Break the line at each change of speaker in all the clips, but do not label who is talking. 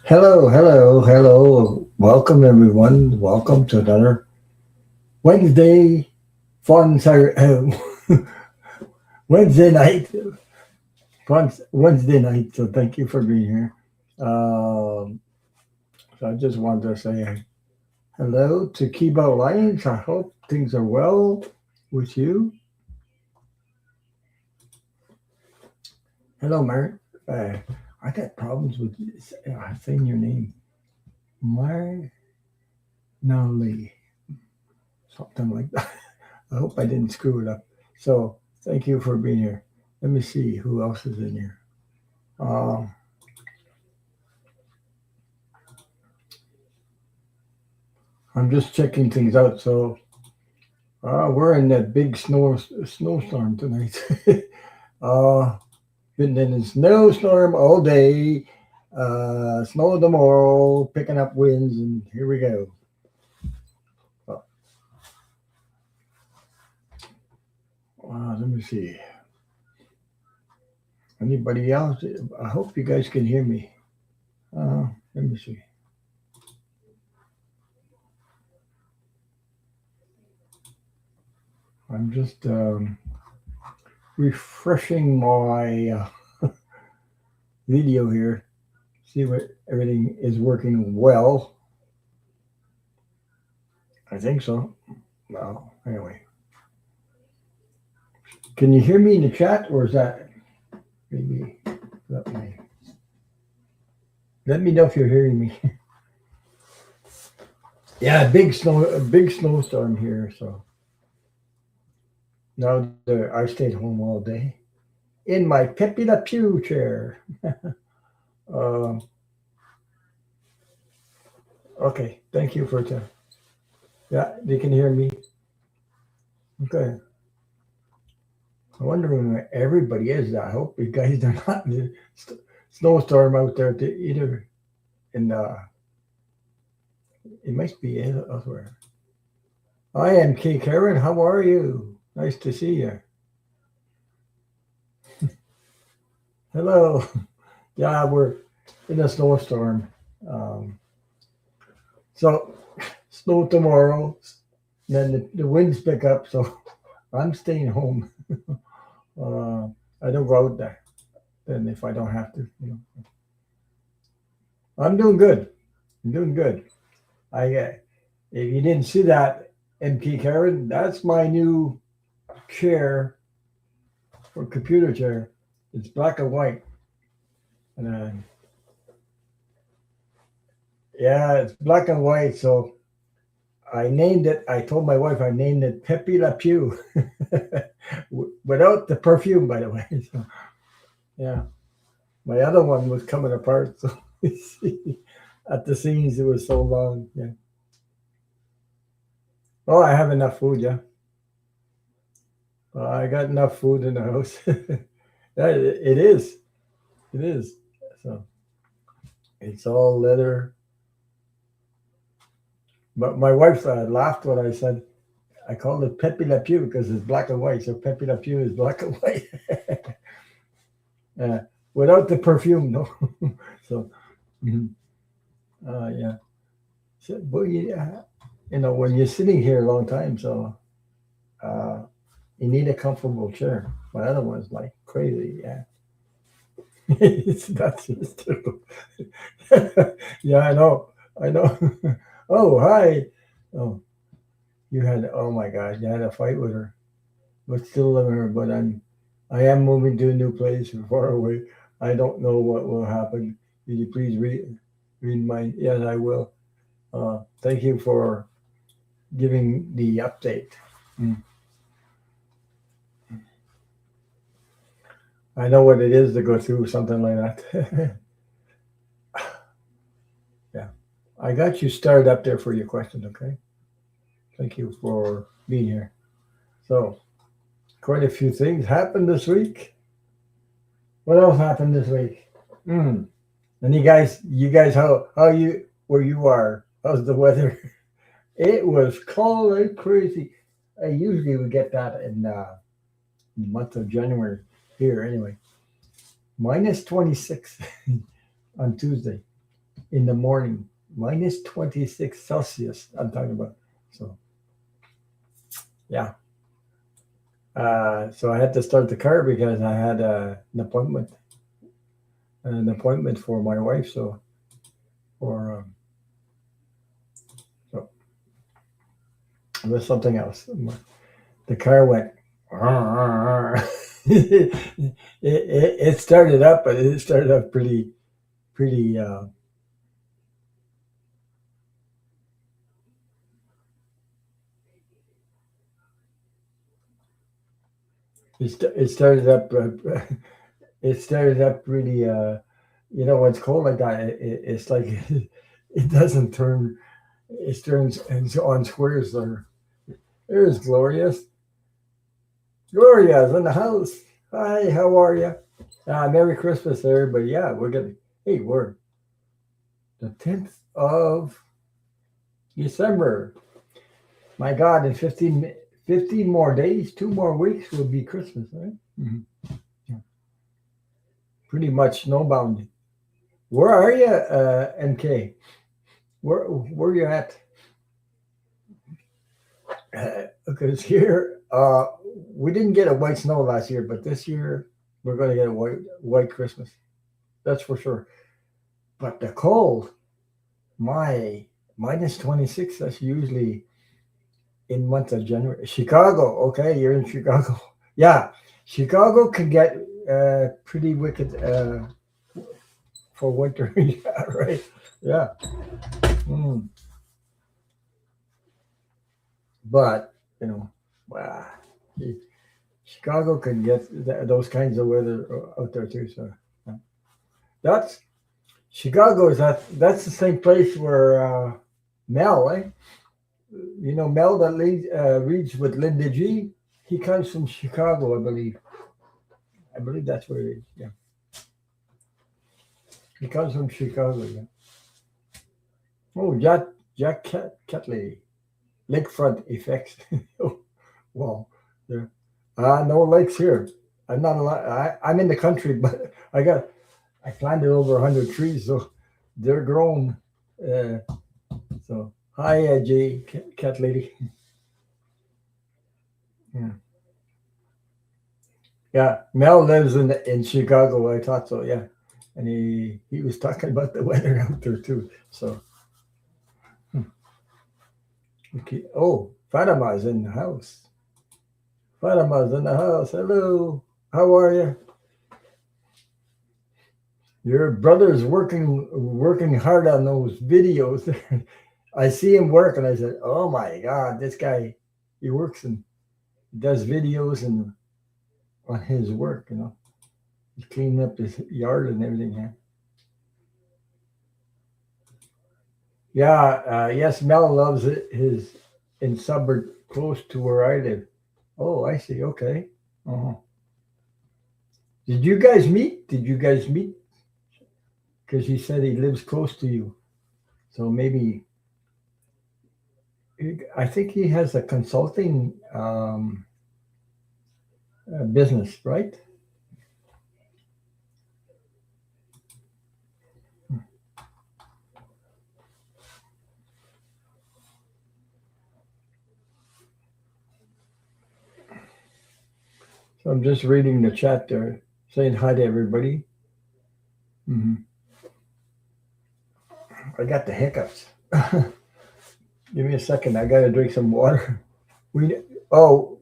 Hello, hello, hello. Welcome, everyone. Welcome to another Wednesday fun Wednesday night. Wednesday night. So thank you for being here. Um, so I just wanted to say hello to Kiba Alliance. I hope things are well with you. Hello, Mary. Uh, I got problems with saying your name. Mar Lee. Something like that. I hope I didn't screw it up. So thank you for being here. Let me see who else is in here. Um, I'm just checking things out. So we're in that big snowstorm tonight. uh, been in a snowstorm all day. Snow tomorrow, picking up winds, and here we go. Uh, let me see. Anybody else? I hope you guys can hear me. Let me see. I'm just refreshing my video here. See what everything is working well. I think so. Well, anyway, can you hear me in the chat, or is that maybe? Let me let me know if you're hearing me. Yeah, a big snowstorm here. So now I stayed home all day in my Pepe Le Pew chair. um, okay, thank you for that. Yeah, they can hear me. Okay. I'm wondering where everybody is. I hope you guys are not in the snowstorm out there either. In it must be elsewhere. I am Kay Karen. How are you? Nice to see you. Hello. Yeah, we're in a snowstorm. Um, so snow tomorrow. Then the winds pick up. So I'm staying home. uh, I don't go out there. Then if I don't have to, I'm doing good. I'm doing good. I if you didn't see that, MK Karen, that's my new chair for computer chair. It's black and white, and yeah, it's black and white. So I named it. I told my wife I named it Pepe Le Pew, without the perfume, by the way. So yeah, my other one was coming apart. So at the seams, it was so long. Yeah. Oh, I have enough food. Yeah, I got enough food in the house. Yeah, it is. It is. So it's all leather. But my wife laughed when I said I called it Pepe Le Pew because it's black and white. So Pepe Le Pew is black and white. uh, without the perfume, no. So, mhm. Yeah. So, but when you're sitting here a long time, so uh, you need a comfortable chair. My other one's like crazy. Yeah. It's not just too. Yeah, I know. I know. Oh, hi. Oh, oh my God, you had a fight with her. But still living her. But I am moving to a new place far away. I don't know what will happen. Will you please read my? Yes, I will. Thank you for giving the update. Mm. I know what it is to go through something like that. Yeah, I got you started up there for your questions. Okay, thank you for being here. So quite a few things happened this week. What else happened this week? Mm. And you guys, how you where you are? How's the weather? It was cold like crazy. I usually would get that in the month of January here anyway. Minus 26. on Tuesday in the morning, minus 26 Celsius. I'm talking about. So yeah. So I had to start the car because I had an appointment for my wife. For so it was something else. The car went. It started up, but it started up pretty. It started up. It started up really. When it's cold like that, it's like it doesn't turn. It turns on squares. There's Glorious. Gloria's in the house. Hi, how are you? Merry Christmas, everybody. Yeah, we're gonna. Hey, we're the 10th of December. My God, in 15 more days, 2 more weeks will be Christmas, right? Mm-hmm. Yeah. Pretty much snowbound. Where are you, MK? Where you at? Because here, we didn't get a white snow last year, but this year we're going to get a white Christmas. That's for sure. But the cold, my minus 26. That's usually in month of January. Chicago, okay, you're in Chicago. Yeah, Chicago can get pretty wicked for winter. Yeah, right. Yeah. Mm. But wow, Chicago can get those kinds of weather out there too. So yeah. That's Chicago. That's the same place where Mel, eh? Mel that reads with Linda G. He comes from Chicago, I believe. I believe that's where he is. Yeah, he comes from Chicago. Yeah. Oh, Jack Catley, lakefront effects. Oh, wow. Yeah. No lakes here. I'm not allowed. I'm in the country, but I planted over 100 trees, so they're grown. Uh, so hi, Jay, cat lady. Yeah, yeah. Mel lives in Chicago. I thought so. Yeah, and he was talking about the weather out there too. So okay. Oh, Fatima's in the house. Fatima's in the house. Hello. How are you? Your brother's working hard on those videos. I see him work, and I said, "Oh my God, this guy! He works and does videos and on his work. He's cleaning up his yard and everything." Yeah. Yes, Mel loves it. His in suburb close to where I live. Oh, I see. Okay. Uh-huh. Did you guys meet? Did you guys meet? Because he said he lives close to you, so maybe I think he has a consulting business, right? So I'm just reading the chat there, saying hi to everybody. Hmm. I got the hiccups. Give me a second. I gotta drink some water. We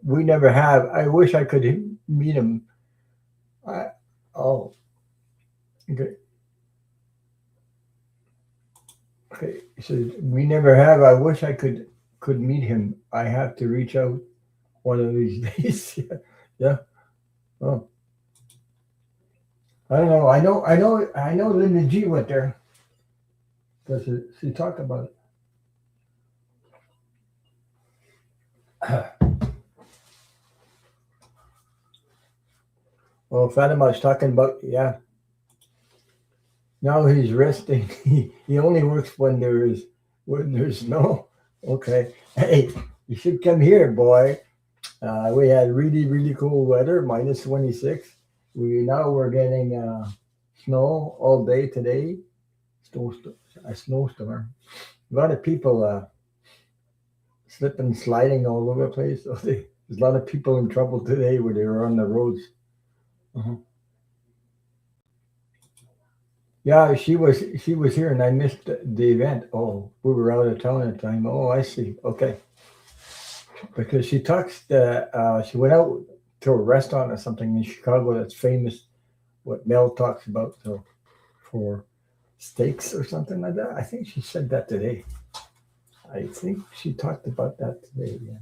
we never have. I wish I could meet him. I, oh, okay. Okay. So we never have. I wish I could meet him. I have to reach out one of these days. Yeah. Yeah. Oh, I don't know. I know. Linda G went there because she talked about it. Well, Fatima's talking about, yeah. Now he's resting. He only works when there's snow. Okay. Hey, you should come here, boy. We had really really cool weather, minus 26. We're getting snow all day today. snowstorm. A snowstorm. A lot of people slipping, sliding all over the place. So there's a lot of people in trouble today where they were on the roads. Uh-huh. Yeah, she was here, and I missed the event. Oh, we were out of town at the time. Oh, I see. Okay, because she talks. She went out to a restaurant or something in Chicago that's famous. What Mel talks about, so for steaks or something like that. I think she said that today. I think she talked about that today. Yeah.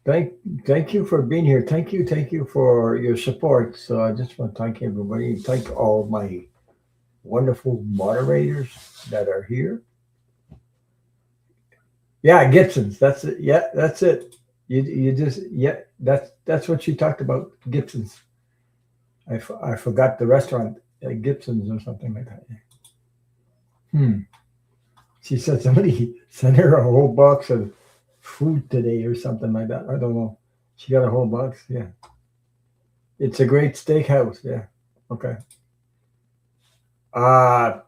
Thank, thank you for being here. Thank you for your support. So I just want to thank everybody. Thank all my wonderful moderators that are here. Yeah, Gibson's. That's it. Yeah, that's it. You just yeah. That's what she talked about. Gibson's. I forgot the restaurant, Gibson's or something like that. Hmm. She said somebody sent her a whole box of food today or something like that. I don't know. She got a whole box. Yeah. It's a great steakhouse. Yeah. Okay. Uh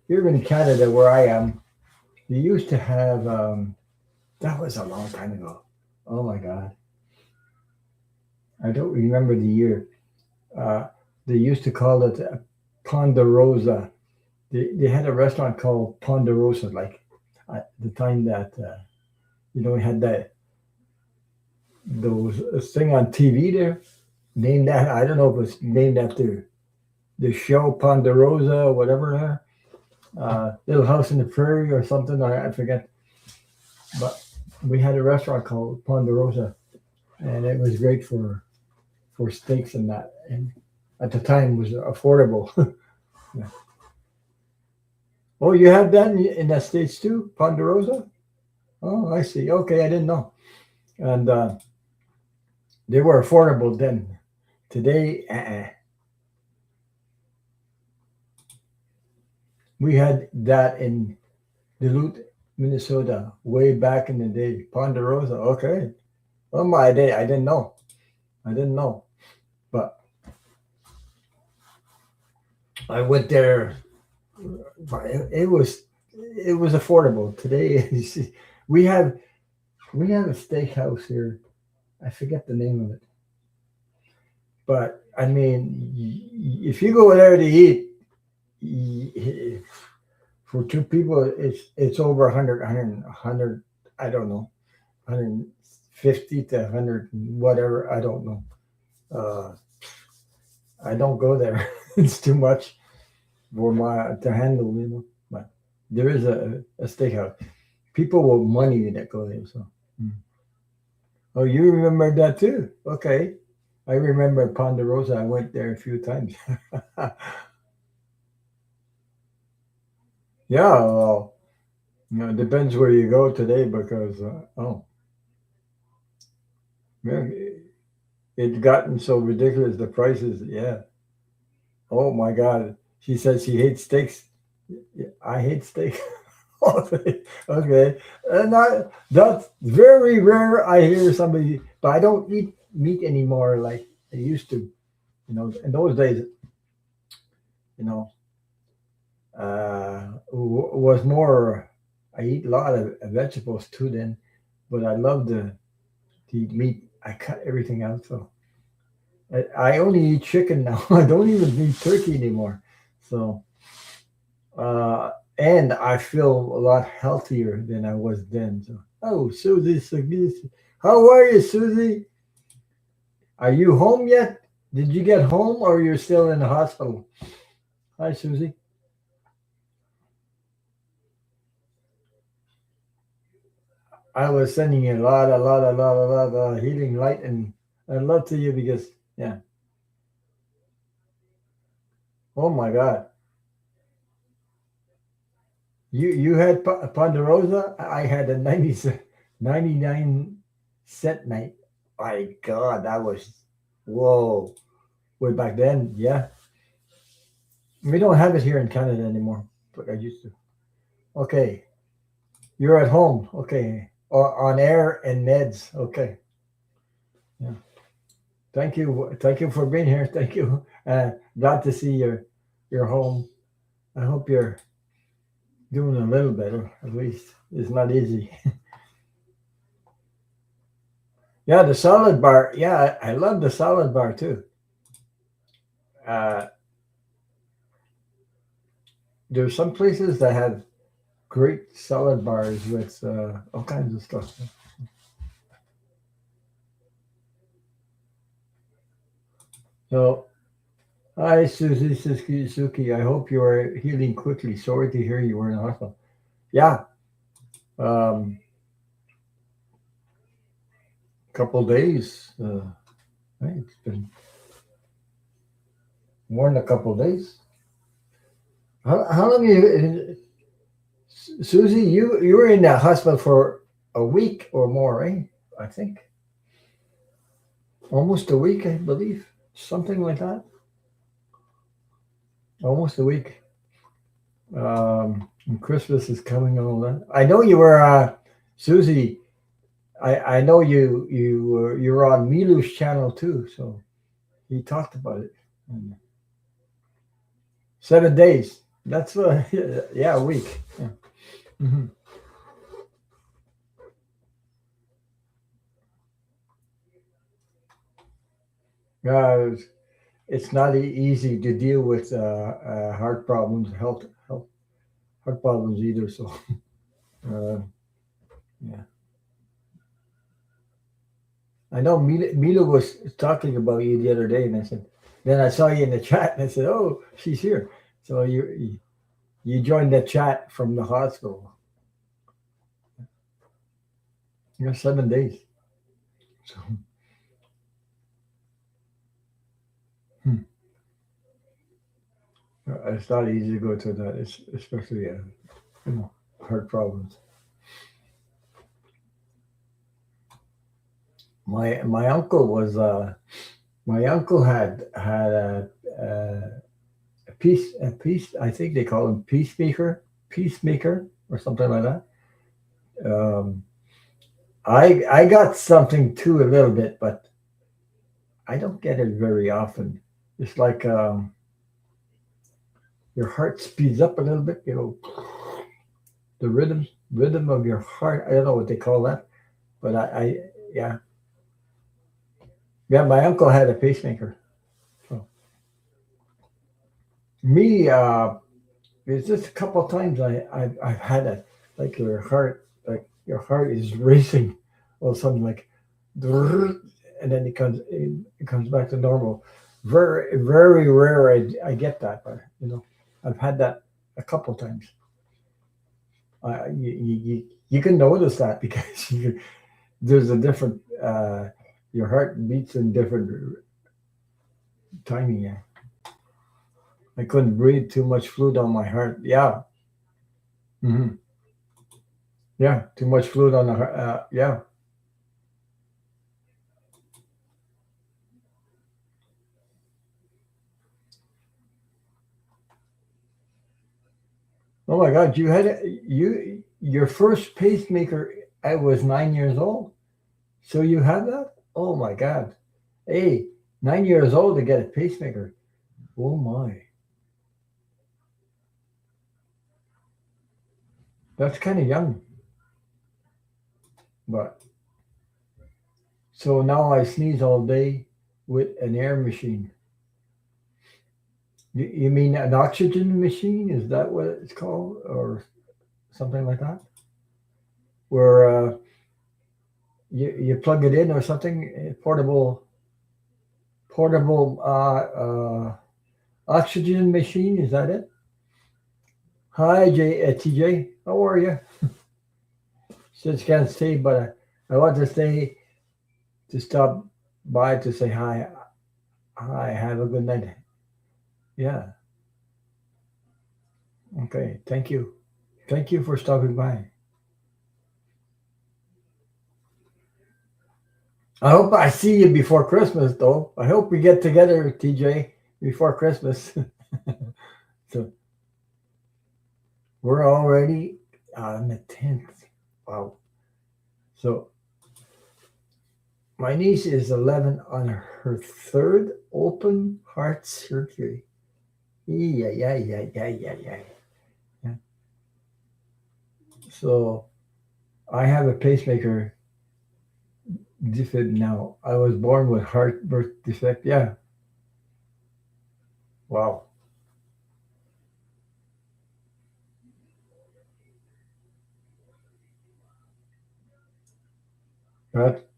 Here in Canada where I am, they used to have that was a long time ago. Oh my god. I don't remember the year. Uh they used to call it Ponderosa. They had a restaurant called Ponderosa, like at the time that had that those thing on TV there. Named that I don't know if it was named after the show Ponderosa or whatever. Little House in the Prairie or something. I forget. But we had a restaurant called Ponderosa, and it was great for steaks and that. And at the time, was affordable. Yeah. Oh, you have that in the States too, Ponderosa? Oh, I see. Okay, I didn't know. And they were affordable then. Today, we had that in Duluth, Minnesota, way back in the day. Ponderosa. Okay. Oh my day, I didn't know. I didn't know. But I went there. It was affordable. Today, we have we have a steakhouse here. I forget the name of it, but I mean, if you go there to eat, for two people, it's over 100, 100. I don't know, 150 to 100, whatever. I don't know. Uh, I don't go there. It's too much for my to handle, But there is a steakhouse. People with money that go there. So, mm. Oh, you remember that too? Okay, I remember Ponderosa. I went there a few times. Yeah, well, it depends where you go today because yeah, it's gotten so ridiculous. The prices, yeah. Oh my God, she says she hates steaks. Yeah, I hate steak. Okay, okay. And that's very rare. I hear somebody, but I don't eat meat anymore like I used to. In those days, you know, was more. I eat a lot of vegetables too then, but I love to eat meat. I cut everything out, so I only eat chicken now. I don't even eat turkey anymore. So, and I feel a lot healthier than I was then. So, oh, Susie, how are you, Susie? Are you home yet? Did you get home or you're still in the hospital? Hi, Susie. I was sending you a lot of healing light and love to you because, yeah. Oh my God. You had Ponderosa. I had a 99 cent night. My God, that was whoa. Way back then, yeah. We don't have it here in Canada anymore, but I used to. Okay, you're at home. Okay, on air and meds. Okay, yeah. thank you for being here. Thank you. Glad to see your home. I hope you're doing a little better. At least it's not easy. Yeah, the salad bar. Yeah, I love the salad bar too. Uh, there's some places that have great salad bars with all kinds of stuff. So, hi, Suki. I hope you are healing quickly. Sorry to hear you were in the hospital. Yeah, um, couple days. Right, it's been more than a couple days. How long you, Susie? You were in the hospital for a week or more, right? I think almost a week, I believe, something like that. Almost a week. And Christmas is coming and all that. I know you were, Susie. I know you were on Milu's channel too, so he talked about it. And 7 days. That's yeah, a week. Yeah. Hmm. Yeah, it's not easy to deal with heart problems, health heart problems either. So uh, yeah, I know Mila was talking about you the other day, and I said, then I saw you in the chat, and I said, oh, she's here. So you joined the chat from the hospital. You're 7 days. So hmm, it's not easy to go through that, especially you know, heart problems. My uncle was my uncle had a piece. I think they call him peacemaker or something like that. Um, I got something too a little bit, but I don't get it very often. It's like your heart speeds up a little bit. You know, the rhythm of your heart. I don't know what they call that, but I yeah, yeah. My uncle had a pacemaker. So me, it's just a couple of times I've had a like your heart is racing or something like, and then it comes back to normal. Very rare. I get that, but I've had that a couple of times. You can notice that because there's a different your heart beats in different timing. Yeah, I couldn't breathe, too much fluid on my heart. Yeah. Hmm. Yeah, too much fluid on the heart. Yeah. Oh my God, your first pacemaker. I was 9 years old. So you had that? Oh my God. Hey, 9 years old to get a pacemaker. Oh my. That's kind of young. But so now I sneeze all day with an air machine. You mean an oxygen machine? Is that what it's called, or something like that? Where you plug it in or something? Portable oxygen machine. Is that it? Hi, TJ. How are you? Since can't stay, but I want to stay to stop by to say hi. Hi, have a good night. Yeah. Okay. Thank you. Thank you for stopping by. I hope I see you before Christmas, though. I hope we get together, TJ, before Christmas. So we're already on the 10th. Wow. So My niece is 11 on her third open heart surgery. Yeah, yeah, yeah, yeah, yeah, yeah. Yeah. So I have a pacemaker defib now. I was born with heart birth defect. Yeah. Wow.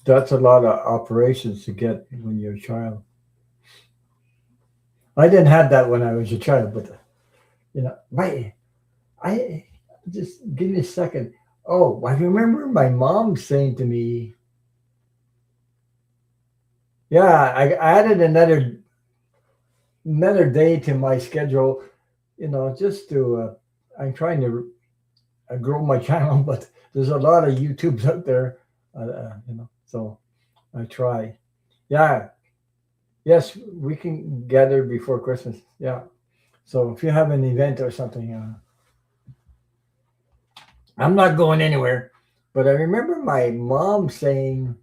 That's a lot of operations to get when you're a child. I didn't have that when I was a child, but my I just give me a second. Oh, I remember my mom saying to me, "Yeah, I added another day to my schedule, just to I'm trying to grow my channel, but there's a lot of YouTubes out there, so I try. Yeah, yes, we can gather before Christmas. Yeah, so if you have an event or something, I'm not going anywhere. But I remember my mom saying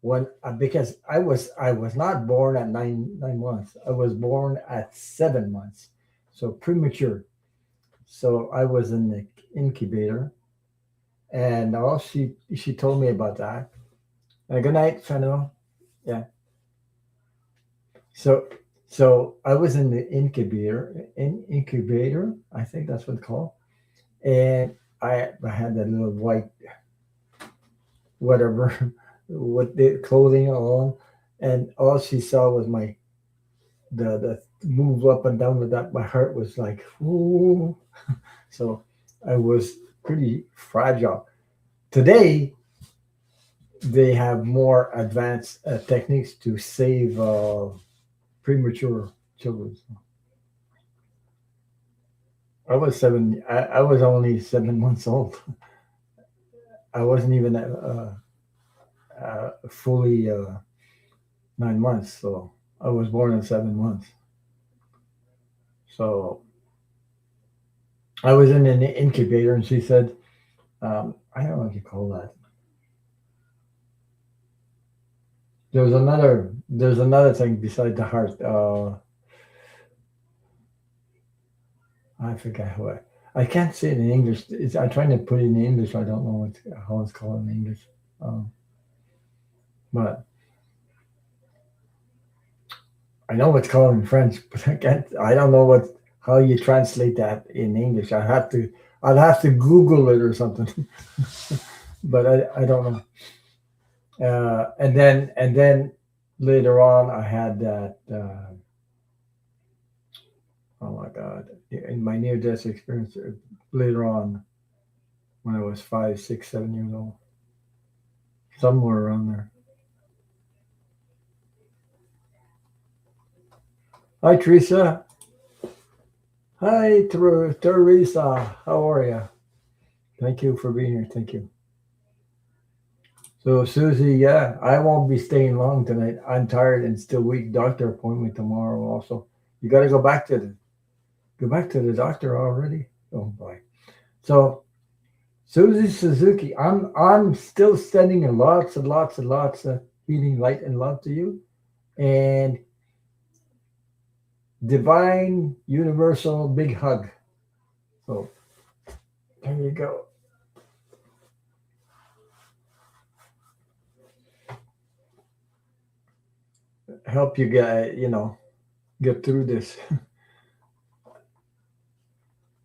when because I was not born at 9 months. I was born at 7 months, so premature. So I was in the incubator, and all she told me about that. Good night, Fennel. Yeah. So so I was in the incubator. I think that's what it's called, and I had that little white whatever with the clothing on, and all she saw was my the move up and down with that. My heart was like, ooh. So I was pretty fragile. Today they have more advanced techniques to save premature children. I was only 7 months old. I wasn't even fully 9 months, so I was born in 7 months. So I was in an incubator, and she said, I don't know what you call that. There's another thing beside the heart. I forget what. I can't say it in English. I'm trying to put it in English. I don't know how it's called in English. Um, but I know what's called in French, but I can't. I don't know how you translate that in English. I'd have to Google it or something. But I don't know. And then later on, I had that. Oh my God! In my near-death experience later on, when I was 5, 6, 7 years old, somewhere around there. Hi, Teresa. Hi, Teresa. How are you? Thank you for being here. Thank you. So, Susie, yeah, I won't be staying long tonight. I'm tired and still weak. Doctor appointment tomorrow. Also, you got to go back to the doctor already. Oh boy. So, Susie Suzuki, I'm still sending lots and lots and lots of healing light and love to you, and divine universal big hug. So there you go. Help you get through this.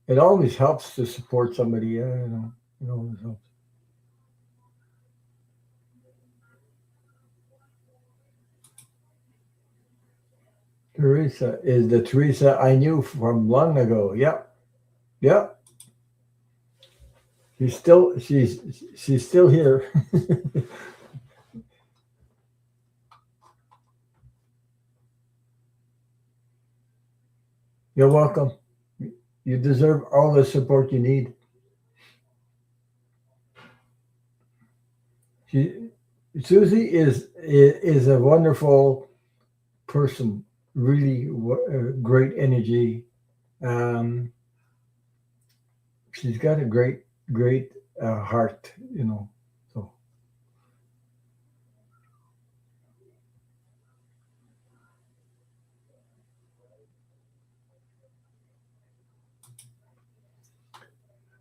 It always helps to support somebody. Yeah, it always helps. Teresa is the Teresa I knew from long ago. Yep, yep. She's still here. You're welcome. You deserve all the support you need. She, Susie is a wonderful person. Really great energy. Um, she's got a great heart.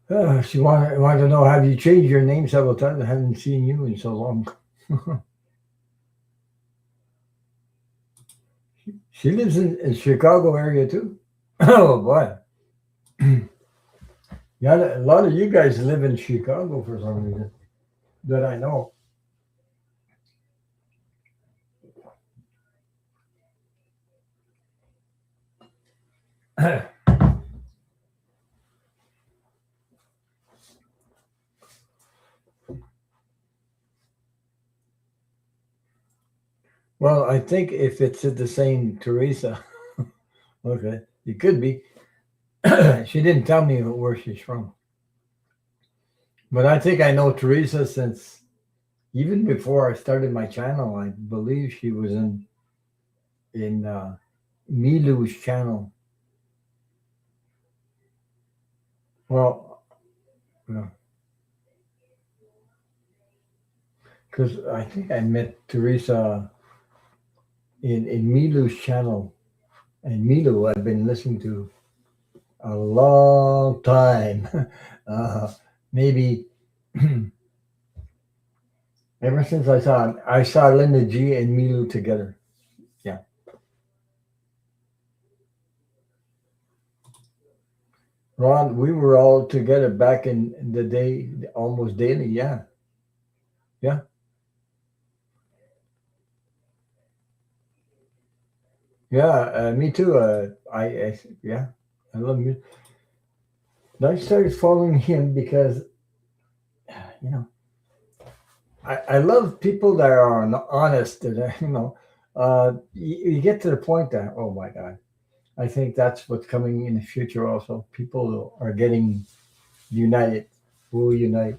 She wanted to know, have you changed your name several times? I haven't seen you in so long. She lives in Chicago area too. Oh boy. Yeah, a lot of you guys live in Chicago for some reason that I know. Well, I think if it's the same Teresa, okay, it could be. She didn't tell me where she's from, but I think I know Teresa since even before I started my channel. I believe she was in Milu's channel. Well, because I think I met Teresa in Milu's channel, and Milu I've been listening to a long time. uh, Maybe ever since I saw Linda G and Milu together. Yeah, Ron, we were all together back in the day, almost daily. Yeah, yeah, yeah. Me too. Yeah, I love music. I started following him because you know I love people that are honest. That are, you get to the point that, oh my god, I think that's what's coming in the future. Also, people are getting united. Will unite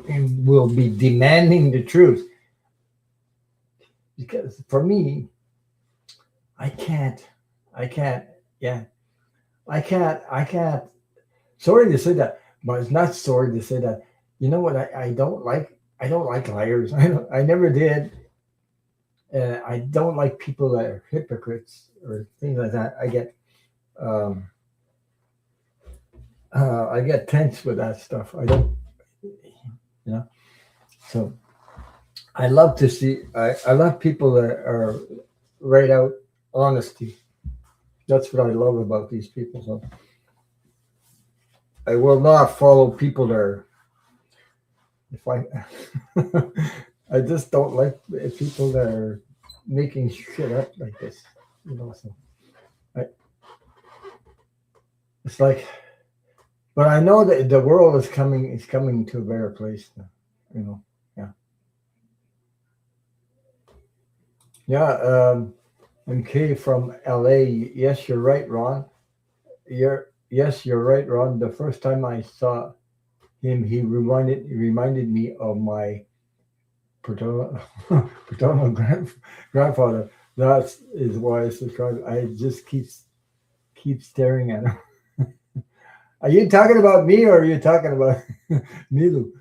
and will be demanding the truth. Because for me, I can't, I can't, yeah, I can't. Sorry to say that, but it's not sorry to say that. You know what? I don't like. I don't like liars. I never did. I don't like people that are hypocrites or things like that. Um, I get tense with that stuff. I don't, you know. So I love to see. I love people that are right out honesty. That's what I love about these people. So I will not follow people that are. If I, I just don't like people that are making shit up like this. So I, it's like, but I know that the world is coming. Is coming to a better place. You know. Yeah. Yeah. MK from LA. Yes, you're right, Ron. You're right, Ron. The first time I saw him, he reminded me of my paternal paternal grandfather. That is why I subscribe. I just keep staring at him. Are you talking about me or are you talking about Nilu?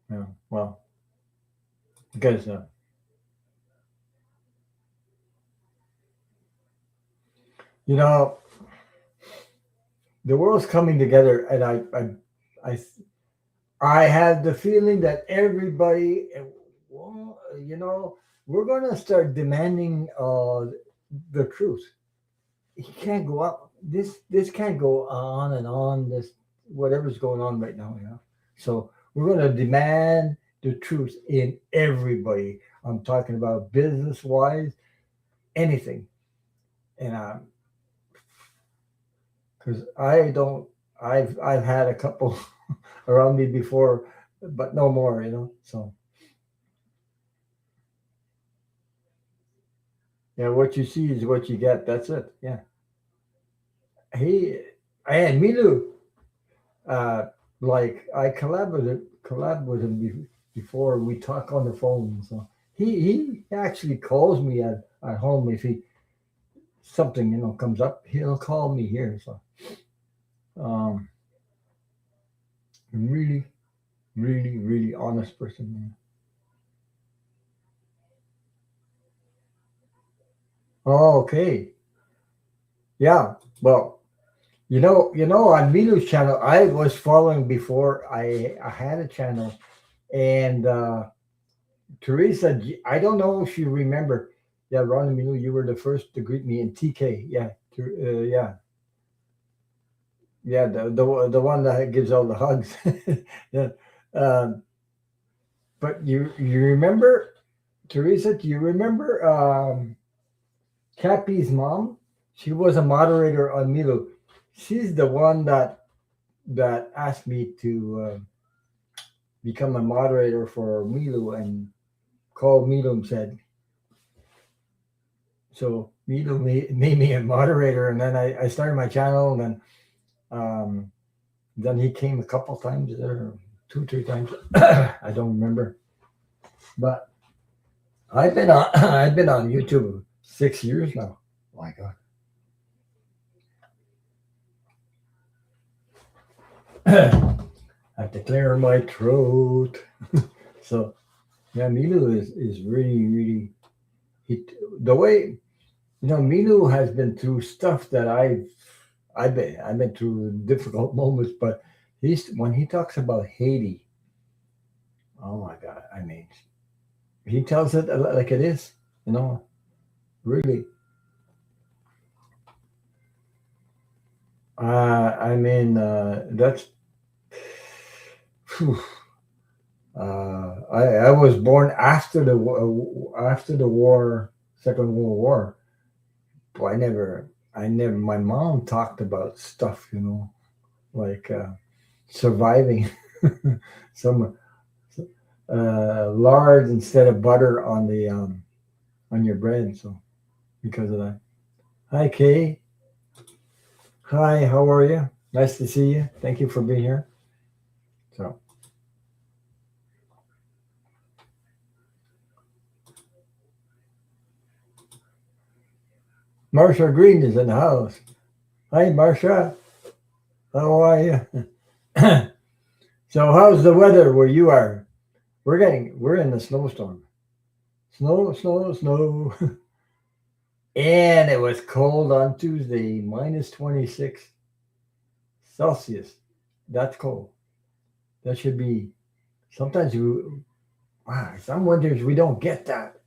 Yeah, well, because you know the world's coming together, and I I had the feeling that everybody, well, we're gonna start demanding the truth. He can't go up. This can't go on and on. This whatever's going on right now. So we're gonna demand the truth in everybody. I'm talking about business wise, anything, and because I don't. I've had a couple around me before, but no more. So yeah, what you see is what you get. That's it. Yeah. He and Milu, uh, like I collab with him before we talk on the phone. So he actually calls me at home if he something comes up. He'll call me here. So um, really, really, really honest person. Man. Oh, okay. Yeah. Well, On Milu's channel, I was following before I had a channel, and Teresa, I don't know if you remember. Yeah, Ron and Milu, you were the first to greet me in TK. Yeah, yeah, yeah, the one that gives all the hugs. Yeah, um, but you remember Teresa? Do you remember Cappy's mom? She was a moderator on Milu. She's the one that asked me to become a moderator for Milu and called Milu and said, so Milu made me a moderator, and then I started my channel, and um, then he came a couple times there, two, three times. I don't remember, but I've been on I've been on YouTube 6 years now. Oh my God. I have to clear my throat. So yeah, Milu is really really he, the way Milu has been through stuff that I've been through difficult moments, but he's when he talks about Haiti, oh my God, I mean, he tells it like it is, you know, really. I mean, that's. Phew, I was born after the war, Second World War, but I never. My mom talked about stuff, like surviving some lard instead of butter on your bread. So because of that. Hi, Kay. Hi, how are you? Nice to see you. Thank you for being here. So Marsha Green is in the house. Hi, Marsha. How are you? So how's the weather where you are? We're in a snowstorm. Snow, snow, snow. And it was cold on Tuesday, minus 26 Celsius. That's cold. That should be sometimes you wow, some winters we don't get that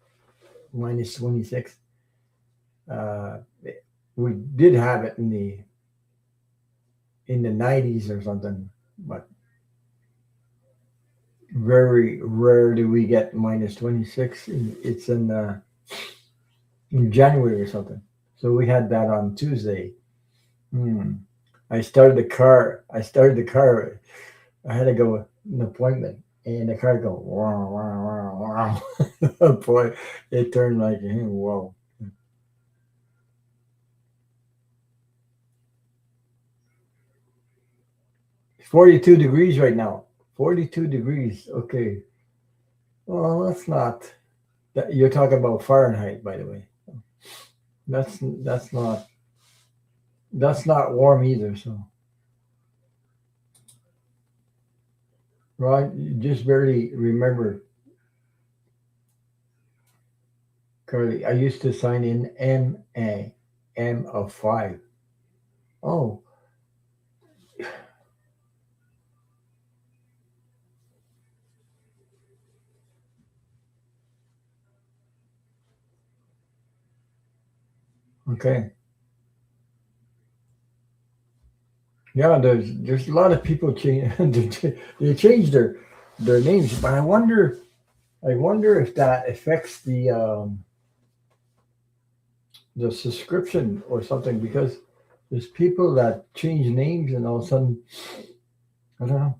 minus 26. Uh, we did have it in the 90s or something, but very rare do we get minus 26. It's in January or something. So we had that on Tuesday. Hmm. I started the car. I had to go an appointment, and the car go wow wow wow wow. Boy, it turned like whoa. 42 degrees right now. 42 degrees. Okay. Well, that's not. You're talking about Fahrenheit, by the way. That's not warm either. So, right, you just barely remember, Carly. I used to sign in M of 5. Oh, okay. Yeah, there's a lot of people change. They change their names, but I wonder if that affects the subscription or something because there's people that change names and all of a sudden I don't know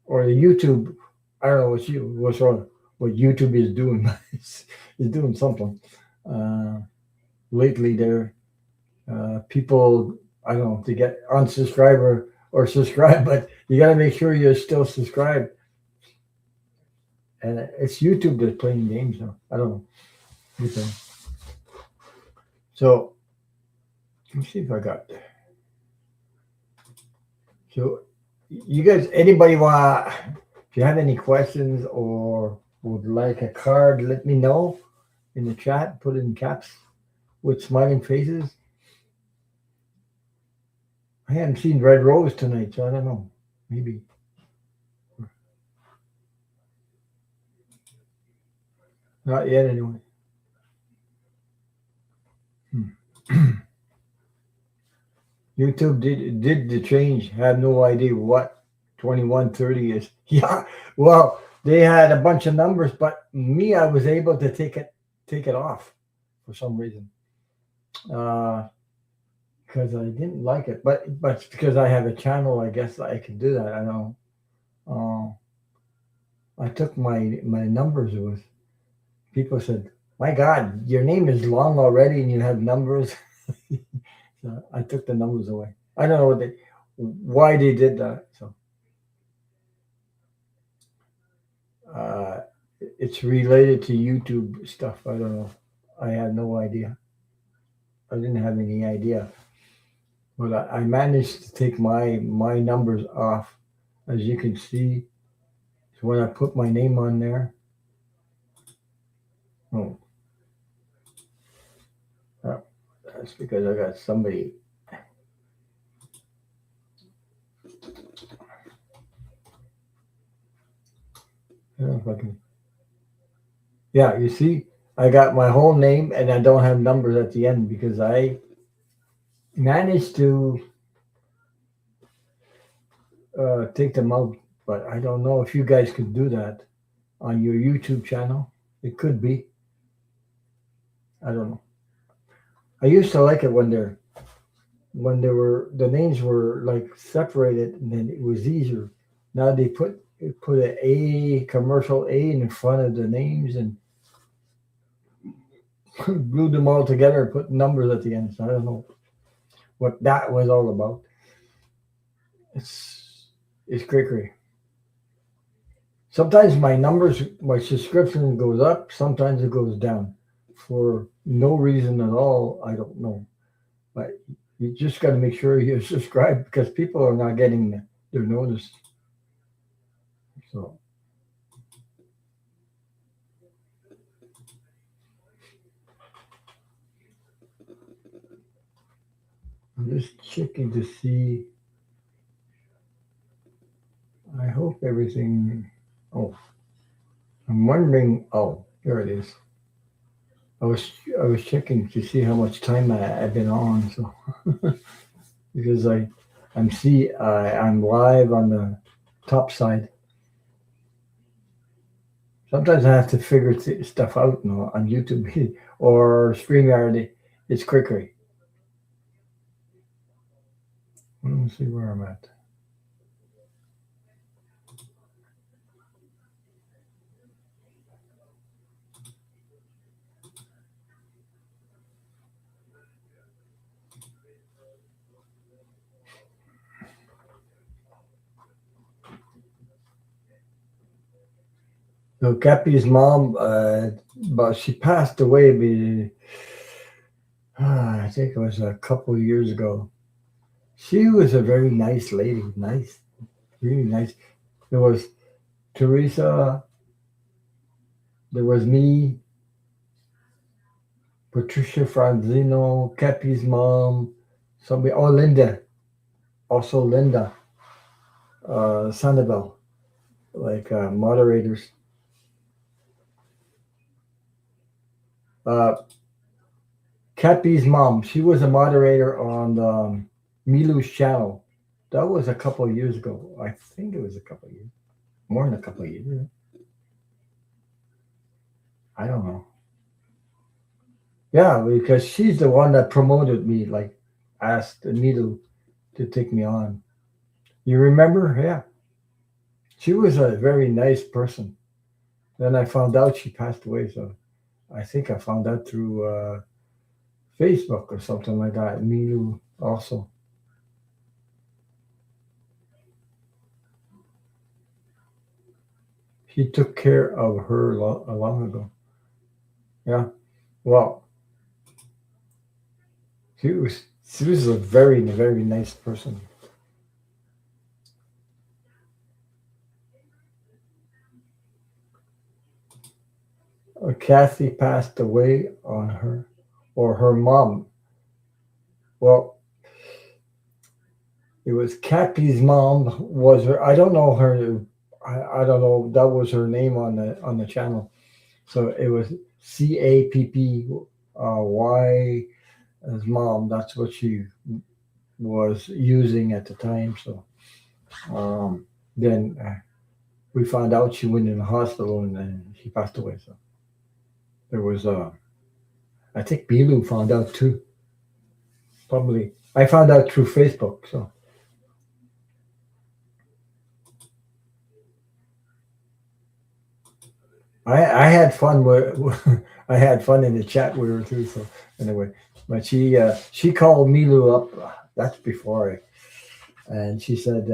or the YouTube. I don't know what's wrong. What YouTube is doing is doing something. Uh, lately, there people I don't know to get unsubscribe or subscribe, but you got to make sure you're still subscribed. And it's YouTube that's playing games now. I don't know. Okay. So let me see if I got. So you guys, anybody want? If you have any questions or would like a card, let me know in the chat. Put it in caps with smiling faces. I haven't seen Red Rose tonight, so I don't know. Maybe not yet, anyway. Hmm. YouTube did the change. Have no idea what 2130 is. Yeah, well, they had a bunch of numbers, but me, I was able to take it off for some reason. Uh, because I didn't like it, but it's because I have a channel. I guess I can do that. I don't know. I took my numbers with people said, "My God, your name is long already, and you have numbers." So I took the numbers away. I don't know why they did that. So uh, it's related to YouTube stuff. I don't know. I had no idea. I didn't have any idea, but I managed to take my numbers off. As you can see, so when I put my name on there, oh, uh, that's because I got somebody. I don't know if I can. Yeah, you see, I got my whole name and I don't have numbers at the end because I managed to take them out. But I don't know if you guys could do that on your YouTube channel. It could be. I don't know. I used to like it when they were the names were like separated and then it was easier. Now they put a commercial A in front of the names and glued them all together and put numbers at the end. So I don't know what that was all about. It's cray. Sometimes my subscription goes up. Sometimes it goes down for no reason at all. I don't know, but you just got to make sure you subscribe because people are not getting their notice. So I'm just checking to see. I hope everything. Oh, I'm wondering. Oh, there it is. I was checking to see how much time I've been on. So because I'm live on the top side. Sometimes I have to figure stuff out on YouTube or StreamYard. It's quicker. Let me see where I'm at. So Cappy's mom, but she passed away. I think it was a couple of years ago. She was a very nice lady, nice, really nice. There was Teresa, there was me, Patricia Franzino, Cappy's mom, somebody. Oh, Linda, also Linda, Sandoval, like moderators. Uh, Cappy's mom, she was a moderator on Milu's channel. That was a couple of years ago. I think it was a couple of years, more than a couple of years. I don't know. Yeah, because she's the one that promoted me, like asked Milu to take me on. You remember? Yeah, she was a very nice person. Then I found out she passed away, so I think I found out through Facebook or something like that. Milu also. He took care of her long ago. Yeah. Well, she was a very nice person. Kathy passed away on her or her mom. Well, it was Cappy's mom was her. I don't know her. I don't know. That was her name on the channel. So it was Cappy as mom. That's what she was using at the time. So then we found out she went in the hospital and then she passed away. So there was I think Bilu found out too. Probably I found out through Facebook. So I had fun with I had fun in the chat with her too. So anyway, but she called Milu up. That's before and she said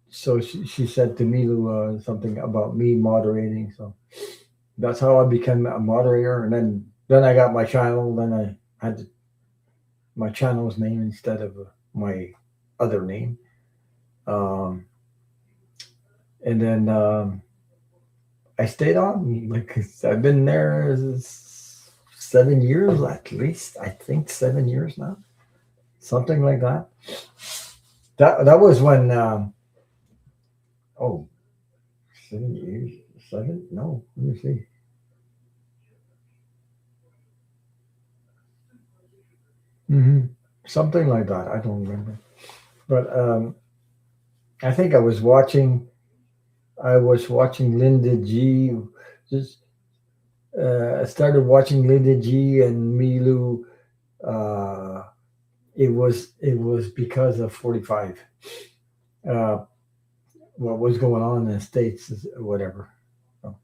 she said to Milu something about me moderating. So that's how I became a moderator. And then I got my channel. Then I had my channel's name instead of my other name. Um, and then I stayed on. Like I've been there 7 years at least. I think 7 years now, something like that. That was when oh 7 years, seven? No, let me see. hmm Something like that. I don't remember, but I think I was watching Linda G. Just I started watching Linda G and Milu. Uh, it was because of 45. Uh, what was going on in the states, whatever. So,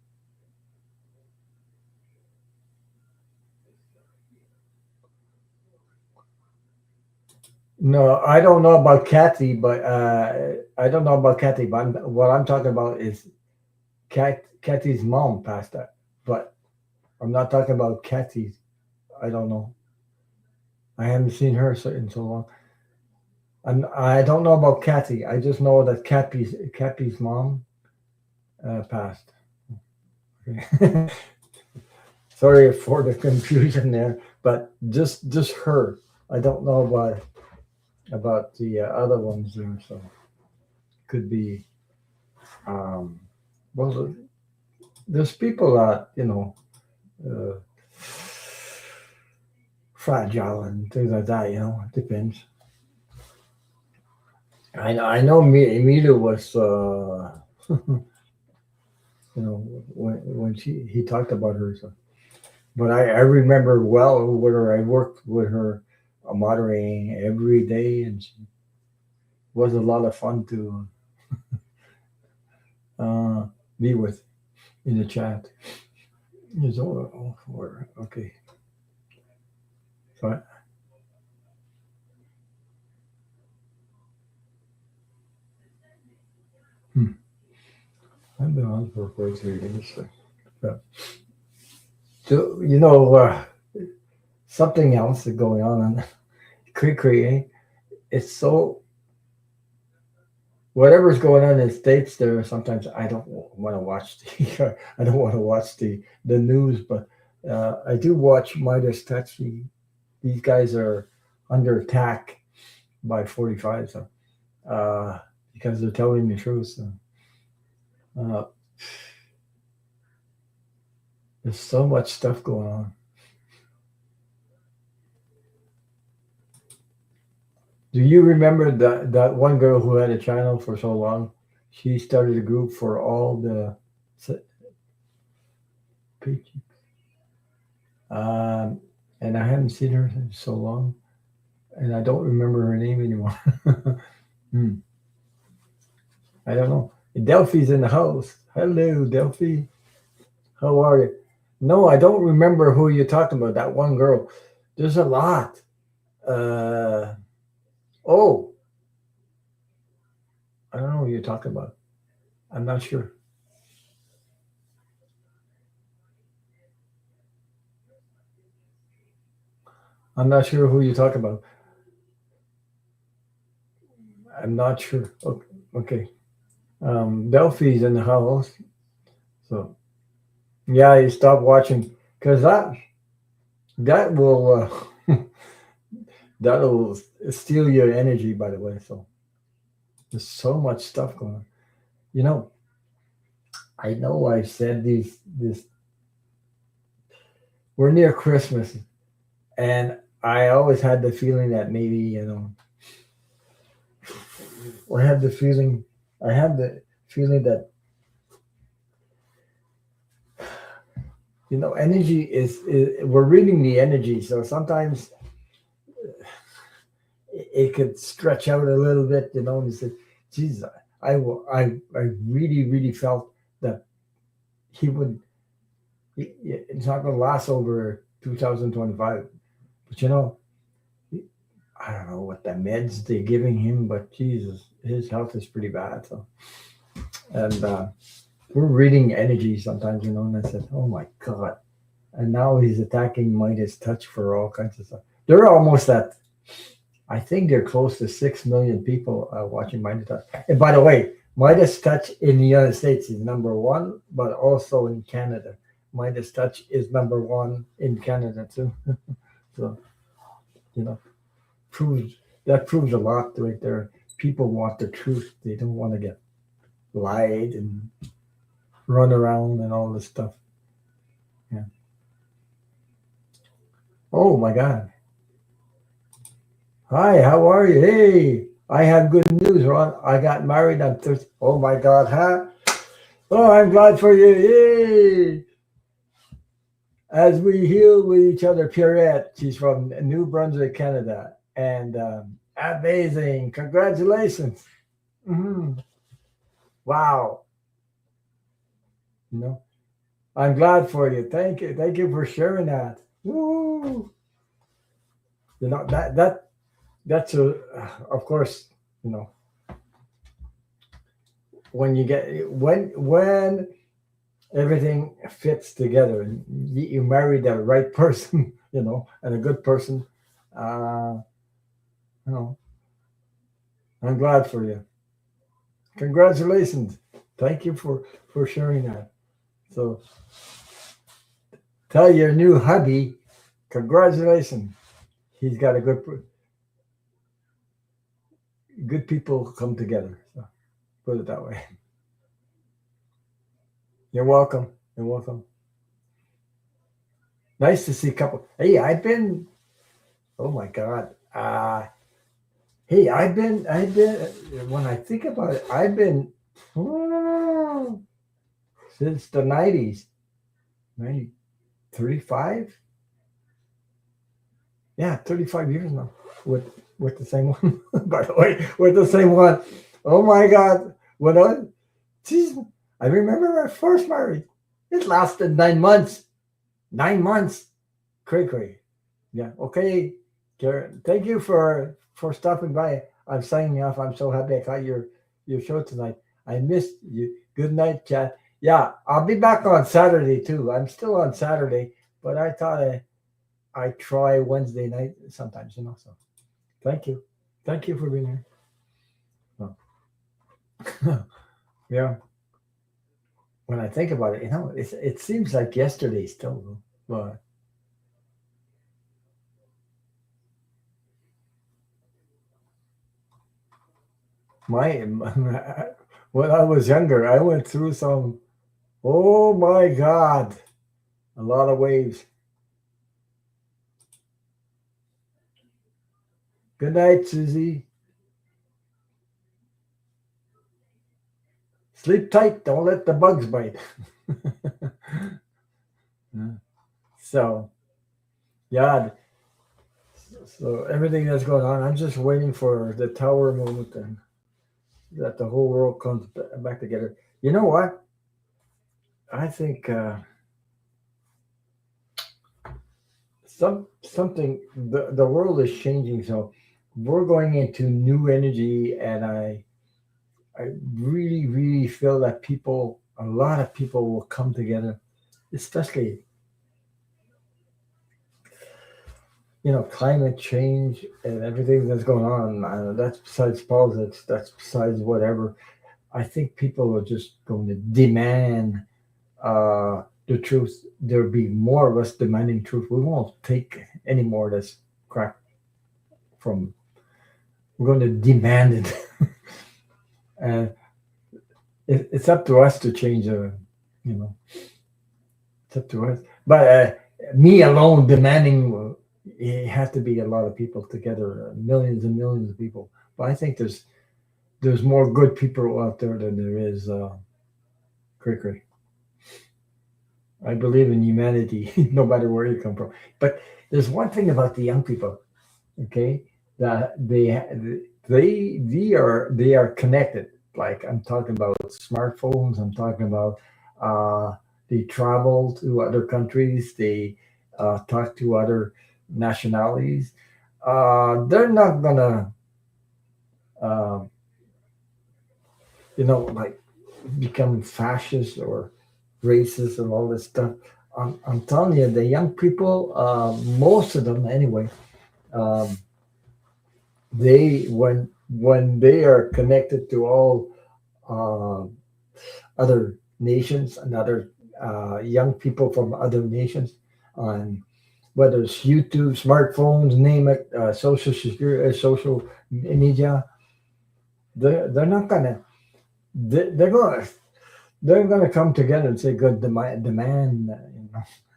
no, I don't know about Kathy, but I don't know about Kathy. But what I'm talking about is Kathy's mom passed that. But I'm not talking about Kathy's. I don't know. I haven't seen her in so long. I don't know about Kathy. I just know that Kathy's mom passed. Sorry for the confusion there, but just her. I don't know about the other ones there, so could be. Um, well, there's people that uh, fragile and things like that. It depends. I know Emilio was when he talked about her. So. But I remember well where I worked with her moderating every day, and it was a lot of fun to uh, be with in the chat. It's all for okay. So hmm, I've been on for 3 days. So, so something else is going on create. It's so whatever's going on in the states there. Sometimes I don't want to watch the I don't want to watch the news, but I do watch Midas Touch. These guys are under attack by 45, so because they're telling the truth. So, uh, there's so much stuff going on. Do you remember that one girl who had a channel for so long? She started a group for all the um, and I haven't seen her in so long, and I don't remember her name anymore. Hmm, I don't know. Delphi's in the house. Hello, Delphi. How are you? No, I don't remember who you're talking about. That one girl. There's a lot. Uh, oh, I don't know who you're talking about. I'm not sure. I'm not sure who you're talking about. I'm not sure. Okay. Okay. Delphi's in the house. So yeah, you stop watching because that will that'll steal your energy, by the way. So there's so much stuff going on. You know I said this we're near Christmas, and I always had the feeling that maybe, I had the feeling I had the feeling that energy is we're reading the energy, so sometimes it could stretch out a little bit, and you said, Jesus, I really, really felt that he would, it's not going to last over 2025. But I don't know what the meds they're giving him, but Jesus, his health is pretty bad. So, and we're reading energy sometimes, and I said, oh my God. And now he's attacking Midas Touch for all kinds of stuff. They're almost at, I think they're close to 6 million people watching Midas Touch. And by the way, Midas Touch in the United States is number one, but also in Canada. Midas Touch is number one in Canada too. So, you know, proves a lot right there. People want the truth. They don't want to get lied and run around and all this stuff. Yeah. Oh my God. Hi, how are you? Hey, I have good news, Ron. I got married on Thursday. Oh my God, huh? Oh, I'm glad for you. Yay! As we heal with each other, Pierrette, she's from New Brunswick, Canada. And amazing. Congratulations. Mhm. Wow. You know, I'm glad for you. Thank you. Thank you for sharing that. Woo. That's of course, you know, when everything fits together and you marry the right person, and a good person, uh, you know, I'm glad for you. Congratulations. Thank you for sharing that. So tell your new hubby, congratulations. He's got a good people come together. So put it that way. You're welcome. You're welcome. Nice to see a couple. Hey, I've been. Oh my God. Hey, I've been. When I think about it, I've been oh, since the 90s, 90, 35. Yeah, 35 years now with the same one. By the way, with the same one. Oh my God. When geez, I remember my first marriage. It lasted 9 months. 9 months. Cray. Yeah. Okay. Karen, thank you for stopping by. I'm signing off. I'm so happy I caught your show tonight. I missed you. Good night, chat. Yeah, I'll be back on Saturday too. I'm still on Saturday, but I thought I try Wednesday night sometimes, So thank you. Thank you for being here. Oh. Yeah. When I think about it, it seems like yesterday still, but my when I was younger, I went through some. Oh my God, a lot of waves. Good night, Susie. Sleep tight. Don't let the bugs bite. So, yeah. So everything that's going on, I'm just waiting for the tower moment and that the whole world comes back together. You know what? I think something the world is changing, so we're going into new energy, and I really, really feel that a lot of people will come together, especially, climate change and everything that's going on. That's besides politics, that's besides whatever. I think people are just going to demand the truth. There'll be more of us demanding truth. We won't take any more of this crap. from. We're going to demand it, and it's up to us to change. You know, it's up to us. But me alone demanding, it has to be a lot of people together, millions and millions of people. But I think there's more good people out there than there is cray. I believe in humanity, no matter where you come from. But there's one thing about the young people, okay, that they are connected. Like I'm talking about smartphones. I'm talking about uh, they travel to other countries. They talk to other nationalities. They're not gonna, uh, like become fascist or racist and all this stuff. I'm telling you, the young people, most of them anyway, um, they when they are connected to all uh, other nations and other young people from other nations on whether it's YouTube, smartphones, name it, social security, social media, they're not gonna they're gonna they're going to come together and say, "Good, demand,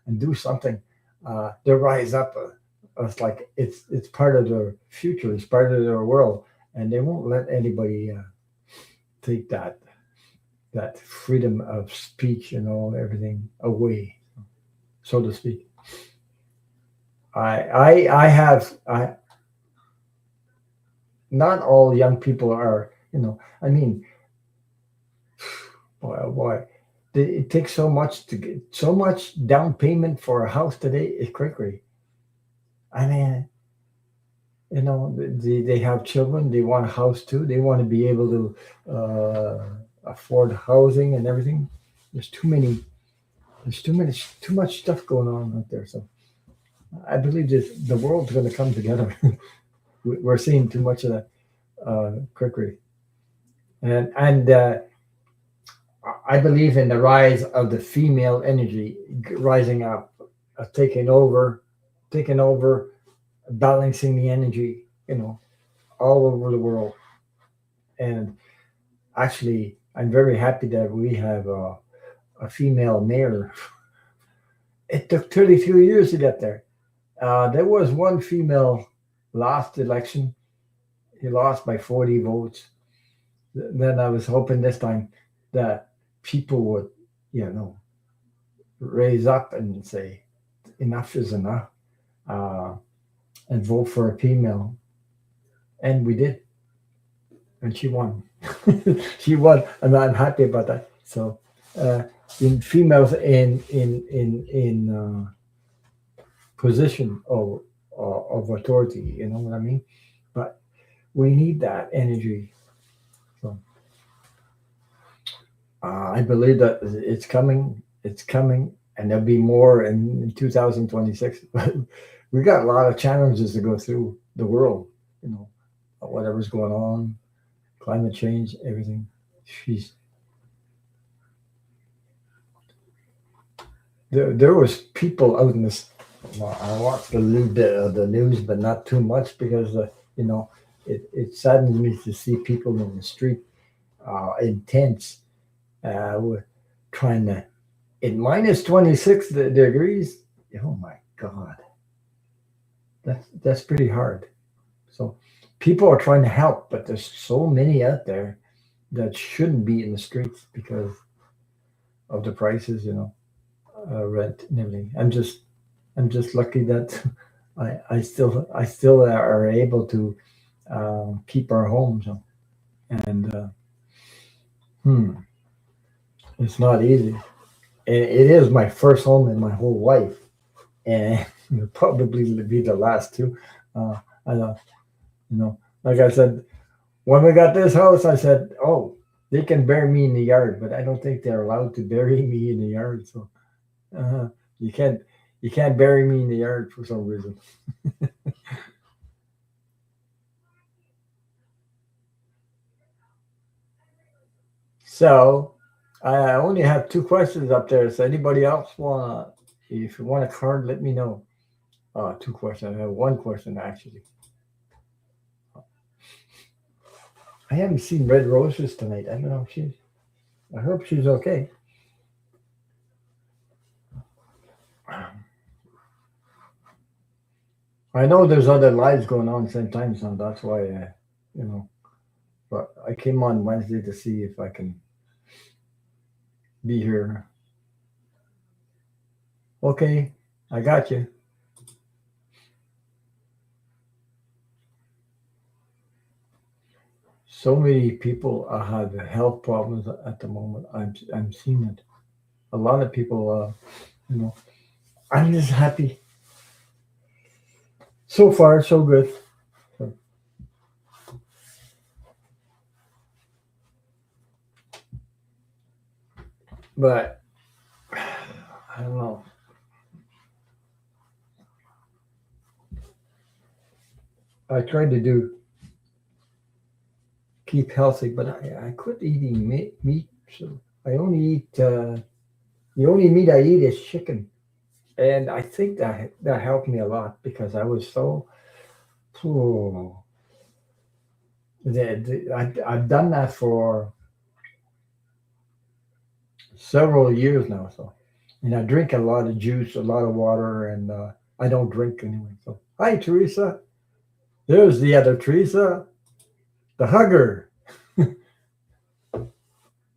and do something." They rise up. It's like it's part of their future. It's part of their world, and they won't let anybody take that freedom of speech and all everything away, so to speak. I have I Not all young people are. I mean, boy, oh boy, it takes so much to get so much down payment for a house today. It's crazy. I mean, they have children. They want a house too. They want to be able to afford housing and everything. There's too many. There's too much stuff going on out there. So I believe that the world's going to come together. We're seeing too much of that trickery, and I believe in the rise of the female energy rising up, taking over, balancing the energy, all over the world. And actually, I'm very happy that we have a female mayor. It took 32 years to get there. There was one female last election. He lost by 40 votes. Then I was hoping this time that people would, you know, raise up and say enough is enough, uh, and vote for a female. And we did, and she won. She won, and I'm happy about that. So, uh, in females in position of authority, you know what I mean. But we need that energy. So I believe that it's coming. It's coming, and there'll be more in 2026. We got a lot of challenges to go through the world. You know, whatever's going on, climate change, everything. She's there was people out in this. Well, I watched a little bit of the news, but not too much because you know it saddens me to see people in the street in tents with trying to in minus 26 degrees. Oh my God, that's pretty hard. So people are trying to help, but there's so many out there that shouldn't be in the streets because of the prices, rent and everything. I'm just lucky that I still are able to keep our homes, and hmm, it's not easy. It is my first home in my whole life, and it'll probably be the last too. I know, like I said, when we got this house, I said, "Oh, they can bury me in the yard," but I don't think they're allowed to bury me in the yard. So you can't bury me in the yard for some reason. So I only have two questions up there. So anybody else want? If you want a card, let me know. Two questions. I have one question actually. I haven't seen Red Roses tonight. I don't know if she's. I hope she's okay. I know there's other lives going on at the same time, so that's why, you know. But I came on Wednesday to see if I can be here. Okay, I got you. So many people have health problems at the moment. I'm seeing it. A lot of people, you know. I'm just happy. So far, so good. So, but I don't know. I tried to do keep healthy, but I quit eating meat. So I only eat the only meat I eat is chicken, and I think that helped me a lot because I was so. Oh, I've done that for several years now. So, and I drink a lot of juice, a lot of water, and I don't drink anyway. So, hi Teresa. There's the other Teresa, the hugger.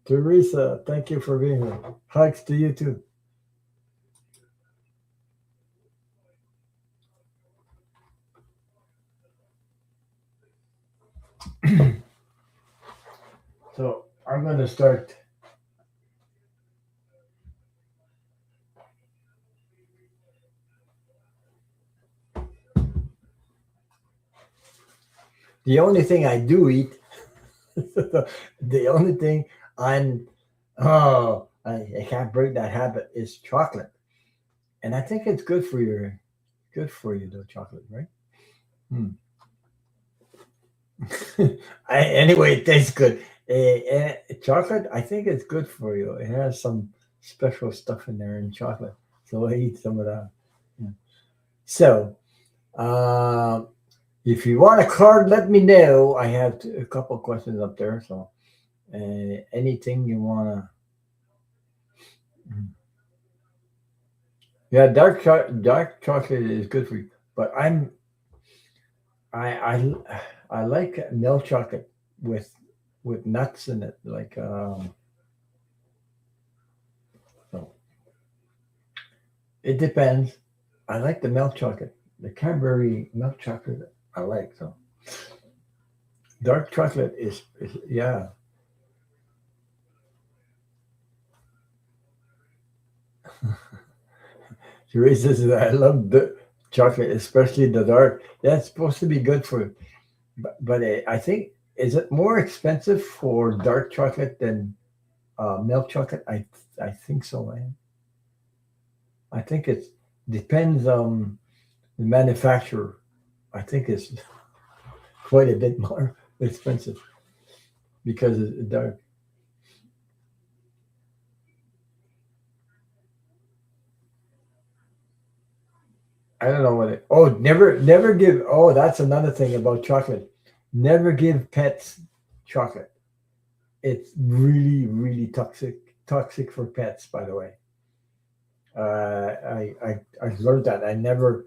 Teresa, thank you for being here. Hugs to you too. So I'm going to start. The only thing I do eat, the only thing I'm, I can't break that habit is chocolate, and I think it's good for you though, chocolate, right? Hmm. Anyway, it tastes good. Chocolate, I think it's good for you. It has some special stuff in there in chocolate, so I eat some of that. Yeah. So, um, if you want a card, let me know. I have a couple questions up there, so anything you wanna. Yeah, dark chocolate is good for you, but I like milk chocolate with nuts in it, like so it depends. I like the milk chocolate, the Cadbury milk chocolate. I like so dark chocolate is yeah. Teresa says I love the chocolate, especially the dark. That's supposed to be good for you. But I think is it more expensive for dark chocolate than milk chocolate? I think so. I think it depends on the manufacturer. I think it's quite a bit more expensive because it's dark. I don't know what it. Oh, never give. Oh, that's another thing about chocolate. Never give pets chocolate. It's really toxic for pets. By the way, I learned that. I never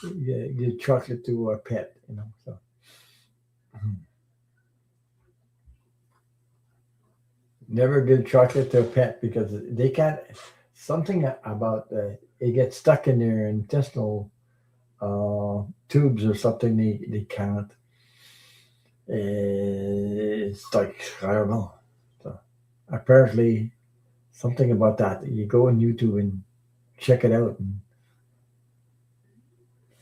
give chocolate to a pet. You know, so never give chocolate to a pet because they can't. Something about it gets stuck in their intestinal tubes or something. They can't. It's like I don't know. So apparently, something about that. You go on YouTube and check it out. And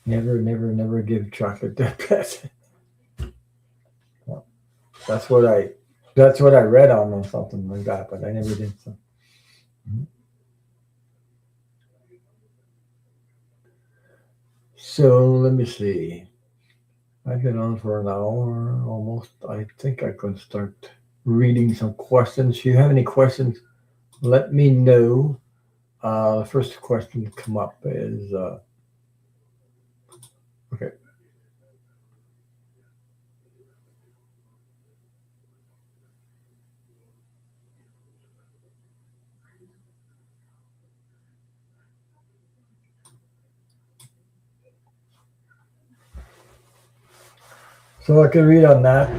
never give chocolate to a pet. Well, that's what I that's what I read on or something like that, but I never did. So, mhm. So let me see. I've been on for an hour almost. I think I can start reading some questions. If you have any questions, let me know. The first question to come up is okay. So I can read on that.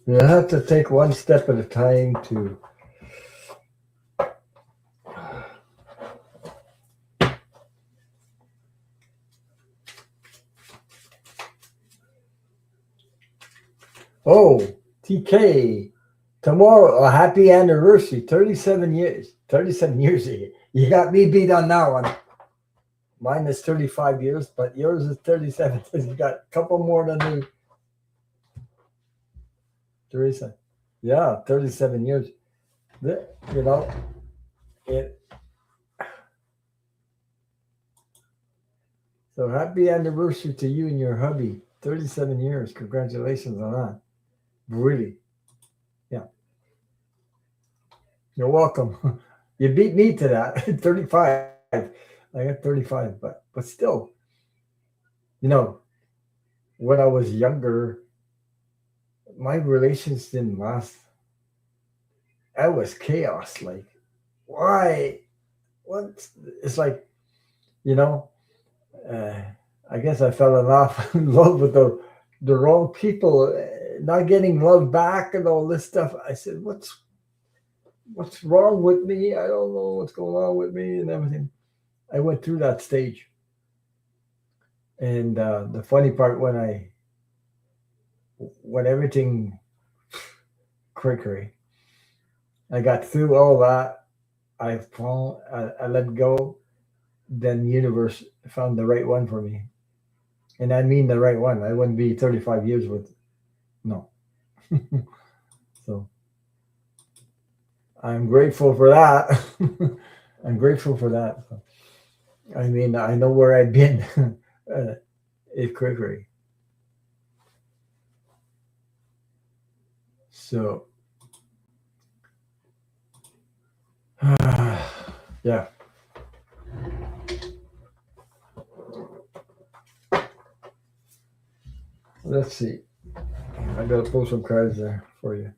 You have to take one step at a time to. Oh, TK, tomorrow, a happy anniversary, 37 years. 37 years. You got me beat on that one. Mine is 35 years, but yours is 37. You got a couple more than me. Teresa. Yeah, 37 years. You know, it. So happy anniversary to you and your hubby. 37 years. Congratulations on that. Really. Yeah. You're welcome. You beat me to that. 35. I got 35, but still, when I was younger, my relations didn't last. I was chaos. Like, why? What? It's like, you know, uh, I guess I fell in love with the wrong people, not getting love back and all this stuff. I said, what's wrong with me? I don't know what's going on with me and everything. I went through that stage, and the funny part when everything crickery, I got through all that. I let go. Then the universe found the right one for me, and I mean the right one. I wouldn't be 35 years with no. So I'm grateful for that. I'm grateful for that. I mean, I know where I've been. It's crickery. So yeah. Let's see. I gotta pull some cards there for you.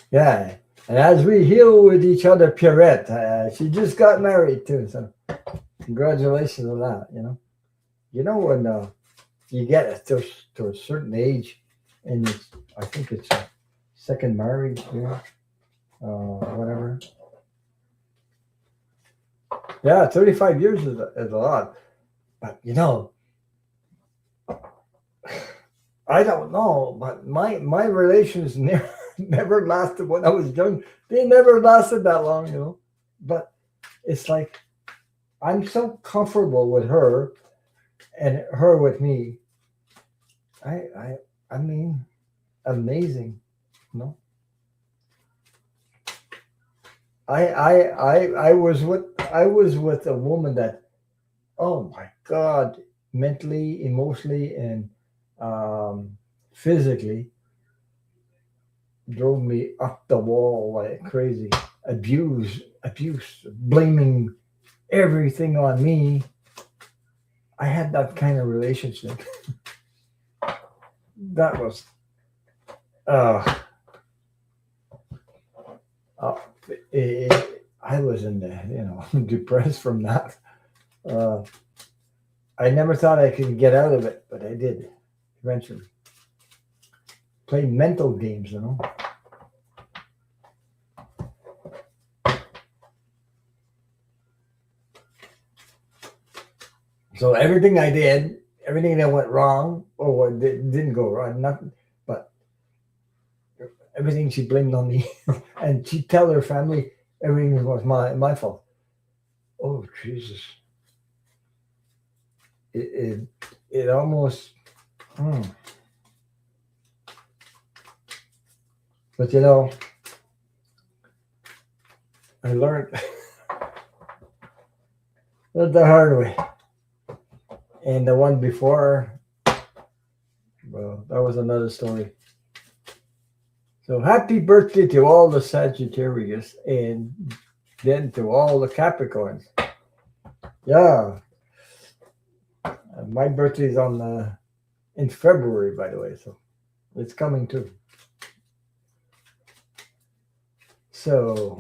Yeah. And as we heal with each other, Pierrette, she just got married too. So congratulations on that. When you get to a certain age, and I think it's a second marriage, whatever. Yeah, 35 years is a lot. But I don't know. But my relations never lasted when I was young. They never lasted that long. But it's like I'm so comfortable with her and her with me. I mean, amazing. No, I was with a woman that, oh my God, mentally, emotionally, and physically drove me up the wall like crazy. Abuse, blaming everything on me. I had that kind of relationship. That was uh, uh I was in the depressed from that. Uh, I never thought I could get out of it, but I did eventually. Play mental games. So everything I did, everything that went wrong, or what didn't go wrong, nothing, but everything she blamed on me, and she'd tell her family everything was my fault. Oh Jesus! it almost. Hmm. But I learned the hard way, and the one before, well, that was another story. So happy birthday to all the Sagittarius, and then to all the Capricorns. Yeah, my birthday is on in February, by the way, so it's coming too. So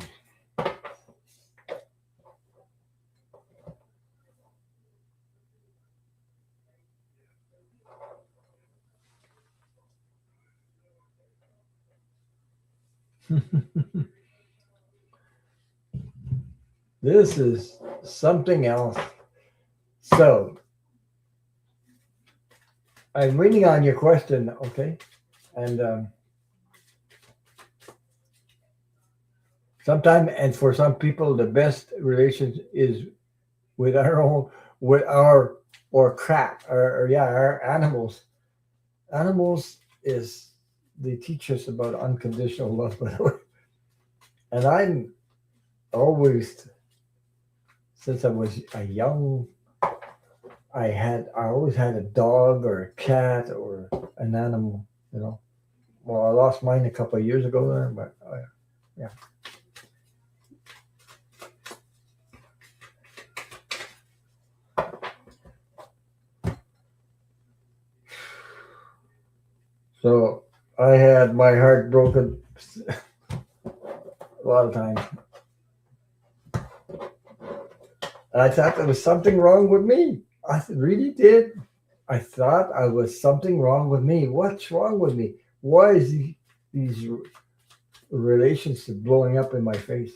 this is something else. So I'm reading on your question, okay, and sometimes, and for some people, the best relations is with our own, with our or crap, or yeah, our animals. Animals is they teach us about unconditional love, by the way. And I'm always, since I was a young, I always had a dog or a cat or an animal. Well, I lost mine a couple of years ago there, but yeah. So I had my heart broken a lot of times. I thought there was something wrong with me. I really did. I thought I was something wrong with me. What's wrong with me? Why is these relationships blowing up in my face?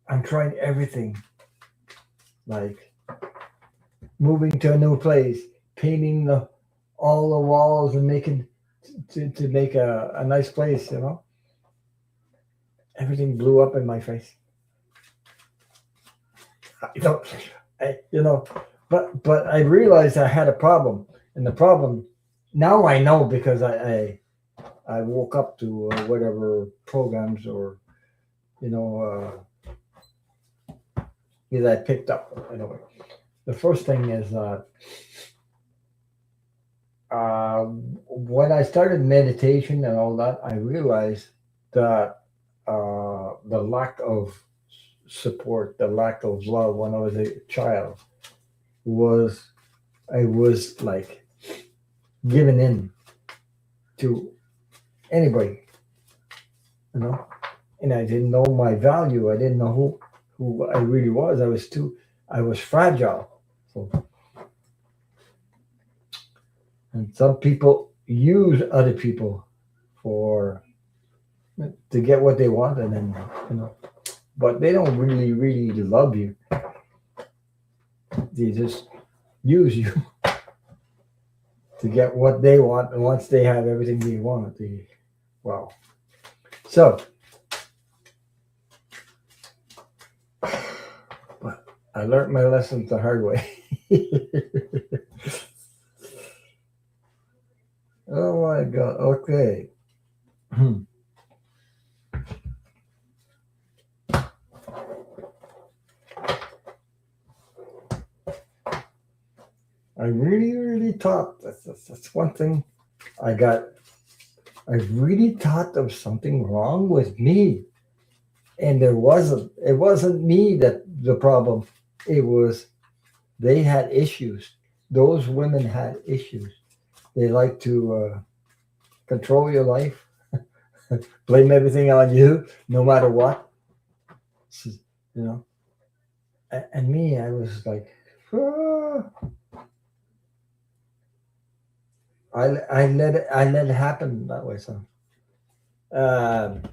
I'm trying everything, like moving to a new place, painting all the walls and making to make a nice place. Everything blew up in my face. You know, but I realized I had a problem, and the problem now I know because I woke up to whatever programs or you know that I picked up. Anyway, the first thing is when I started meditation and all that, I realized that the lack of support, the lack of love when I was a child was I was like given in to anybody, and I didn't know my value. I didn't know who I really was. I was fragile. So, and some people use other people for to get what they want, and then but they don't really love you. They just use you to get what they want, and once they have everything they want, wow. So, but I learned my lesson the hard way. Oh my God. Okay. I really thought that's one thing I got. I really thought there was something wrong with me, and there wasn't. It wasn't me that the problem. It was they had issues. Those women had issues. They like to control your life, blame everything on you, no matter what. You know, and me, I was like, ah. I let it happen that way. So, um,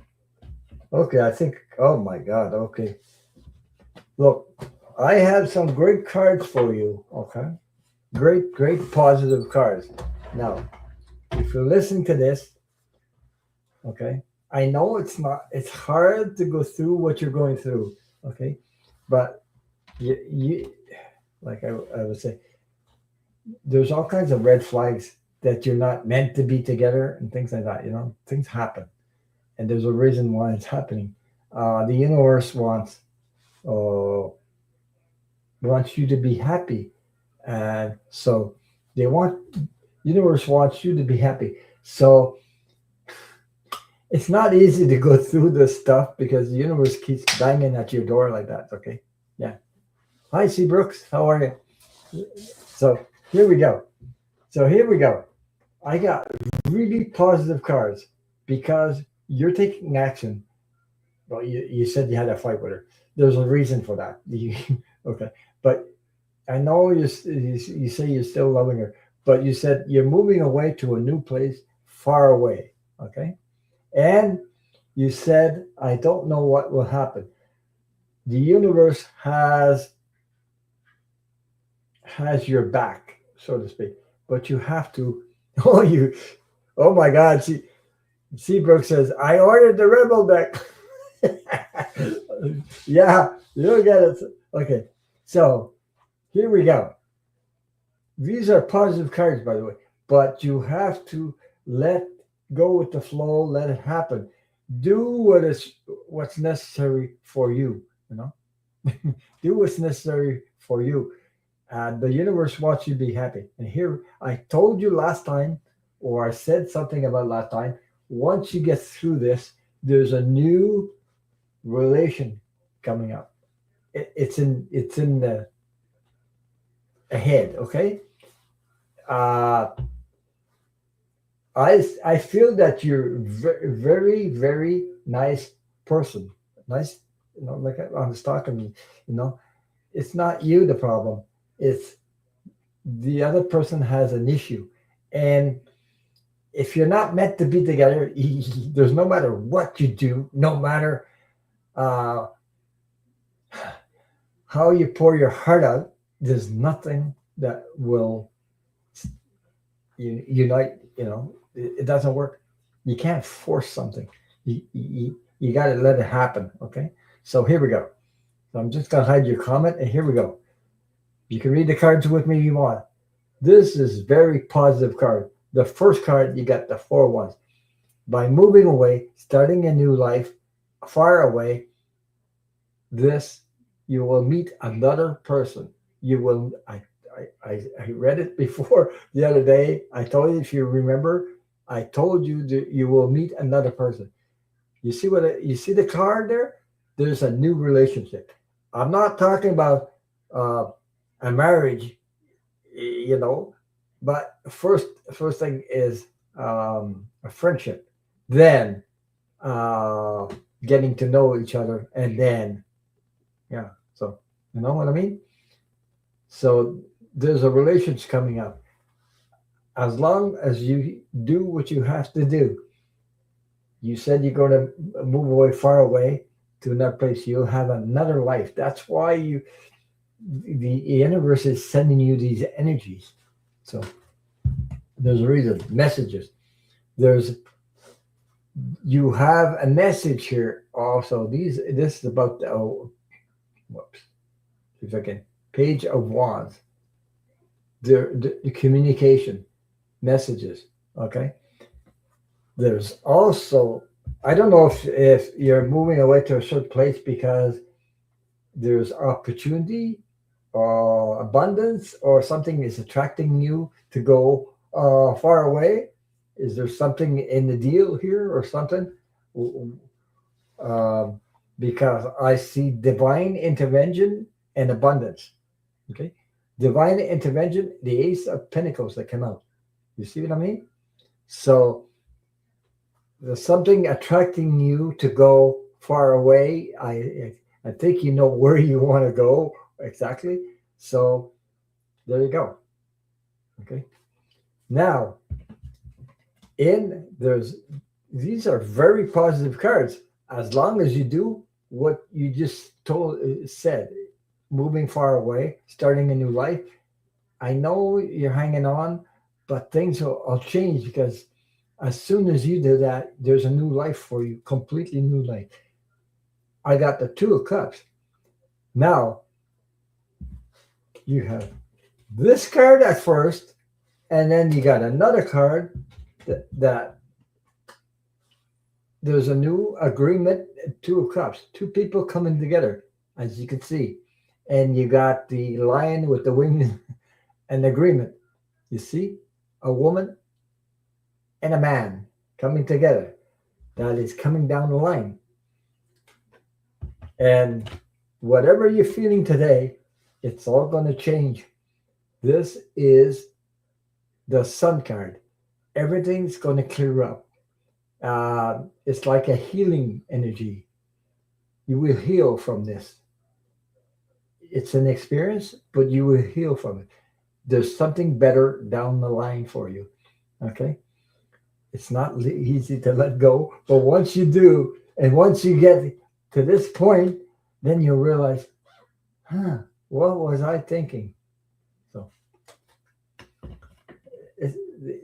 okay, I think. Oh my God. Okay, look, I have some great cards for you. Okay, great positive cards. Now, if you listen to this, okay, I know it's not. It's hard to go through what you're going through. Okay, but you like I would say, there's all kinds of red flags that you're not meant to be together and things like that. Things happen, and there's a reason why it's happening. The universe uh, wants you to be happy, and so they want universe wants you to be happy. So it's not easy to go through this stuff because the universe keeps banging at your door like that. Okay, yeah. Hi, C. Brooks. How are you? So here we go. So here we go. I got really positive cards because you're taking action. Well, you said you had a fight with her. There's a reason for that. Okay, but I know you say you're still loving her, but you said you're moving away to a new place, far away. Okay, and you said I don't know what will happen. The universe has your back, so to speak, but you have to. Oh, you. Oh my God! Seabrook says I ordered the Rebel deck. Yeah, you'll get it. Okay, so here we go. These are positive cards, by the way, but you have to let go with the flow, let it happen. Do what's necessary for you. You know, do what's necessary for you. The universe wants you to be happy. And here, I told you last time, or I said something about last time. Once you get through this, there's a new relation coming up. It's in the ahead. Okay. Uh, I feel that you're very very nice person. Nice, like on the stock of me. You know, it's not you the problem. It's the other person has an issue, and if you're not meant to be together, there's no matter what you do, no matter uh, how you pour your heart out, there's nothing that will unite. It doesn't work. You can't force something. You got to let it happen. Okay. So here we go. So I'm just gonna hide your comment, and here we go. You can read the cards with me if you want. This is very positive card. The first card, you got the four ones. By moving away, starting a new life, far away, this you will meet another person. You will. I read it before the other day. I told you, if you remember, I told you that you will meet another person. You see the card there? There's a new relationship. I'm not talking about uh, a marriage, you know, but first thing is a friendship. Then uh, getting to know each other, and then yeah. So you know what I mean. So there's a relationship coming up. As long as you do what you have to do, you said you're going to move away, far away to another place. You'll have another life. That's why the universe is sending you these energies. So there's a reason. Messages. There's you have a message here also. This is about the whoops. If I can, Page of Wands. The communication messages. Okay. There's also, I don't know if you're moving away to a certain place because there's opportunity or abundance or something is attracting you to go far away. Is there something in the deal here or something? Um, because I see divine intervention and abundance. Okay. Divine intervention, the Ace of Pentacles that come out. You see what I mean? So there's something attracting you to go far away. I think you know where you want to go exactly. So there you go. Okay. Now, in there's these are very positive cards as long as you do what you just said, moving far away, starting a new life. I know you're hanging on, but things will change because as soon as you do that, there's a new life for you, completely new life. I got the Two of Cups. Now you have this card at first, and then you got another card that there's a new agreement, two of cups, two people coming together, as you can see. And you got the lion with the wings, an agreement. You see, a woman and a man coming together. That is coming down the line. And whatever you're feeling today, it's all going to change. This is the sun card. Everything's going to clear up. It's like a healing energy. You will heal from this. It's an experience, but you will heal from it. There's something better down the line for you. Okay? It's not easy to let go, but once you do, and once you get to this point, then you'll realize, what was I thinking? So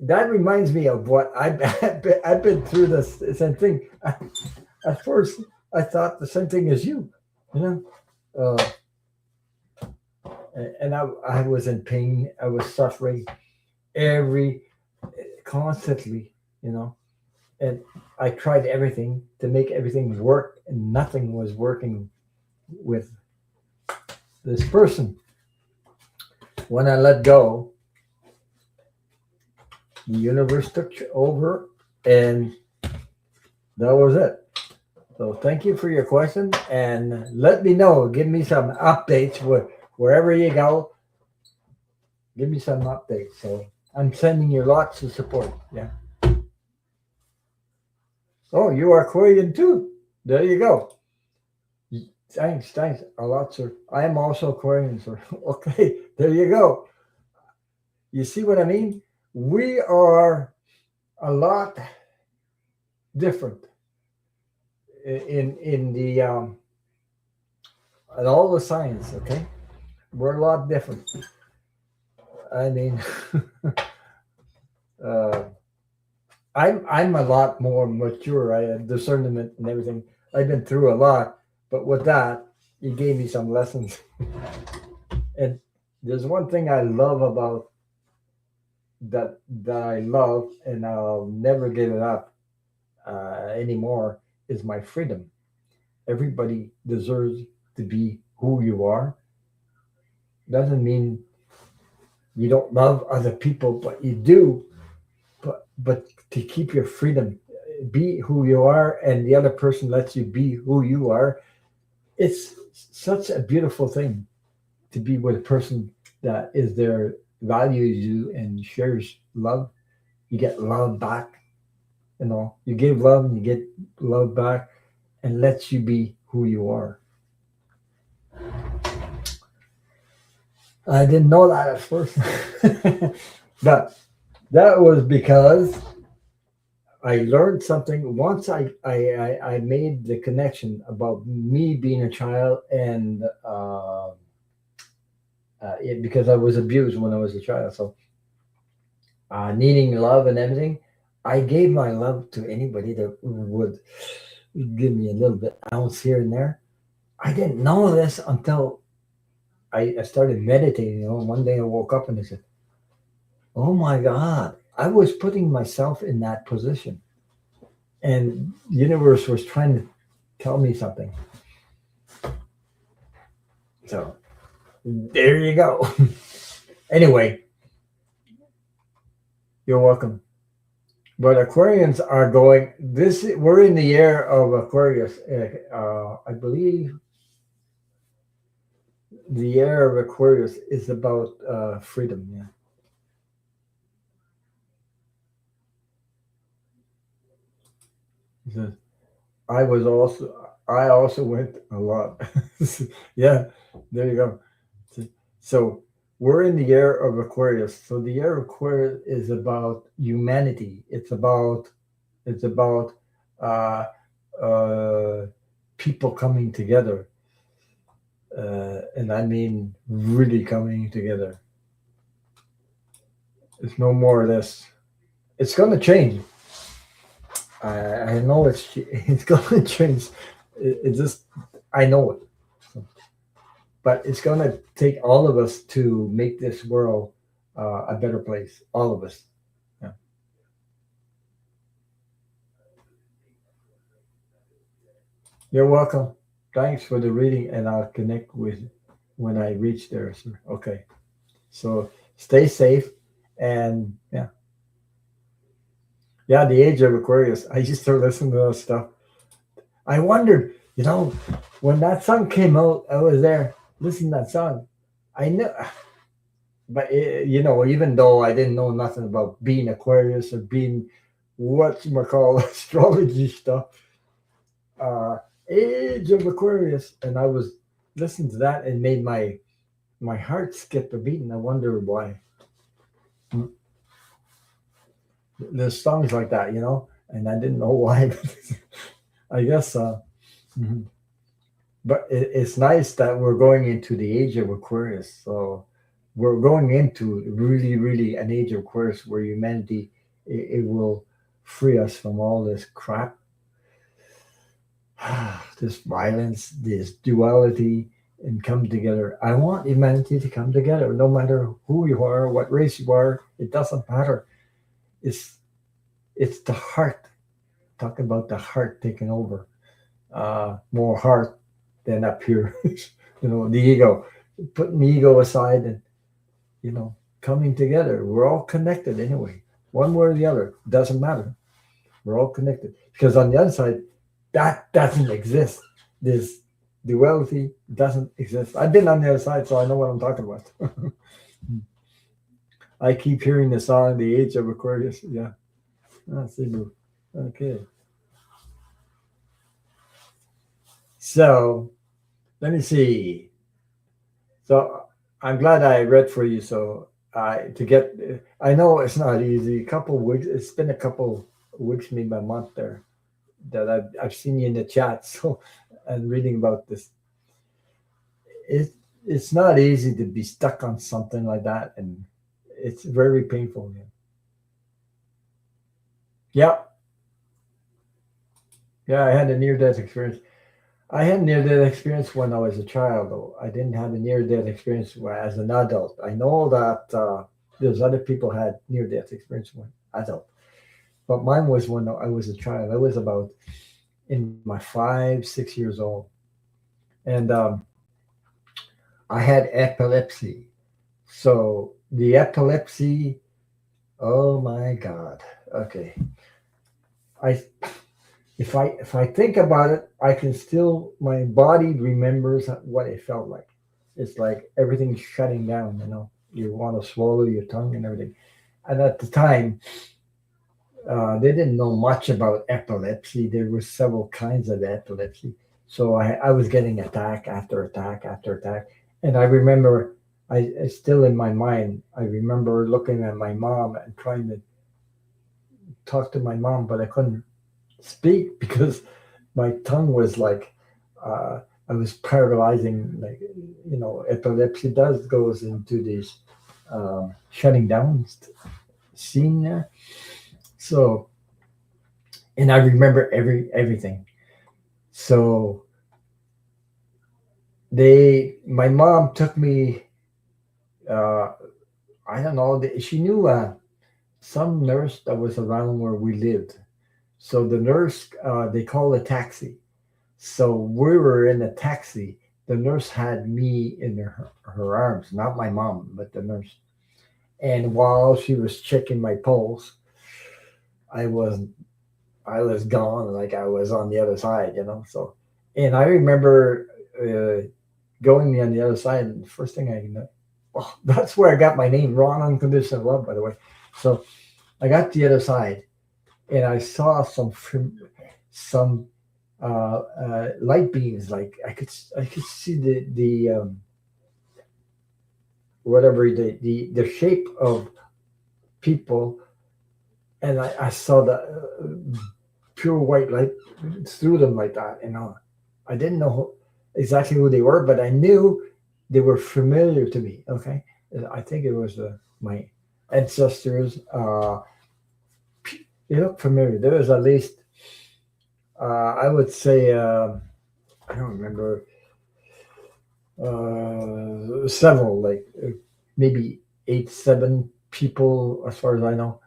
that reminds me of what I've been through the same thing. At first, I thought the same thing as you, you know, and I was in pain. I was suffering every constantly, you know, and I tried everything to make everything work, and nothing was working with this person. When I let go, the universe took over, and that was it. So thank you for your question, and let me know. Give me some updates wherever you go. Give me some updates. So I'm sending you lots of support. Yeah. Oh, you are Aquarian too. There you go. Thanks. A lot, sir. I am also Aquarian, sir. Okay, there you go. You see what I mean? We are a lot different in the in all the signs. Okay, we're a lot different. I mean, uh, I'm a lot more mature. I have discernment and everything. I've been through a lot, but with that, he gave me some lessons. And there's one thing I love about that I love, and I'll never give it up anymore. Is my freedom. Everybody deserves to be who you are. Doesn't mean you don't love other people, but you do. But to keep your freedom, be who you are, and the other person lets you be who you are. It's such a beautiful thing to be with a person that is there, values you, and shares love. You get love back. You know, you give love and you get love back, and lets you be who you are. I didn't know that at first, but that was because I learned something once. I made the connection about me being a child, and because I was abused when I was a child, so needing love and everything, I gave my love to anybody that would give me a little bit ounce here and there. I didn't know this until I started meditating. You know, one day I woke up and I said, "Oh my God, I was putting myself in that position." And the universe was trying to tell me something. So there you go. Anyway, you're welcome. But Aquarians are going. This we're in the year of Aquarius. I believe the year of Aquarius is about freedom. Yeah. He says, I also went a lot. Yeah, there you go. So we're in the year of Aquarius. So the year of Aquarius is about humanity. It's about uh, uh, people coming together, and I mean really coming together. It's no more or less. It's going to change. I know it's going to change. It just I know it. So, but it's going to take all of us to make this world a better place. All of us. Yeah. You're welcome. Thanks for the reading, and I'll connect with when I reach there, sir. Okay. So stay safe, and yeah, yeah. The Age of Aquarius. I used to listen to that stuff. I wondered, when that song came out, I was there listening to that song. I know, but even though I didn't know nothing about being Aquarius or being what you call astrology stuff, uh, Age of Aquarius, and I was listening to that and made my heart skip a beat, and I wonder why. Mm. There's songs like that, and I didn't know why. I guess. Mhm. But it's nice that we're going into the age of Aquarius. So we're going into really, really an age of Aquarius where humanity it will free us from all this crap, this violence, this duality, and come together. I want humanity to come together, no matter who you are, what race you are. It doesn't matter. It's it's the heart. Talk about the heart taking over. More heart than up here. The ego. Putting the ego aside and coming together. We're all connected anyway, one way or the other. Doesn't matter. We're all connected because on the other side, that doesn't exist. This duality doesn't exist. I've been on the other side, so I know what I'm talking about. I keep hearing the song "The Age of Aquarius." Yeah, Cebu. Okay, so let me see. So I'm glad I read for you. So to get, I know it's not easy. A couple weeks. It's been a couple weeks, maybe a month there that I've seen you in the chat. So and reading about this, it it's not easy to be stuck on something like that, and it's very painful. Yeah, yeah. I had a near death experience. I had near death experience when I was a child, though. I didn't have a near death experience as an adult. I know that there's other people had near death experience when adult, but mine was when I was a child. I was about in my 5, 6 years old, and I had epilepsy. So the epilepsy, oh my God. Okay. I if I think about it, I can still my body remembers what it felt like. It's like everything's shutting down, You want to swallow your tongue and everything. And at the time, they didn't know much about epilepsy. There were several kinds of epilepsy. So I was getting attack after attack after attack. And I remember, I still in my mind, I remember looking at my mom and trying to talk to my mom, but I couldn't speak because my tongue was like, I was paralyzing. Like, epilepsy goes into this shutting down scene there. So, and I remember everything. So my mom took me. Uh, I don't know. She knew some nurse that was around where we lived. So the nurse, they called a taxi. So we were in a taxi. The nurse had me in her arms, not my mom, but the nurse. And while she was checking my pulse, I was I was gone, like I was on the other side. So, and I remember going on the other side, and the first thing I know, oh, that's where I got my name, wrong unconditional love, by the way. So I got the other side, and I saw some light beams. Like I could see the whatever the shape of people, and I saw the pure white light through them like that. I didn't know exactly who they were, but I knew they were familiar to me. Okay, I think it was my ancestors. They look familiar. There was at least I would say I don't remember several, like maybe 8, 7 people, as far as I know,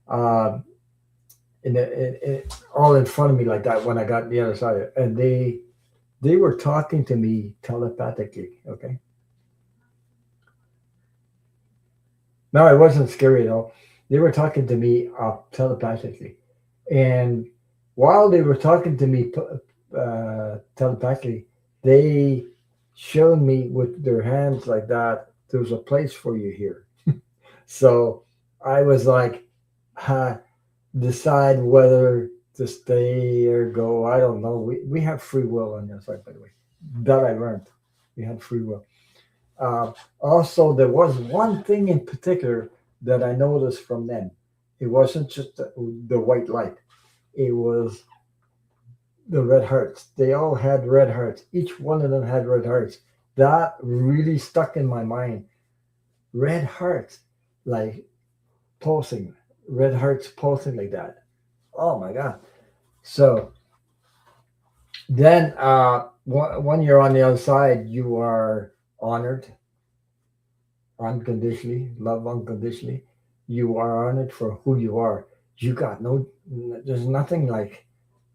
uh, all in front of me like that when I got the other side, and they were talking to me telepathically. Okay, no, it wasn't scary at all. They were talking to me telepathically, and while they were talking to me telepathically, they showed me with their hands like that. There's a place for you here. So I was like, uh, decide whether to stay or go. I don't know. We have free will on the side, by the way. That I learned. We had free will. Also, there was one thing in particular that I noticed from them. It wasn't just the white light. It was the red hearts. They all had red hearts. Each one of them had red hearts. That really stuck in my mind. Red hearts, like pulsing, red hearts pulsing like that. Oh my God. So then, when you're on the other side, you are honored unconditionally, love unconditionally. You are honored for who you are. You got no, there's nothing like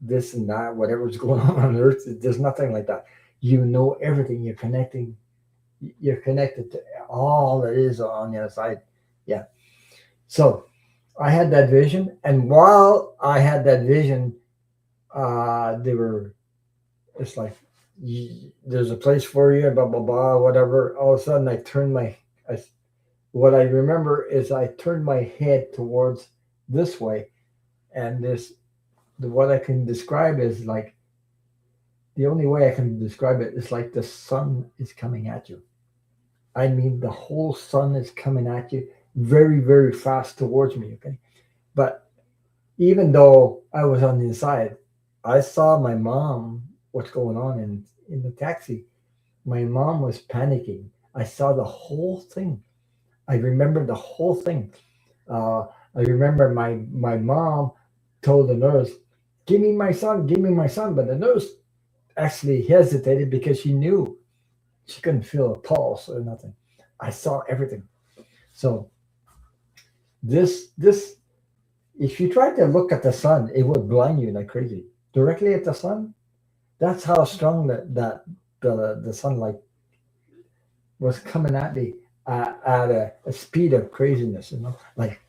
this and that, whatever's going on earth. There's nothing like that. You know everything. You're connected to all that is on the other side. Yeah. So I had that vision. And while I had that vision, they were, it's like, there's a place for you, blah, blah, blah, whatever. All of a sudden, I what I remember is I turned my head towards this way, and what I can describe is like the only way I can describe it is like the sun is coming at you. I mean, the whole sun is coming at you very, very fast towards me. Okay, but even though I was on the inside, I saw my mom. What's going on in the taxi? My mom was panicking. I saw the whole thing. I remember the whole thing. Uh, I remember my mom told the nurse, give me my son." But the nurse actually hesitated because she knew she couldn't feel a pulse or nothing. I saw everything. So this, if you try to look at the sun, it would blind you like crazy. Directly at the sun, that's how strong the sunlight was coming at me at a speed of craziness. Like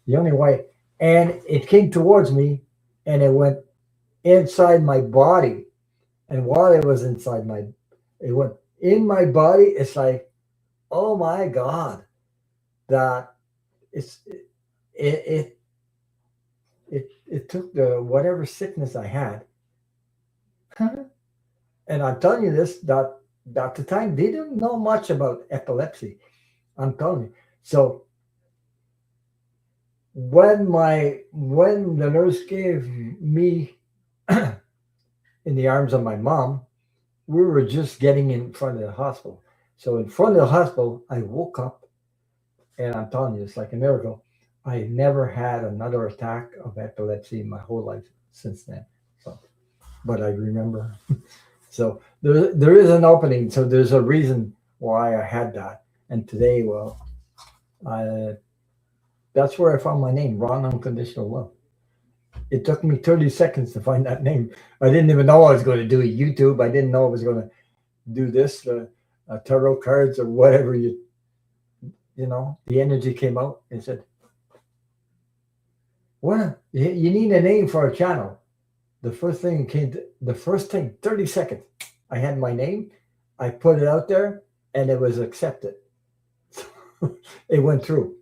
the only way, and it came towards me, and it went inside my body. And while it was inside it went in my body. It's like, oh my God, that it's it it took the whatever sickness I had, and I'm telling you this that at the time they didn't know much about epilepsy. I'm telling you. So when the nurse gave me in the arms of my mom, we were just getting in front of the hospital. So in front of the hospital, I woke up, and I'm telling you, it's like a miracle. I never had another attack of epilepsy in my whole life since then. So, but I remember. So there is an opening. So there's a reason why I had that. And today, well, I, that's where I found my name, Ron Unconditional Love. It took me 30 seconds to find that name. I didn't even know I was going to do a YouTube. I didn't know I was going to do this, tarot cards or whatever. The energy came out and said, "What? You need a name for a channel." The first thing, 30 seconds. I had my name. I put it out there, and it was accepted. It went through,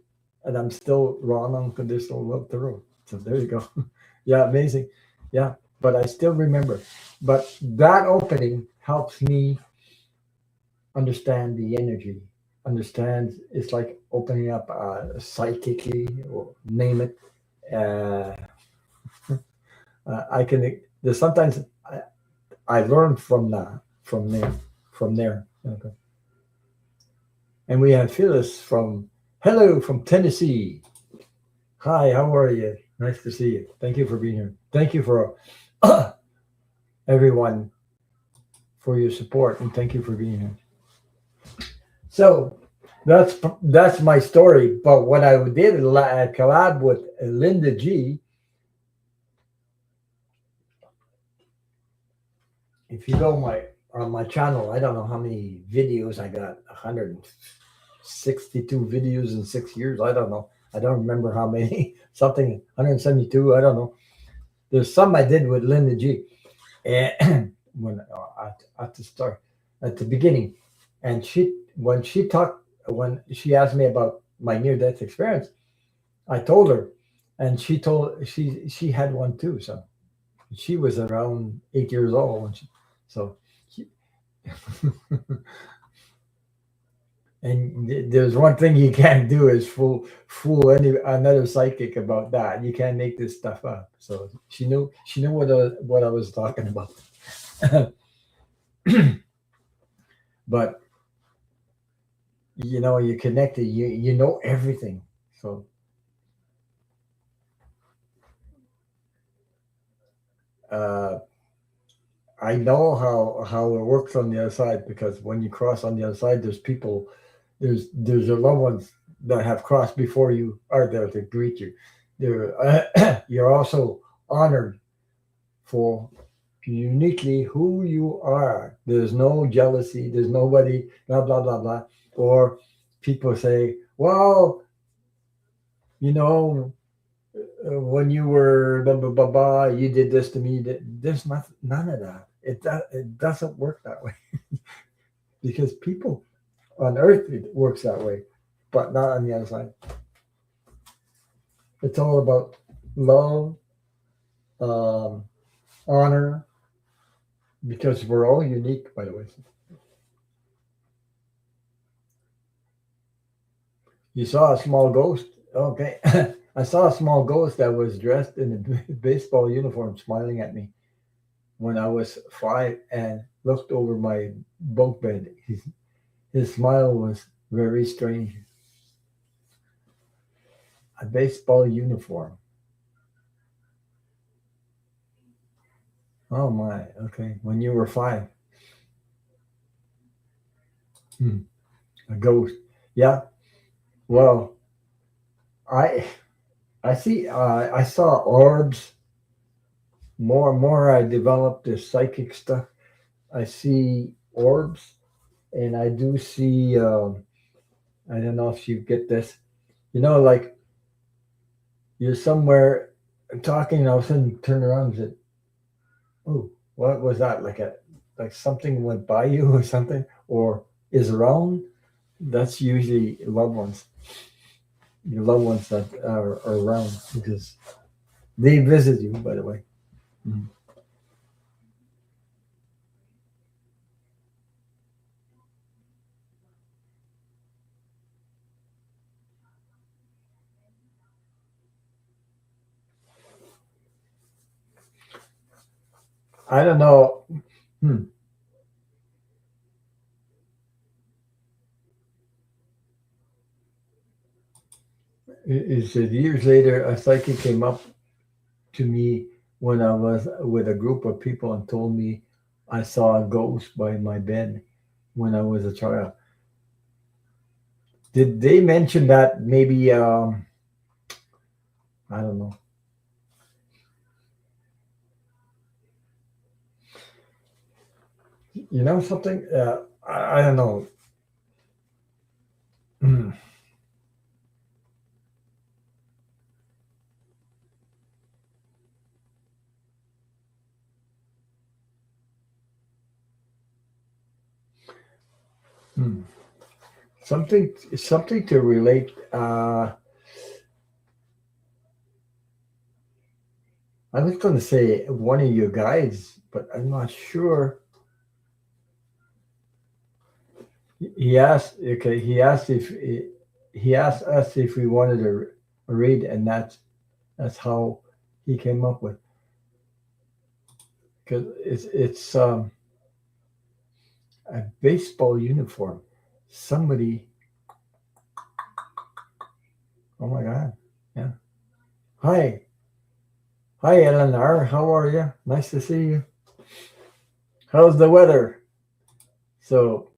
and I'm still raw and unconditional love through. So there you go. Yeah, amazing. Yeah, but I still remember. But that opening helps me understand the energy. Understand, it's like opening up psychically, or name it. Uh, I can. There's sometimes I learn from there. Okay. And we have Phyllis from Tennessee. Hi, how are you? Nice to see you. Thank you for being here. Thank you for everyone for your support, and thank you for being here. So that's my story. But what I did collab with Linda G. If you go my on my channel, I don't know how many videos I got. 162 videos in 6 years. I don't know. I don't remember how many. Something 172. I don't know. There's some I did with Linda G. And when at the start, at the beginning, and when she asked me about my near death experience, I told her, and she had one too. So she was around 8 years old when so she, and there's one thing you can't do is fool any another psychic about that. You can't make this stuff up. So she knew what I was talking about. But you connected. You know everything. So uh, I know how it works on the other side, because when you cross on the other side, there's people, there's your loved ones that have crossed before you are there to greet you. You're also honored for uniquely who you are. There's no jealousy. There's nobody blah blah blah blah. Or people say, well, you know, when you were blah blah blah blah, you did this to me. There's none of that. It doesn't work that way, because people on Earth it works that way, but not on the other side. It's all about love, um, honor, because we're all unique, by the way. You saw a small ghost. Okay. I saw a small ghost that was dressed in a baseball uniform smiling at me when I was 5 and looked over my bunk bed. His smile was very strange. A baseball uniform. Oh my. Okay. When you were 5. Hmm. A ghost. Yeah. Well, I I see. I saw orbs. More and more I developed this psychic stuff. I see orbs, and I do see. I don't know if you get this. Like you're somewhere talking, and all of a sudden you turn around and say, "Oh, what was that? Like something went by you or something, or is around." That's usually loved ones. Your loved ones that are around, because they visit you. By the way. Mhm. I don't know. Hmm. It said years later, a psychic came up to me when I was with a group of people and told me I saw a ghost by my bed when I was a child. Did they mention that maybe? I don't know. You know something? I don't know. Hmm. Hmm. Something to relate. I was going to say one of your guides, but I'm not sure. He asked. Okay, he asked us if we wanted to read, and that's how he came up with, because it's a baseball uniform. Somebody. Oh my God. Yeah. Hi, hi, Eleanor. How are you? Nice to see you. How's the weather? So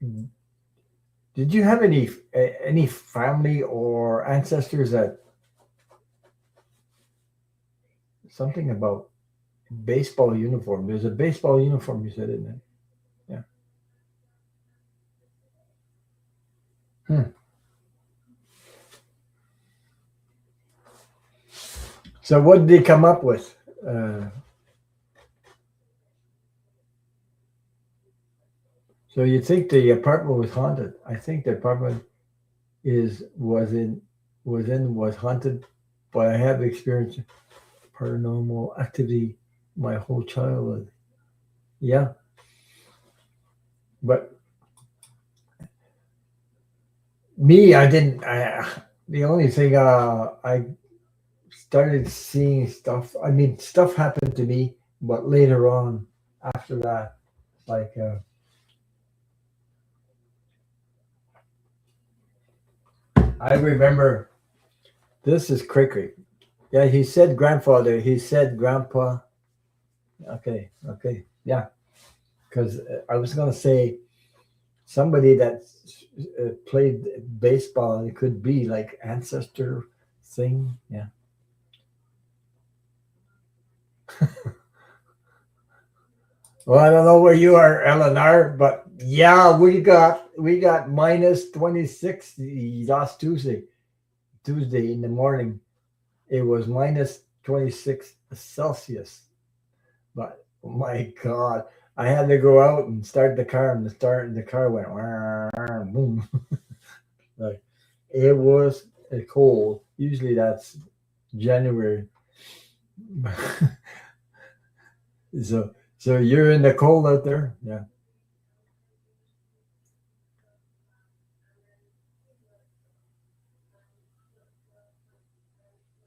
Did you have any family or ancestors that something about baseball uniform? There's a baseball uniform you said, isn't it? Yeah. Hmm. So what did they come up with? So you think the apartment was haunted? I think the apartment is was haunted, but I have experienced paranormal activity my whole childhood. Yeah, but me, I didn't. The only thing I started seeing stuff. I mean, stuff happened to me, but later on, after that, like I remember this is Cricket. Yeah, he said grandfather. He said grandpa. Okay, okay, yeah. Because I was gonna say somebody that played baseball. It could be like ancestor thing. Yeah. Well, I don't know where you are, Eleanor, but yeah, we got minus 26 last Tuesday in the morning. It was minus 26 Celsius. But oh my God, I had to go out and start the car, and the car went boom. Like it was cold. Usually that's January. So you're in the cold out there, yeah.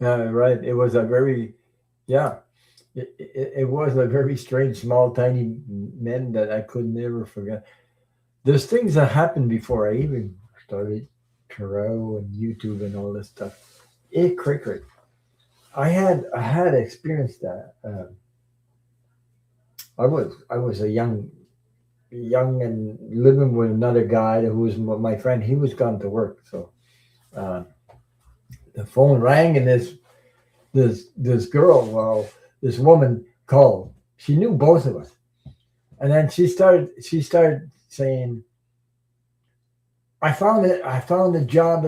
Yeah, right. It was a very, yeah. It was a very strange, small, tiny men that I could never forget. There's things that happened before I even started Tarot and YouTube and all this stuff. It cricket. I had experienced that. I was a young and living with another guy who was my friend. He was gone to work, so uh, the phone rang, and this girl, well, this woman called. She knew both of us, and then she started saying, "I found it. I found a job."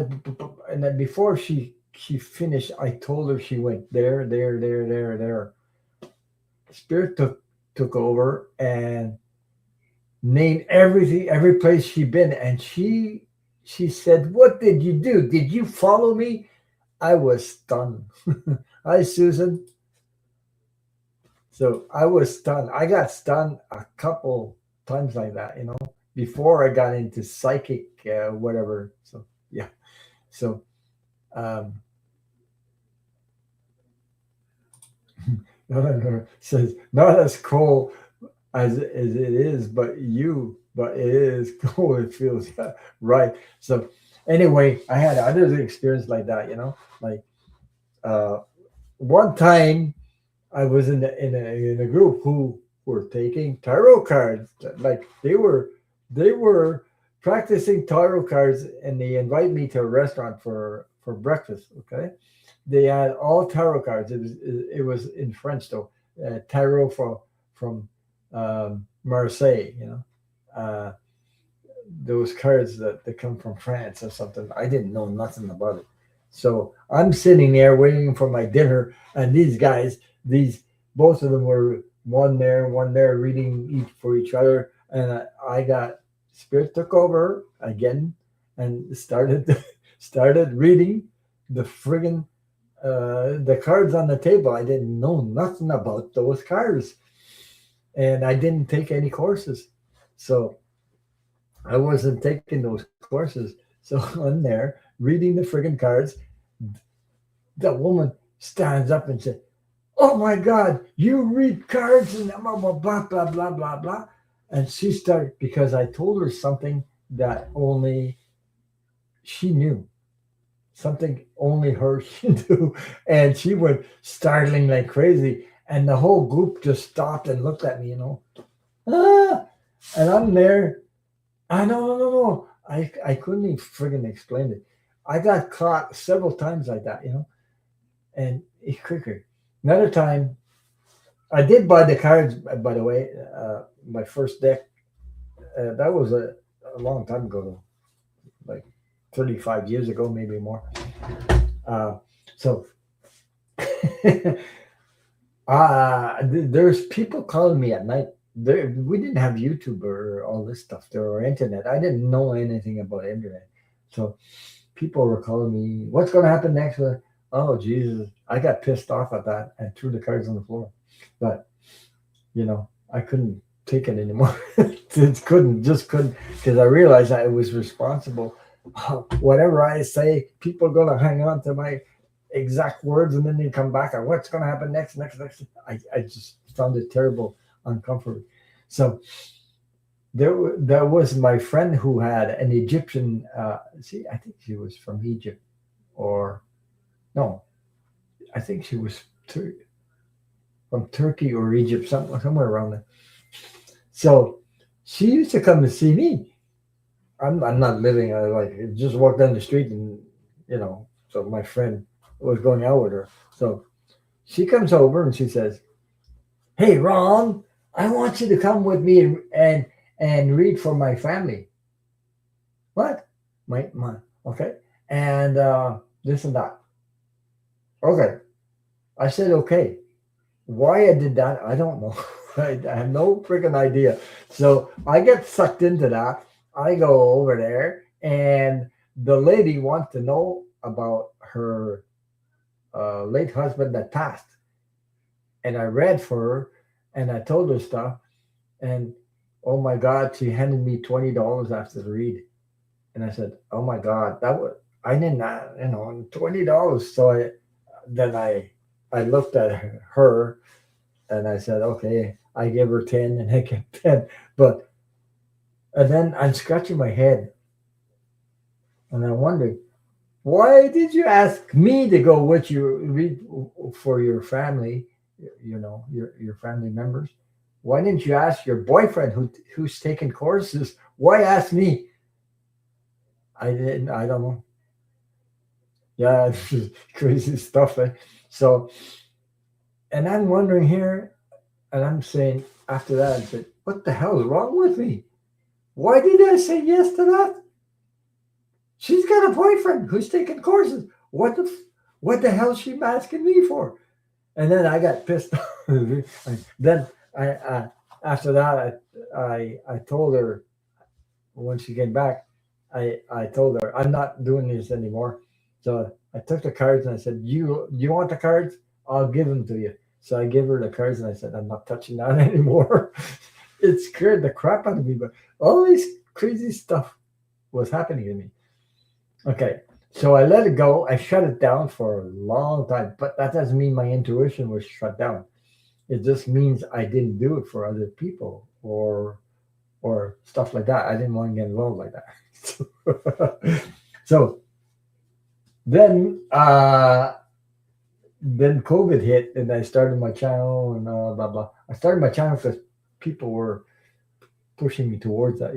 And then before she finished, I told her she went there, there, there, there, there. Spirit took over and named everything, every place she'd been, and she said, "What did you do? Did you follow me?" I was stunned. Hi, Susan. So I was stunned. I got stunned a couple times like that, before I got into psychic, whatever. So yeah. So um, says not as cold as it is, but it is cold. It feels right. So anyway, I had other experience like that. Like uh, one time I was in a group who were taking tarot cards. Like they were practicing tarot cards, and they invite me to a restaurant for breakfast. Okay, they had all tarot cards. It was in French though. Tarot from Marseille. Uh, those cards that come from France or something. I didn't know nothing about it. So I'm sitting there waiting for my dinner, and these guys, these both of them were one there, reading each for each other, and I got spirit took over again and started reading the friggin' the cards on the table. I didn't know nothing about those cards, and I didn't take any courses, so I wasn't taking those courses. So I'm there reading the friggin' cards. The woman stands up and said, "Oh my God, you read cards and blah, blah, blah, blah, blah, blah, blah." And she started, because I told her something that only she knew, something only her she knew. And she went startling like crazy. And the whole group just stopped and looked at me, ah! And I'm there. I no. I couldn't even friggin' explain it. I got caught several times like that, and it's quicker. Another time, I did buy the cards, by the way. My first deck, that was a long time ago, like 35 years ago, maybe more. Uh, so there's people calling me at night. We didn't have YouTube or all this stuff there or internet. I didn't know anything about internet. So people were calling me, what's going to happen next? Oh, Jesus. I got pissed off at that and threw the cards on the floor. But, I couldn't take it anymore. Just couldn't, because I realized I was responsible. Whatever I say, people are going to hang on to my exact words and then they come back and what's going to happen next. I just found it terrible, uncomfortable. So there was my friend who had an Egyptian, I think she was from Egypt or no, I think she was from Turkey or Egypt, somewhere around there. So she used to come and see me. I'm not living, I like just walk down the street and, so my friend was going out with her. So she comes over and she says, "Hey, Ron, I want you to come with me and read for my family." What? My okay. And this and that. Okay. I said okay. Why I did that, I don't know. I have no freaking idea. So I get sucked into that. I go over there, and the lady wants to know about her late husband that passed. And I read for her, and I told her stuff. And oh my God, she handed me $20 after the read. And I said, "Oh my God, that was I didn't, $20." So I looked at her and I said, "Okay." I gave her 10, and I kept 10. But and then I'm scratching my head, and I'm wondering, why did you ask me to go with you read for your family? Your family members. Why didn't you ask your boyfriend who's taking courses? Why ask me? I didn't. I don't know. Yeah, crazy stuff. Eh? So, and I'm wondering here, and I'm saying after that, I said, "What the hell is wrong with me? Why did I say yes to that? She's got a boyfriend who's taking courses. What the hell is she asking me for?" And then I got pissed off. Then I after that I told her when she came back, I told her I'm not doing this anymore. So I took the cards and I said, you want the cards? I'll give them to you. So I gave her the cards and I said, I'm not touching that anymore. It scared the crap out of me, but all this crazy stuff was happening to me. Okay. So I let it go. I shut it down for a long time, but that doesn't mean my intuition was shut down. It just means I didn't do it for other people or stuff like that. I didn't want to get involved like that. So then then COVID hit and I started my channel and blah blah. I started my channel because people were pushing me towards that,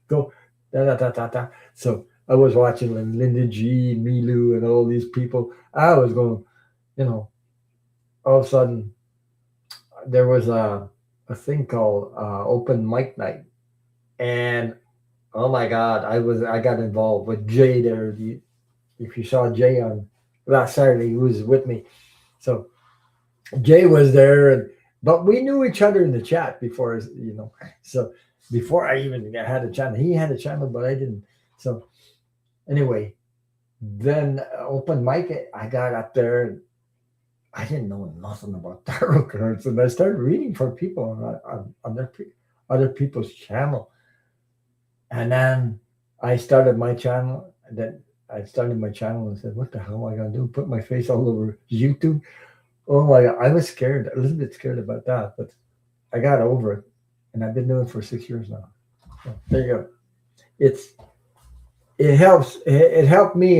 go da da da da da. So I was watching like Linda G, Milu, and all these people. I was going, you know, all of a sudden there was a thing called open mic night, and oh my God, I got involved with Jay there. If you saw Jay on last Saturday, he was with me. So Jay was there, but we knew each other in the chat before, So before I even had a channel, he had a channel, but I didn't. So anyway, then open mic, I got up there. And I didn't know nothing about tarot cards, and I started reading for people on other people's channel. And then I started my channel. And then I started my channel and said, "What the hell am I gonna do? Put my face all over YouTube?" Oh my God, I was scared, a little bit scared about that, but I got over it, and I've been doing it for 6 years now. So there you go. It's it helps. It helped me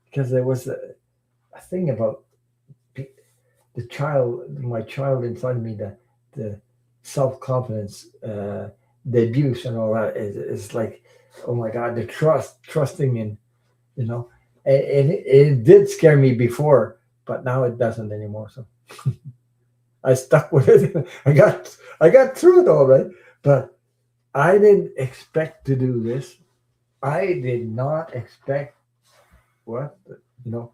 because there was a thing about my child inside of me, the self confidence. the abuse and all that is like, oh my God, the trusting in, you know, and it did scare me before, but now it doesn't anymore. So I stuck with it. I got through it all right, but I didn't expect to do this. I did not expect what, you know.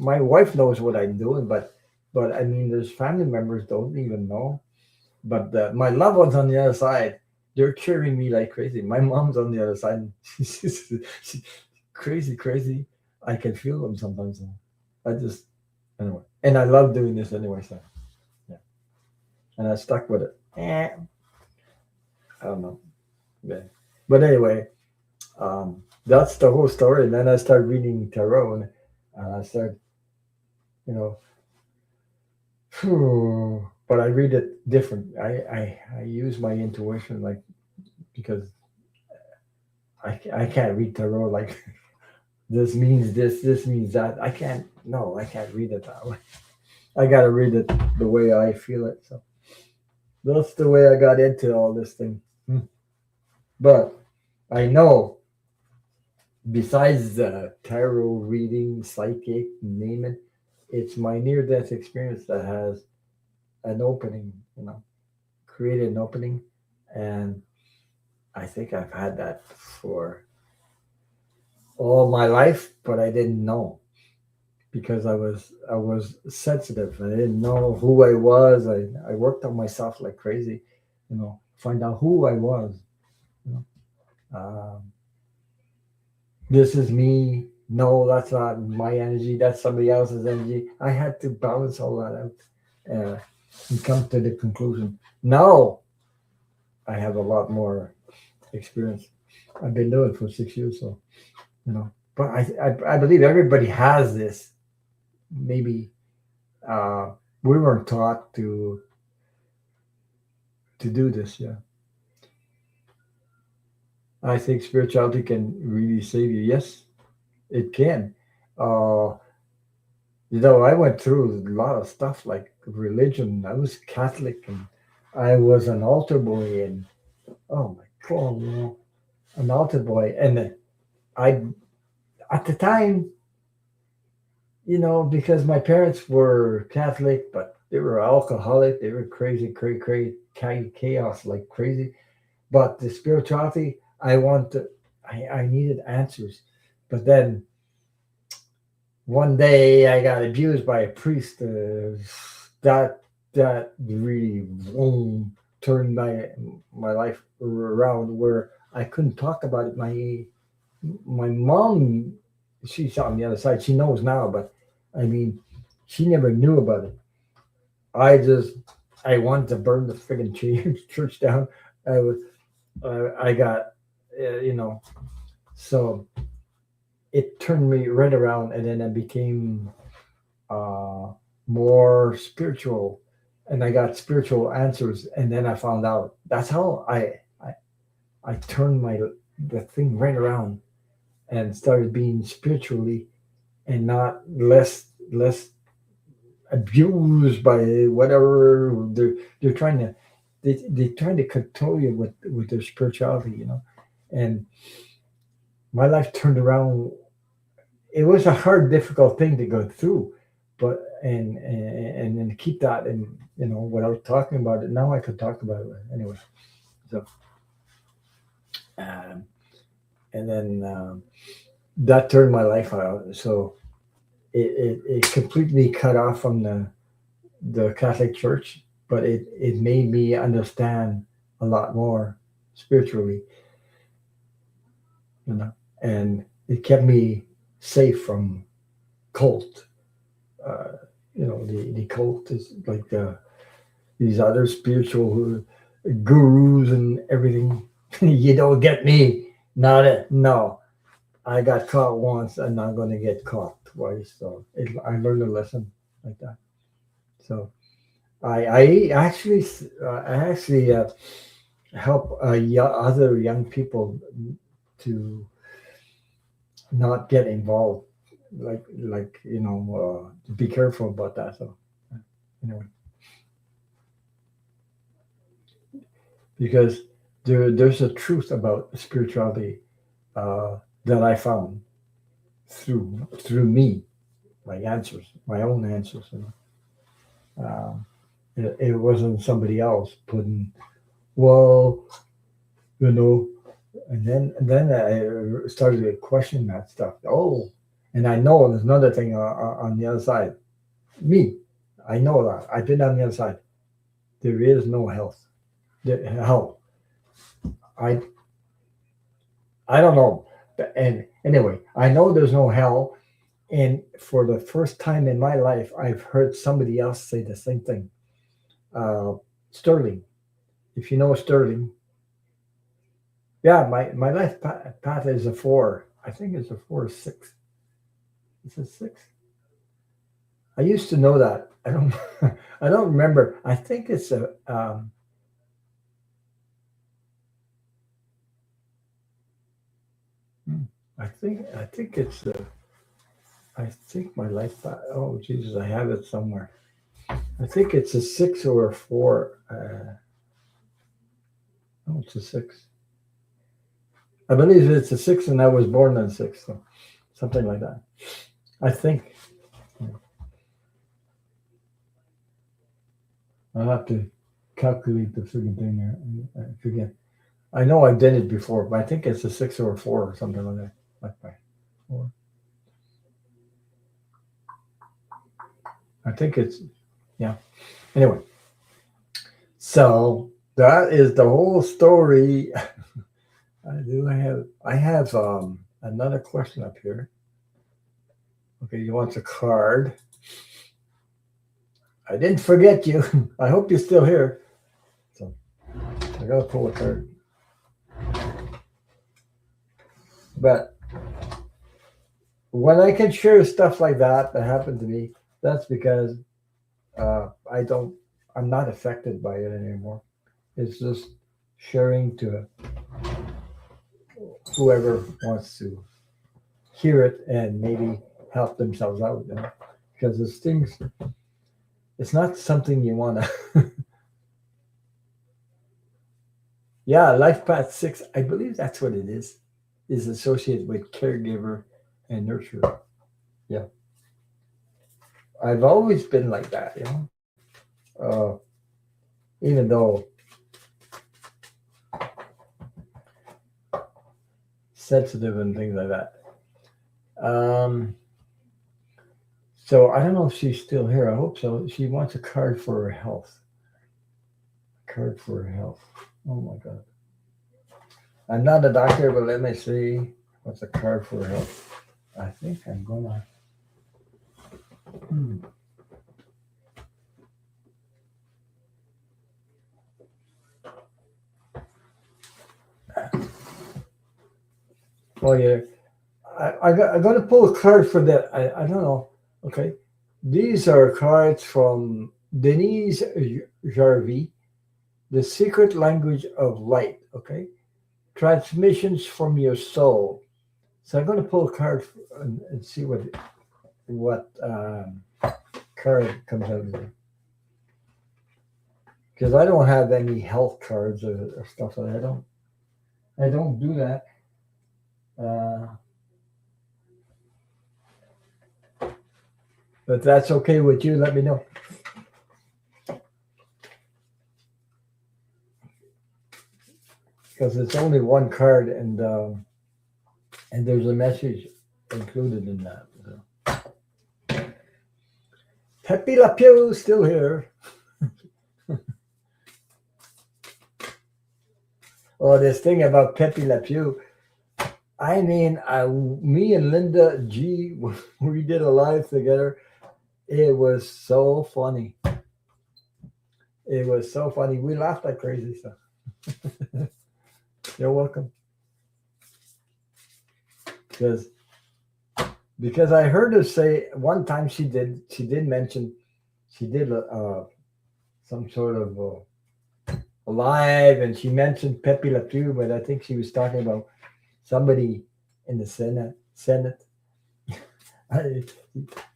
My wife knows what I'm doing, but I mean, there's family members don't even know. But my loved ones on the other side, they're cheering me like crazy. My mom's on the other side. She's crazy, crazy. I can feel them sometimes. I just anyway, and I love doing this anyway. So yeah, and I stuck with it. I don't know. Yeah. But anyway, that's the whole story. And then I started reading tarot, and I started, you know, but I read it different. I use my intuition, like, because I can't read tarot like this means this means that. I can't. No, I can't read it that way. I gotta read it the way I feel it. So that's the way I got into all this thing. But I know, besides the tarot reading, psychic, name it, it's my near death experience that has an opening, created an opening. And I think I've had that for all my life, but I didn't know because I was sensitive. I didn't know who I was. I worked on myself like crazy, find out who I was. You know. This is me. No, that's not my energy. That's somebody else's energy. I had to balance all that out and come to the conclusion. Now I have a lot more experience. I've been doing it for 6 years, so But I believe everybody has this. Maybe uh, we weren't taught to do this. Yeah, I think spirituality can really save you. Yes, it can. Uh, I went through a lot of stuff like religion. I was Catholic and I was an altar boy, and oh my God, an altar boy. And I, at the time, because my parents were Catholic, but they were alcoholic. They were crazy, crazy, crazy, chaos like crazy. But the spirituality, I needed answers. But then one day I got abused by a priest. That that really turned my life around where I couldn't talk about it. My mom, she's on the other side. She knows now, but I mean, she never knew about it. I wanted to burn the friggin' church down. I was I got you know so it turned me right around, and then I became uh, more spiritual, and I got spiritual answers, and then I found out that's how I turned the thing right around and started being spiritually and not less abused by whatever they're trying to they're trying to control you with their spirituality, and my life turned around. It was a hard, difficult thing to go through, but and keep that, and without talking about it. Now I could talk about it anyway. So um, and then that turned my life out. So it completely cut off from the Catholic Church, but it made me understand a lot more spiritually, and it kept me safe from cult. Uh, the cult is like these other spiritual gurus and everything. You don't get me. Not it. No, I got caught once. I'm not going to get caught twice. So I learned a lesson like that. So I actually help other young people to not get involved. Be careful about that. So anyway, because there's a truth about spirituality that I found through me, my answers, my own answers. It wasn't somebody else putting, well, you know, and then I started to question that stuff. Oh, and I know there's another thing on the other side. Me, I know that I've been on the other side. There is no health. Hell, I I don't know. And anyway, I know there's no hell. And for the first time in my life, I've heard somebody else say the same thing. Uh, Sterling, if you know Sterling, yeah, my life path is a four. I think it's a four or six. Is it six? I used to know that. I don't. I don't remember. I think it's a. Hmm, I think it's a. I think my life path. Oh Jesus, I have it somewhere. I think it's a six or a four. Oh, it's a six. I believe it's a six, and I was born on six, so something like that. I think I'll have to calculate the freaking thing there. I forget. I know I did it before, but I think it's a six or a four or something like that. Like by four. I think it's yeah. Anyway, so that is the whole story. I have another question up here. Okay, you want a card? I didn't forget you. I hope you're still here. So I gotta pull a card. But when I can share stuff like that happened to me, that's because I don't. I'm not affected by it anymore. It's just sharing to whoever wants to hear it and maybe help themselves out. Because it's things. It's not something you want to. Yeah, life path six. I believe that's what it is. Is associated with caregiver and nurturer. Yeah, I've always been like that. Even though sensitive and things like that. Um, so I don't know if she's still here. I hope so. She wants a card for her health. Card for her health. Oh my god. I'm not a doctor, but let me see. What's a card for her health? I think I'm gonna. Hmm. Oh yeah. I'm gonna pull a card for that. I don't know. Okay. These are cards from Denise Jarvie, The Secret Language of Light. Okay. Transmissions from your soul. So I'm going to pull a card and see what card comes out of it. Because I don't have any health cards or stuff like that. I don't do that. Uh, but that's okay with you. Let me know. Because it's only one card, and there's a message included in that. So. Pepe La Pew still here. Oh, this thing about Pepe Le Pew. I mean, me and Linda G, we did a live together. It was so funny. It was so funny. We laughed like crazy. So you're welcome. Because I heard her say one time she did mention she did some sort of live, and she mentioned Pepe Le Pew, but I think she was talking about somebody in the Senate. I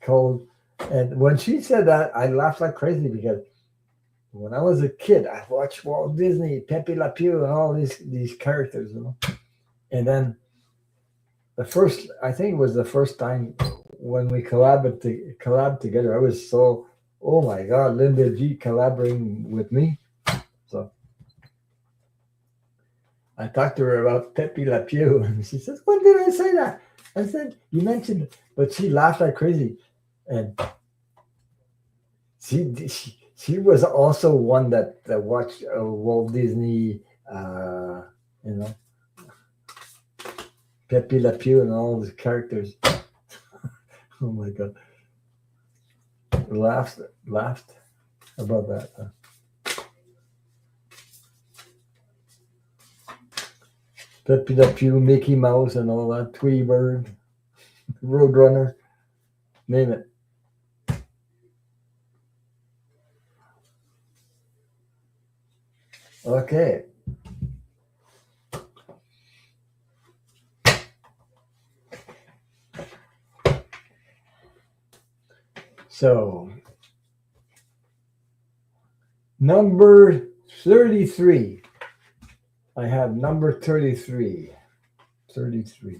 called, and when she said that, I laughed like crazy because when I was a kid, I watched Walt Disney, Pepe Le Pew, and all these characters, And then the first, I think it was the first time when we collab together. I was so, oh my God, Linda G collaborating with me. So I talked to her about Pepe Le Pew, and she says, "When did I say that?" I said, "You mentioned it," but she laughed like crazy, and she was also one that watched Walt Disney, uh, you know, Pepe Le Pew, and all the characters. Oh my God, laughed about that. Pepe Le Pew, Mickey Mouse, and all that. Tweety Bird, Roadrunner, name it. Okay, so number 33. I have number 33. 33.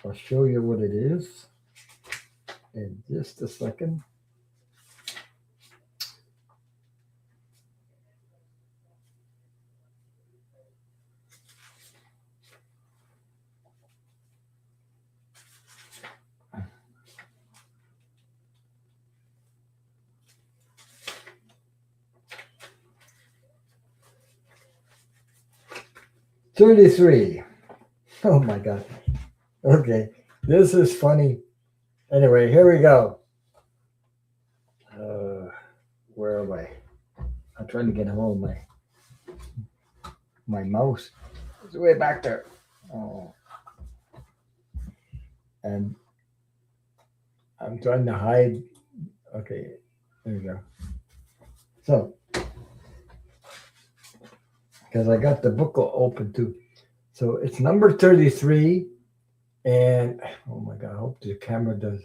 I'll show you what it is in just a second. $33. Oh my God. Okay, this is funny. Anyway, here we go. Where am I? I'm trying to get a hold of my mouse. It's way back there. Oh, and I'm trying to hide. Okay, there we go. So, because I got the book open too. So it's number 33. And oh my God, I hope the camera does.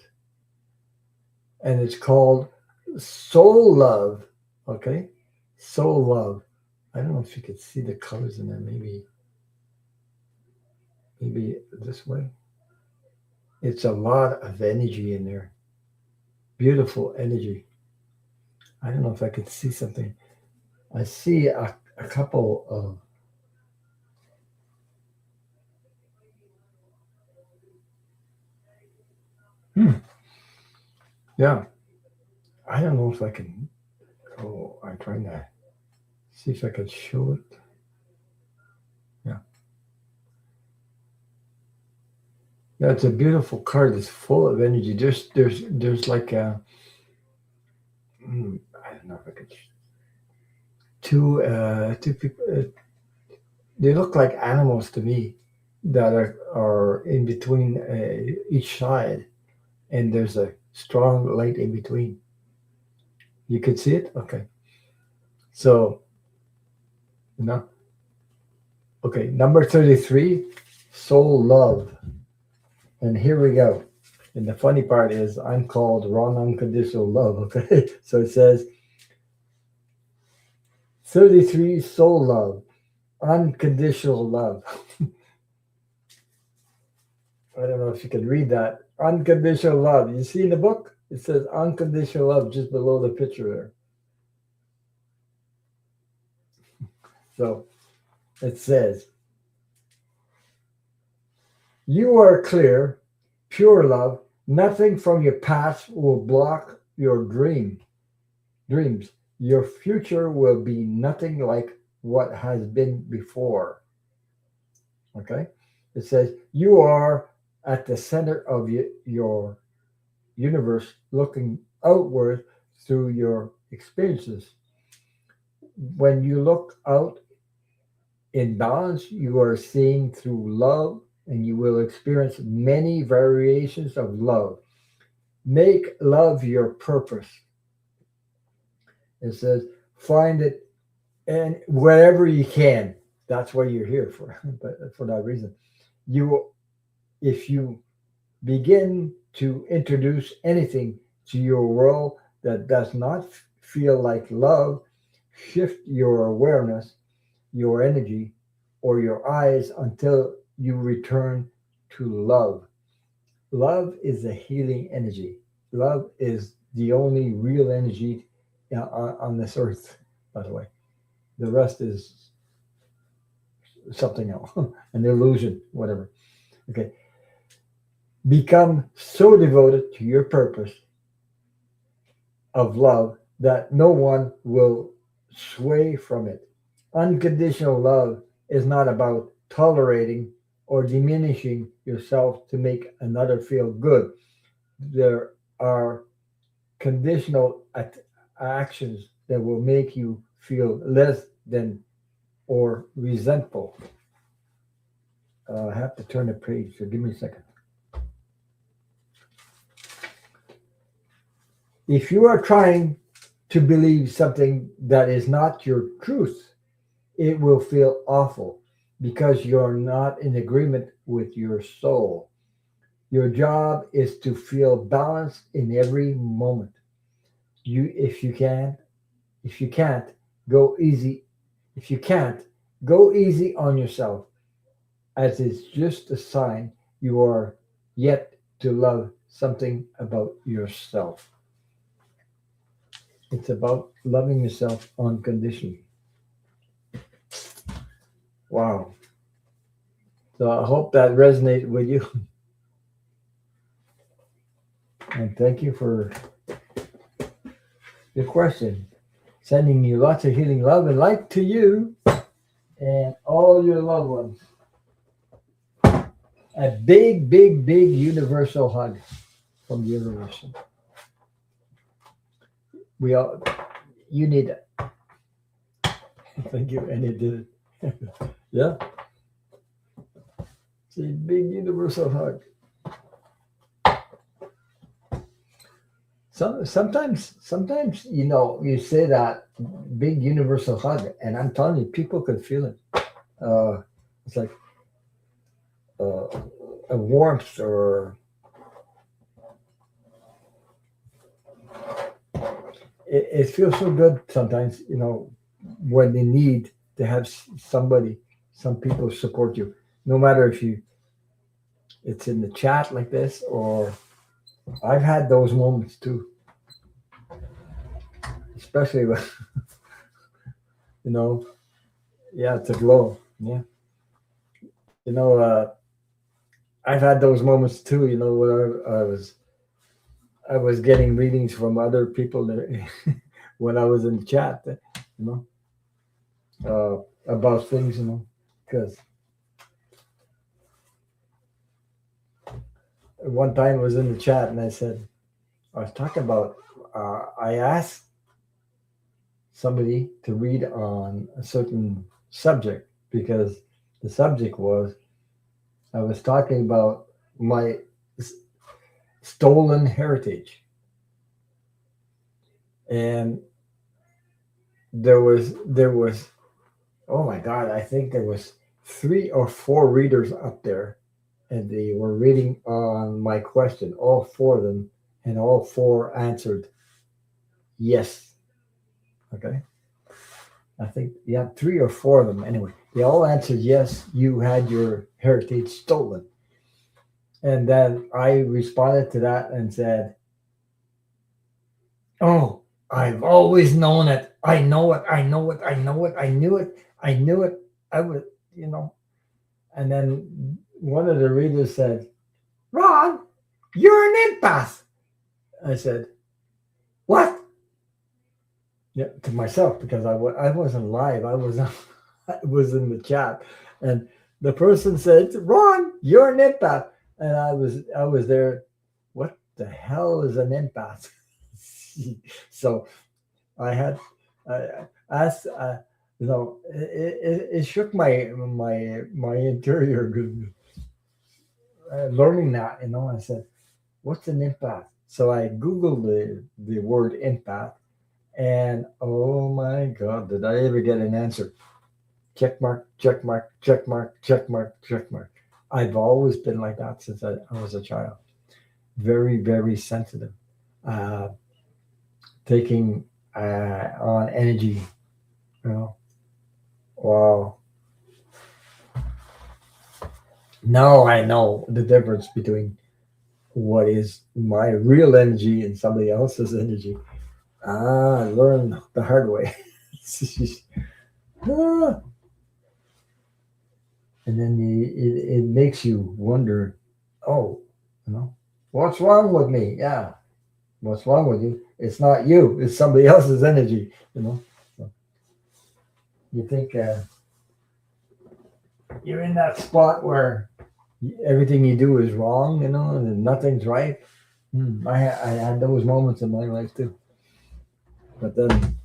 And it's called Soul Love. Okay, Soul Love. I don't know if you could see the colors in there. Maybe this way. It's a lot of energy in there. Beautiful energy. I don't know if I could see something. I see a couple of. Yeah, I don't know if I can. Oh, I'm trying to see if I can show it. Yeah, yeah, it's a beautiful card. It's full of energy. There's like a. I don't know if I could. Two people. They look like animals to me that are in between each side, and there's a strong light in between. You could see it. Okay, so no. Okay, number 33, Soul Love. And here we go. And the funny part is I'm called Wrong Unconditional Love. Okay. So it says 33, Soul Love. Unconditional love. I don't know if you can read that. Unconditional love. You see in the book? It says unconditional love just below the picture there. So it says, you are clear, pure love. Nothing from your past will block your dreams. Your future will be nothing like what has been before. Okay? It says, you are at the center of your universe, looking outward through your experiences. When you look out in balance, you are seeing through love, and you will experience many variations of love. Make love your purpose. It says, find it and wherever you can. That's what you're here for, but for that reason. You, if you begin to introduce anything to your world that does not feel like love, shift your awareness, your energy, or your eyes until you return to love. Love is a healing energy. Love is the only real energy on this earth, by the way. The rest is something else, an illusion, whatever. Okay. Become so devoted to your purpose of love that no one will sway from it. Unconditional love is not about tolerating or diminishing yourself to make another feel good. There are conditional actions that will make you feel less than or resentful. I have to turn the page, so give me a second. If you are trying to believe something that is not your truth, it will feel awful because you're not in agreement with your soul. Your job is to feel balanced in every moment. You, if you can't, go easy. If you can't, go easy on yourself, as it's just a sign you are yet to love something about yourself. It's about loving yourself unconditionally. Wow. So I hope that resonated with you. And thank you for your question. Sending you lots of healing love and light to you and all your loved ones. A big, big, big universal hug from the universe. We all, you need it. Thank you, and it did it. Yeah, it's a big universal hug. Sometimes you say that big universal hug, and I'm telling you, people can feel it. It's like uh, a warmth, or it feels so good sometimes. When they need to have somebody, some people support you, no matter if it's in the chat like this, or I've had those moments too, especially when you know, yeah, it's a glow. Yeah, you know, I've had those moments too. Where I was getting readings from other people that, when I was in the chat, you about things, because one time I was in the chat and I was talking about, I asked somebody to read on a certain subject because the subject was, I was talking about my stolen heritage. And there was oh my God, I think there was 3 or 4 readers up there, and they were reading on my question, all 4 of them, and all 4 answered yes. Okay. I think, yeah, 3 or 4 of them anyway. They all answered yes, you had your heritage stolen. And then I responded to that and said, oh, I've always known it. I know it. I know it. I know it. I knew it. I knew it. I would, And then one of the readers said, Ron, you're an empath. I said, what? Yeah, to myself, because I wasn't live. I was I was in the chat, and the person said, "Ron, you're an empath," and I was there. What the hell is an empath? So I had asked. It shook my interior. Learning that, I said, "What's an empath?" So I googled the word empath. And oh my God, did I ever get an answer? Check mark, check mark, check mark, check mark, check mark. I've always been like that since I was a child. Very, very sensitive. Uh, taking on energy. You know, wow. Now I know the difference between what is my real energy and somebody else's energy. I learned the hard way. It's just, ah. And then it makes you wonder, oh, you know, what's wrong with me? Yeah, what's wrong with you? It's not you. It's somebody else's energy. You know, so you think you're in that spot where everything you do is wrong. You know, and nothing's right. I had those moments in my life too. But then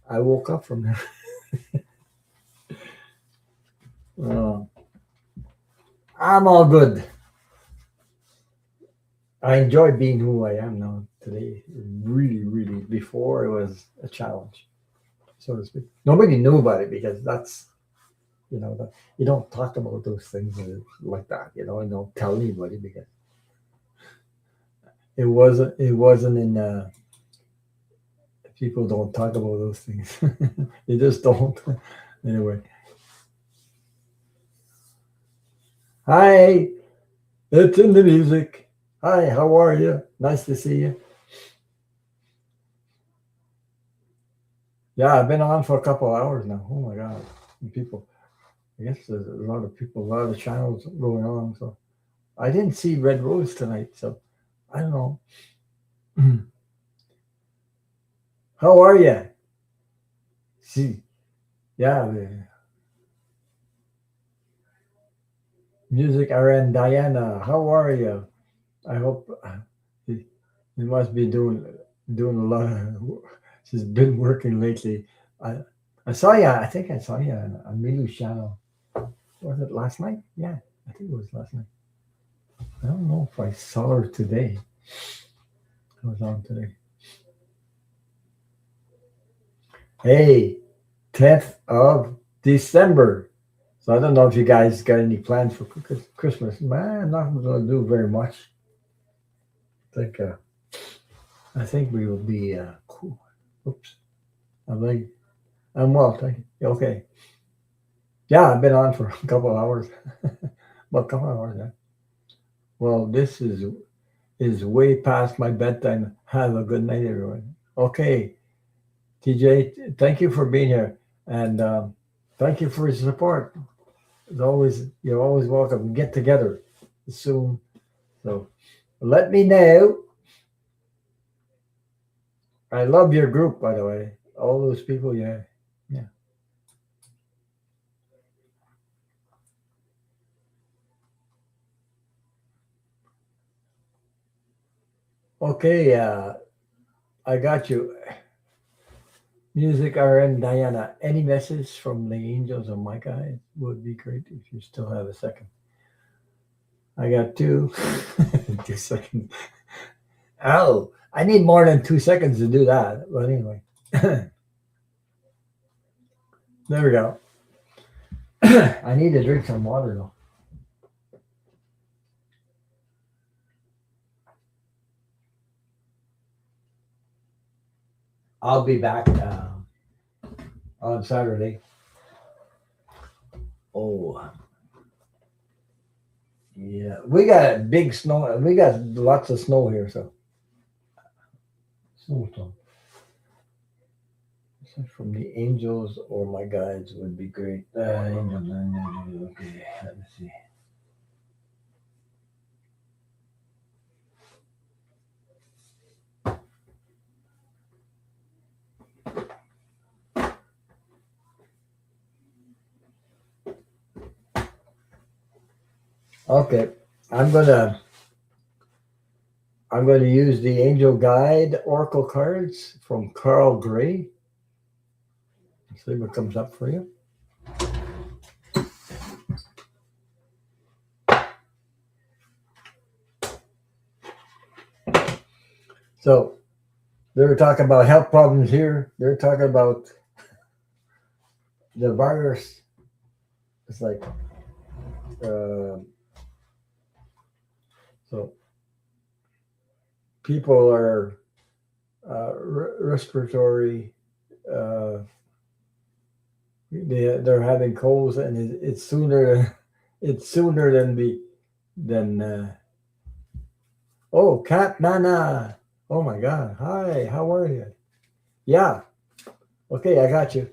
I woke up from there. Uh, I'm all good. I enjoy being who I am now today. Really, really. Before it was a challenge, so to speak. Nobody knew about it because that's you don't talk about those things like that. And don't tell anybody because it wasn't in. People don't talk about those things. They just don't. Anyway, hi. It's in the music. Hi, how are you? Nice to see you. Yeah, I've been on for a couple hours now. Oh my god, people. I guess there's a lot of people, a lot of channels going on. So I didn't see Red Rose tonight, so I don't know. How are you? See, yeah, the music RN Diana. How are you? I hope you must be doing a lot. She's been working lately. I I saw you. I think I saw you on Milu's channel. Was it last night? Yeah, I think it was last night. I don't know if I saw her today. I was on today. Hey, 10th of December. So I don't know if you guys got any plans for Christmas. Man, I'm not going to do very much. I think I think we will be cool. Oops. I'm like, I'm well, thank you. Okay. Yeah, I've been on for a couple of hours. Well, a couple of hours, yeah. Well, this is way past my bedtime. Have a good night, everyone. Okay, TJ, thank you for being here, and thank you for your support. As always, you're always welcome. Get together soon. So let me know. I love your group, by the way. All those people, yeah, yeah. Okay, I got you. Music RN Diana. Any message from the angels or my guy would be great if you still have a second. I got two. 2 seconds. Oh, I need more than 2 seconds to do that. But anyway, there we go. I need to drink some water though. I'll be back on Saturday. Oh, yeah. We got big snow. We got lots of snow here. So, snowstorm. From the angels or my guides would be great. Angels, okay, let me see. Okay, I'm gonna I'm gonna use the angel guide oracle cards from Carl Gray. Let's see what comes up for you. So they were talking about health problems here. They're talking about the virus. It's like uh, so people are respiratory. Uh, they're having colds, and it's sooner. It's sooner than. Oh, Cat Nana. Oh my God. Hi. How are you? Yeah. Okay. I got you.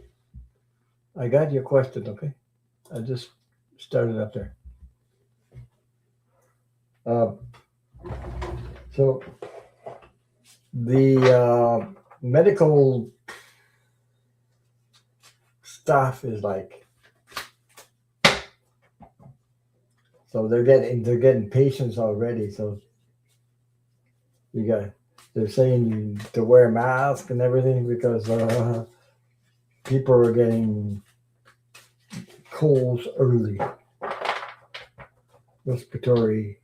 I got your question. Okay. I just started up there. Uh, so the medical stuff is like, so they're getting patients already. So you got they're saying to wear masks and everything because people are getting colds early, respiratory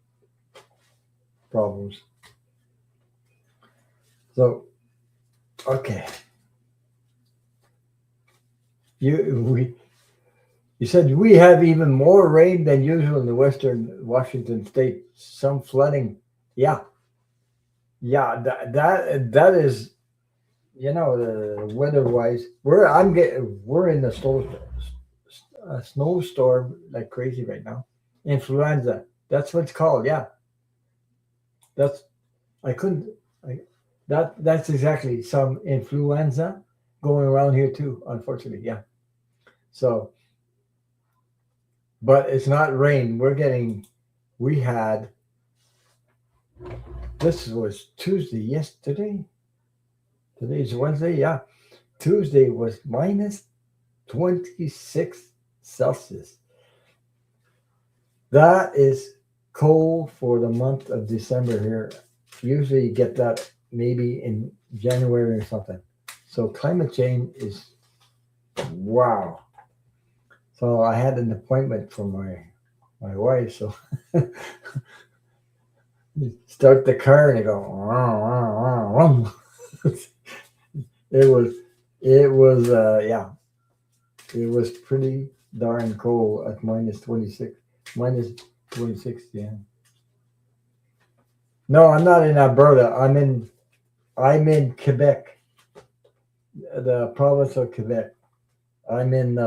problems. So okay, we you said we have even more rain than usual in the western Washington state. Some flooding. Yeah, yeah. That is, the weather wise. We're in the a snowstorm like crazy right now. Influenza. That's what it's called. Yeah, that's I couldn't. I, that's exactly some influenza going around here too. Unfortunately, yeah. So, but it's not rain. We had this was Tuesday yesterday. Today's Wednesday. Yeah, Tuesday was minus 26 Celsius. That is cold for the month of December here. Usually you get that maybe in January or something. So climate change is wow. So I had an appointment for my wife. So you start the car and you go. it was yeah. It was pretty darn cold at minus 26. Minus 26, yeah. No, I'm not in Alberta. I'm in Quebec, the province of Quebec. I'm in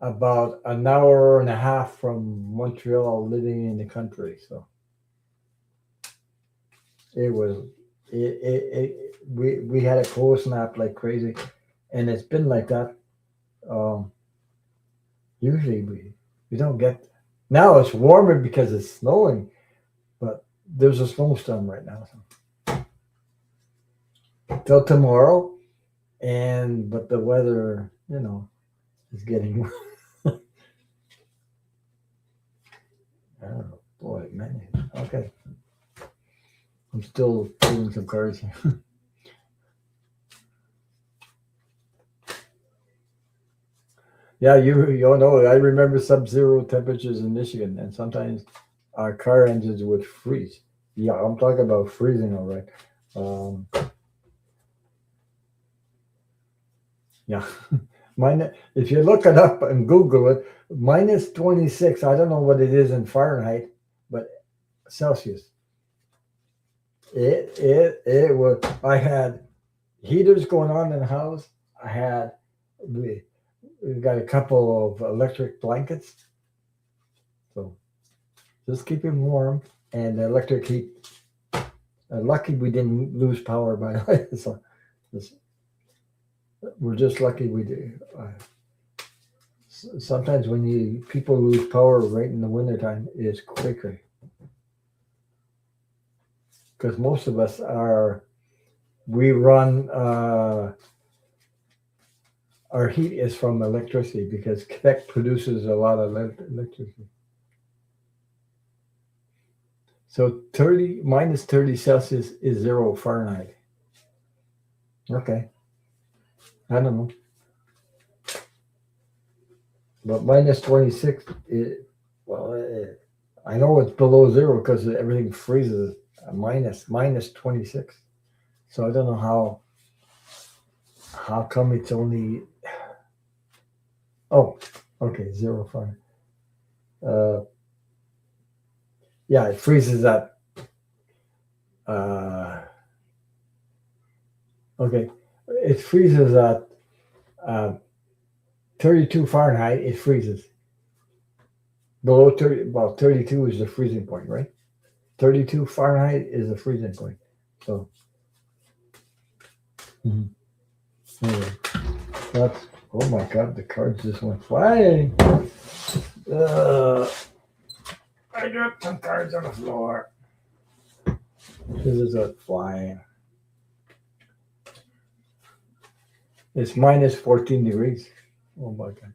about an hour and a half from Montreal, living in the country. So it was we had a cold snap like crazy, and it's been like that. Um, Usually we don't get. Now it's warmer because it's snowing, but there's a snowstorm right now. So till tomorrow, but the weather, is getting. Oh boy, man. Okay, I'm still pulling some cards here. Yeah, you know, I remember sub-zero temperatures in Michigan, and sometimes our car engines would freeze. Yeah, I'm talking about freezing, all right. Um, yeah, if you look it up and Google it, minus 26. I don't know what it is in Fahrenheit, but Celsius. It was. I had heaters going on in the house. I had we got a couple of electric blankets, so just keep him warm and electric heat. Lucky we didn't lose power by the way. So we're just lucky we did. Sometimes when people lose power right in the wintertime, it's quicker because most of us we run our heat is from electricity because Quebec produces a lot of electricity. So minus 30 Celsius is 0 Fahrenheit. Okay. I don't know. But minus 26, I know it's below zero because everything freezes minus 26. So I don't know how come it's only, oh, okay, 0 Fahrenheit. Yeah, it freezes at, Okay, it freezes at uh, 32 Fahrenheit. It freezes below 30. About 32 is the freezing point, right? 32 Fahrenheit is the freezing point. So mhm. Anyway, that's oh my god, the cards just went flying. Uh, I dropped some cards on the floor. This is a flying. It's minus 14 degrees. Oh my god.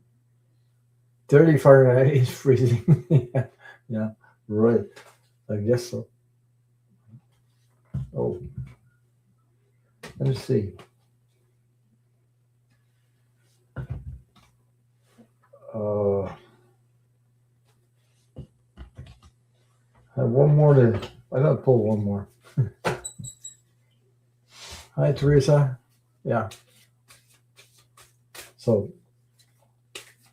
30 Fahrenheit is freezing. Yeah, yeah, right. I guess so. Oh, let me see. Uh, I have one more to. I gotta pull one more. Hi, Teresa. Yeah. So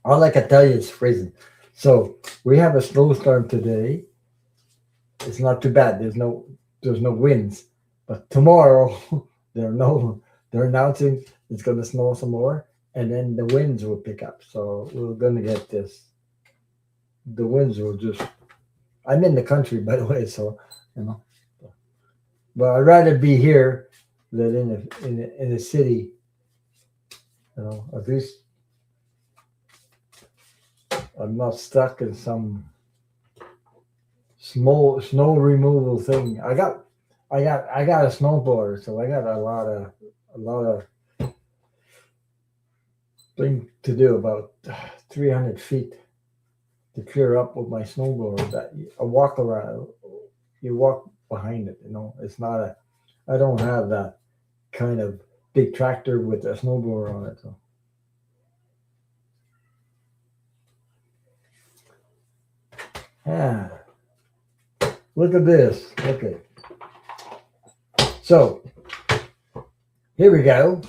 all I can tell you is freezing. So we have a snowstorm today. It's not too bad. There's no winds. But tomorrow they're announcing it's gonna snow some more, and then the winds will pick up. So we're gonna get this. The winds will just. I'm in the country, by the way, so you know. But I'd rather be here than in a city. You know, at least I'm not stuck in some snow removal thing. I got a snowboarder, so I got a lot of thing to do about 300 feet to clear up with my snowboard. That I walk around, you walk behind it. You know, it's not a. I don't have that kind of big tractor with a snowboard on it. So yeah, look at this. Okay, so here we go.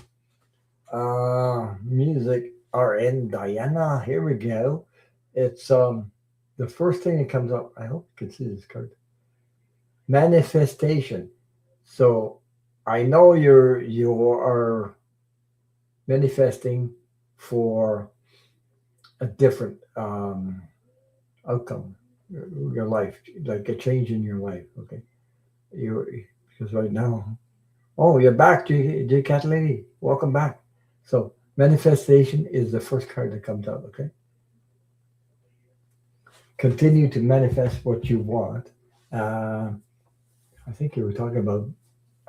Music RN Diana. Here we go. It's the first thing that comes up. I hope you can see this card. Manifestation. So I know you are manifesting for a different outcome, your life, like a change in your life. Okay, you because right now, oh, you're back, J Cat Lady. Welcome back. So manifestation is the first card that comes out. Okay, continue to manifest what you want. Uh, I think you were talking about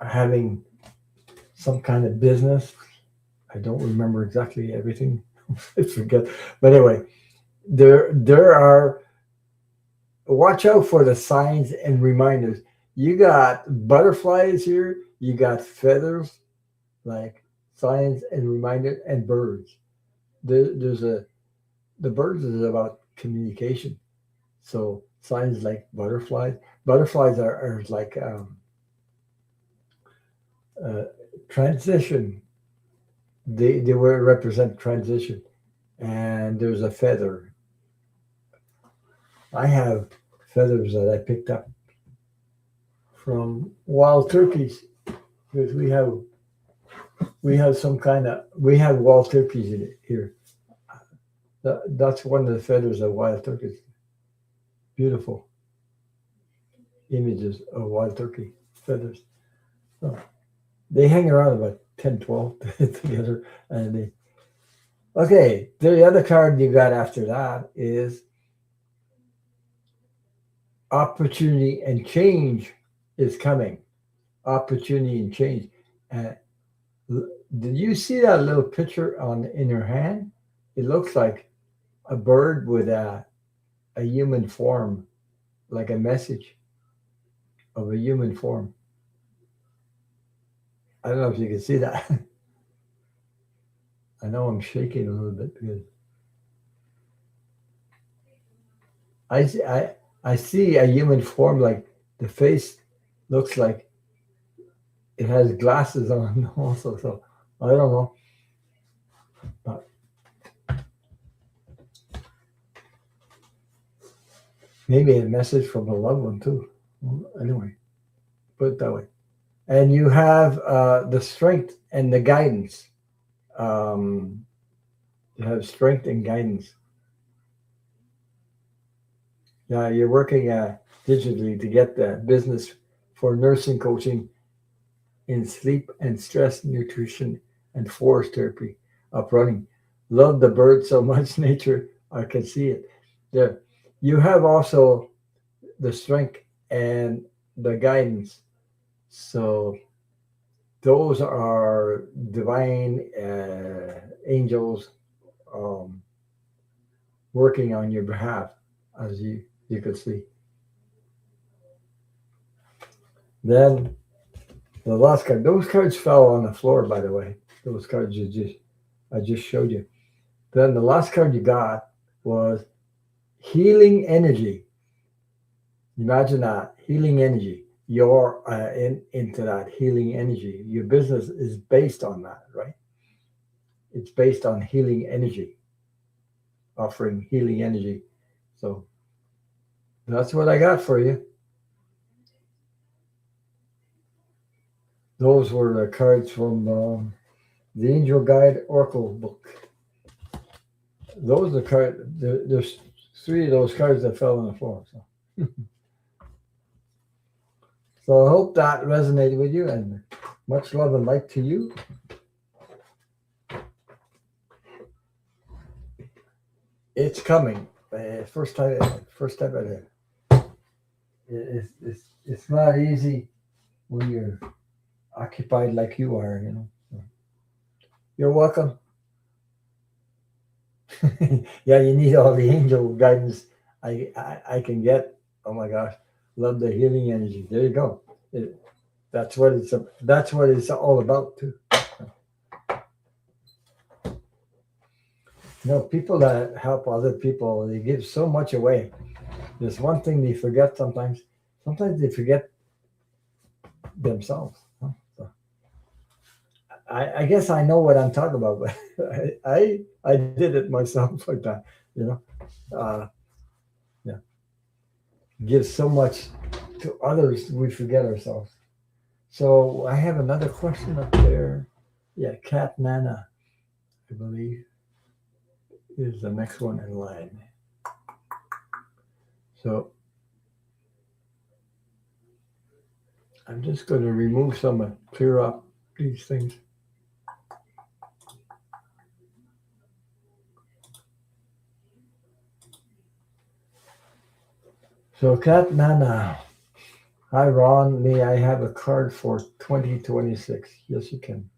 having some kind of business. I don't remember exactly everything. I forget. But anyway, there are watch out for the signs and reminders. You got butterflies here, you got feathers, like signs and reminders, and birds. There's a the birds is about communication. So signs like butterflies. Butterflies are like uh, transition. They will represent transition. And there's a feather. I have feathers that I picked up from wild turkeys because we have some kind of we have wild turkeys in it here. That's one of the feathers of wild turkeys. Beautiful images of wild turkey feathers. So they hang around about 10, 12 together. And they, okay, the other card you got after that is opportunity and change is coming. Opportunity and change. Uh, did you see that little picture on in your hand? It looks like a bird with a human form, like a message of a human form. I don't know if you can see that. I know I'm shaking a little bit because I see, I see a human form, like the face looks like it has glasses on also. So I don't know, but maybe a message from a loved one too. Well, anyway, put it that way. and you have the strength and the guidance. Um, you have strength and guidance. Yeah, you're working digitally to get the business for nursing coaching in sleep and stress nutrition and forest therapy up running. Love the bird so much, nature. I can see it. There, you have also the strength and the guidance. So those are divine angels um, working on your behalf, as you could see. Then the last card, those cards fell on the floor, by the way. Those cards I just showed you. Then the last card you got was healing energy. Imagine that healing energy. You're into that healing energy. Your business is based on that, right? It's based on healing energy, offering healing energy. So that's what I got for you. Those were the cards from the Angel Guide Oracle book. Those are cards. There's three of those cards that fell on the floor. So I hope that resonated with you, and much love and light to you. It's coming. First time I did. It's not easy when you're occupied like you are. So you're welcome. Yeah, you need all the angel guidance I can get. Oh my gosh, love the healing energy. There you go. It, that's what it's all about too. People that help other people, they give so much away. There's one thing they forget sometimes. Sometimes they forget themselves. So I guess I know what I'm talking about, but I did it myself like that. You know, uh, yeah, give so much to others, we forget ourselves. So I have another question up there. Yeah, Cat Nana, I believe, is the next one in line. So I'm just going to remove some and clear up these things. So Cat Nana, hi Ron, may I have a card for 2026? Yes, you can.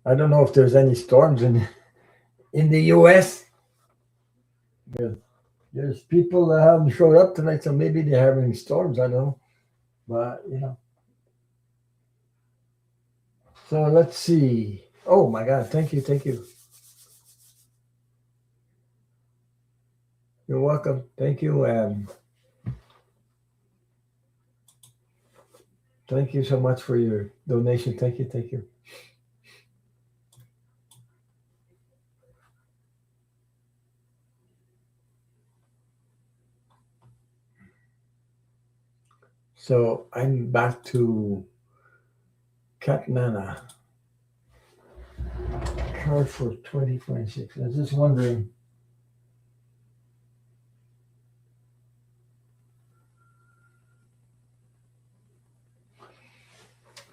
I don't know if there's any storms in the U.S. There's people that haven't showed up tonight, so maybe they're having storms. I don't know, but So let's see. Oh my God! Thank you, thank you. You're welcome. Thank you, and thank you so much for your donation. Thank you, thank you. So I'm back to Cat Nana card for 2026. I was just wondering.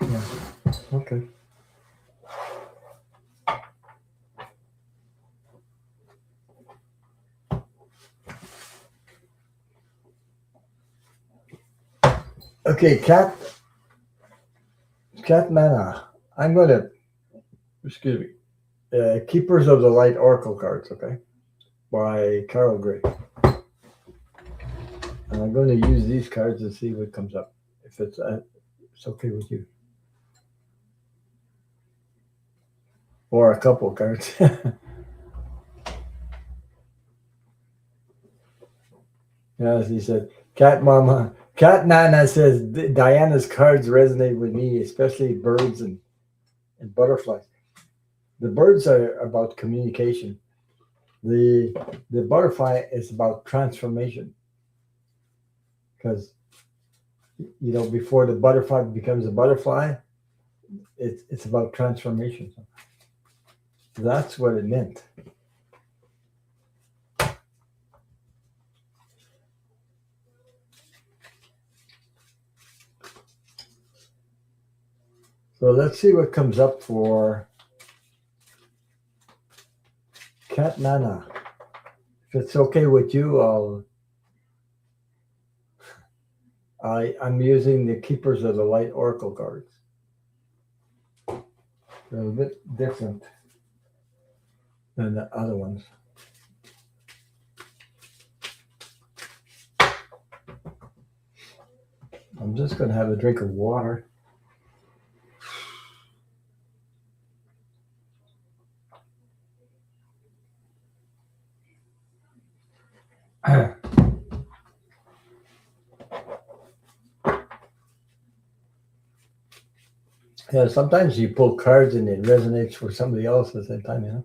Yeah. Okay. Okay, Cat Nana. I'm gonna excuse me. Keepers of the Light Oracle cards. Okay, by Carol Gray. And I'm going to use these cards to see what comes up. If it's okay with you, or a couple cards. Yes, he said, Cat Mama, Cat Nana says Diana's cards resonate with me, especially birds and butterflies. The birds are about communication. The the butterfly is about transformation because before the butterfly becomes a butterfly, it's about transformation. So that's what it meant. So let's see what comes up for Cat Nana. If it's okay with you, I'm using the Keepers of the Light Oracle cards. They're a bit different than the other ones. I'm just going to have a drink of water. Yeah, sometimes you pull cards and it resonates for somebody else at the same time,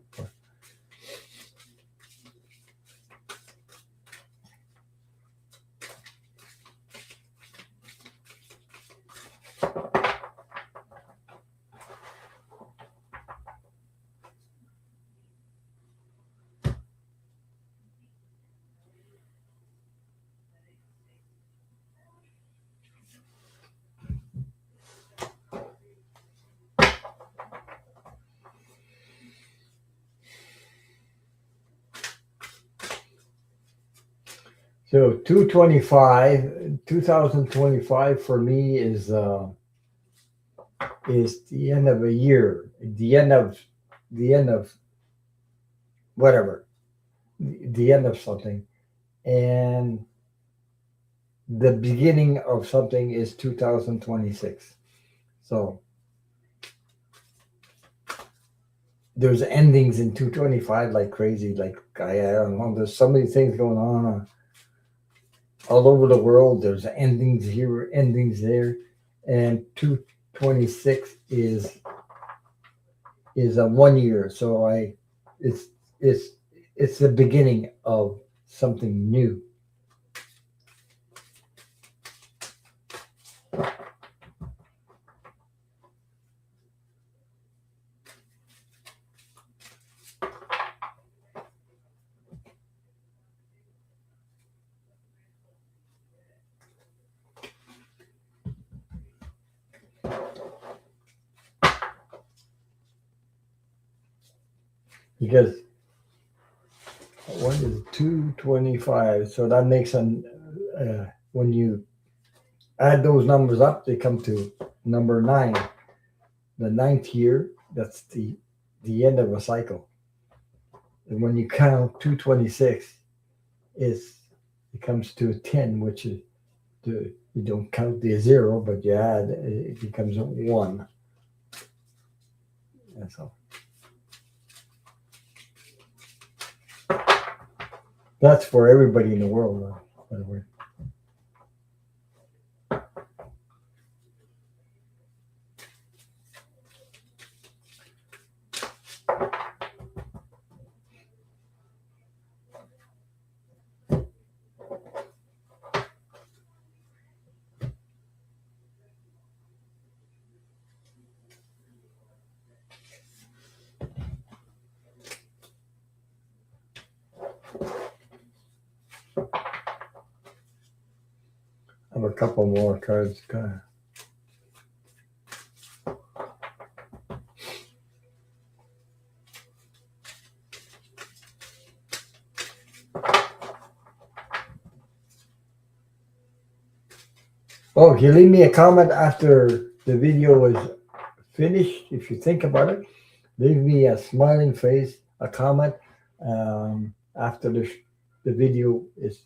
So 2025 for me is the end of a year, the end of whatever, the end of something, and the beginning of something is 2026. So there's endings in 225 like crazy. Like I don't know. There's so many things going on all over the world. There's endings here, endings there, and 226 is a 1 year. So it's it's it's the beginning of something new. Because one is 225, so that makes when you add those numbers up, they come to number 9. The 9th year, that's the end of a cycle. And when you count 226, it comes to 10, which is you don't count the 0, but you add, it becomes 1. And so that's for everybody in the world, by the way. I have a couple more cards. Oh, if you leave me a comment after the video is finished, if you think about it, leave me a smiling face, a comment after the video is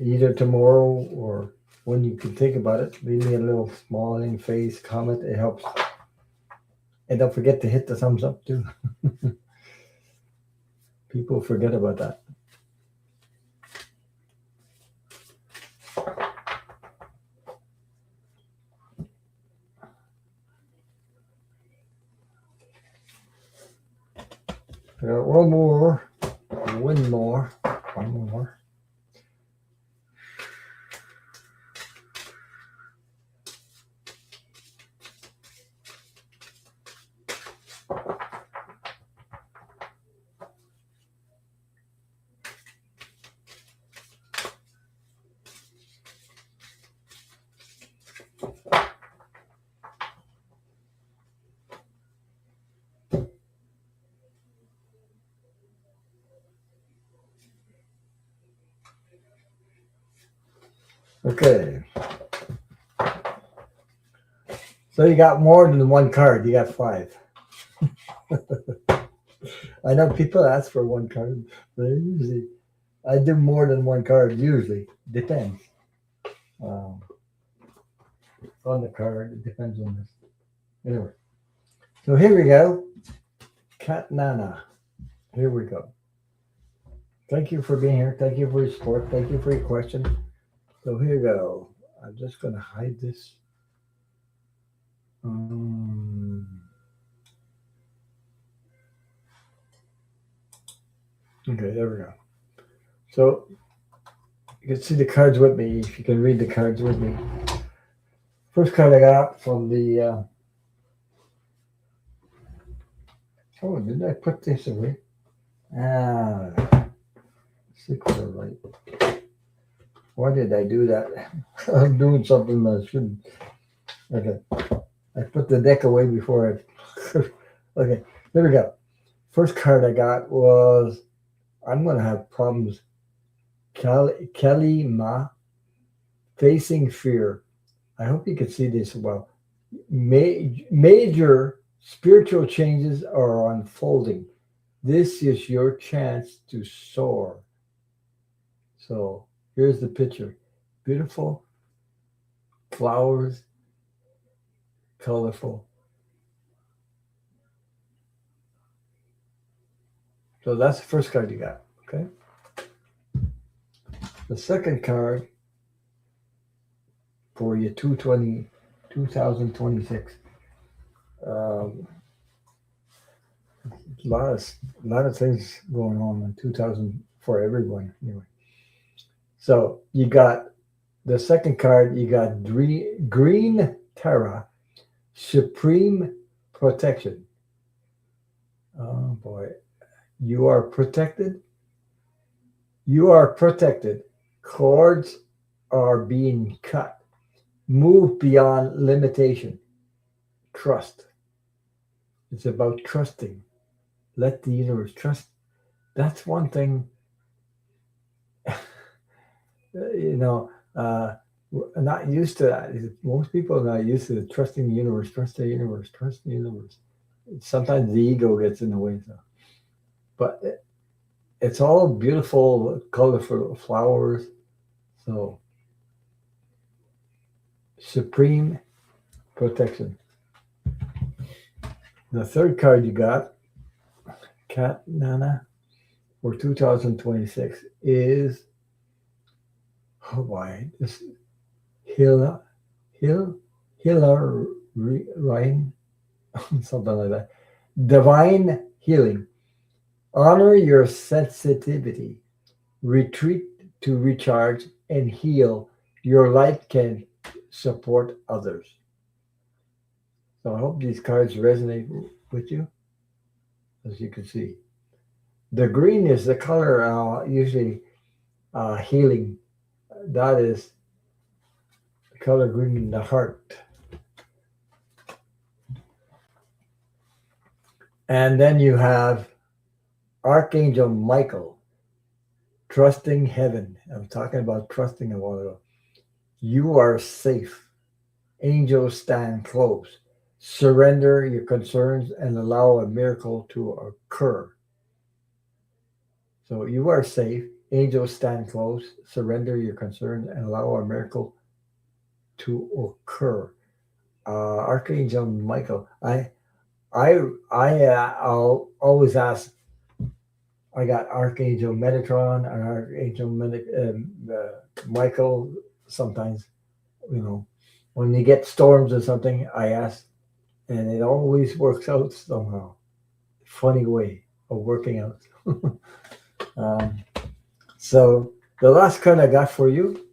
either tomorrow or when you can think about it. Leave me a little smiling face comment. It helps. And don't forget to hit the thumbs up too. People forget about that. I got one more. One more. One more. Okay. So you got more than one card. You got 5. I know people ask for one card, but I do more than one card usually. Depends. Um, on the card, it depends on this. Anyway, so here we go. Cat Nana. Here we go. Thank you for being here. Thank you for your support. Thank you for your question. So here we go. I'm just going to hide this. Okay, there we go. So you can see the cards with me if you can read the cards with me. First card I got from the. Oh, did I put this away? Six are right. Why did I do that? I'm doing something that I shouldn't. Okay. I put the deck away before I. Okay, there we go. First card I got was I'm going to have problems. Kelly Ma, facing fear. I hope you can see this well. Major spiritual changes are unfolding. This is your chance to soar. So here's the picture. Beautiful flowers, colorful. So that's the first card you got, okay? The second card for you, 2026. A lot of things going on in 2000 for everyone anyway. So you got the second card. You got Green Terra, Supreme Protection. Oh boy, you are protected. You are protected. Cords are being cut. Move beyond limitation. Trust. It's about trusting. Let the universe trust. That's one thing. Not used to that. Most people are not used to trusting the universe. Trust the universe. Trust the universe. Sometimes the ego gets in the way. So, but it's all beautiful, colorful flowers. So, supreme protection. The third card you got, Cat Nana, for 2026 is, oh boy, this Ryan, something like that. Divine healing. Honor your sensitivity. Retreat to recharge and heal. Your light can support others. So I hope these cards resonate with you, as you can see. The green is the color usually healing. That is the color green in the heart. And then you have Archangel Michael, trusting heaven. I'm talking about trusting a while ago. You are safe. Angels stand close. Surrender your concerns and allow a miracle to occur. So you are safe. Angels stand close. Surrender your concerns and allow a miracle to occur. Archangel Michael. I'll always ask. I got Archangel Metatron and Archangel Michael. Sometimes, when you get storms or something, I ask, and it always works out somehow. Funny way. of working out. um, so the last card I got for you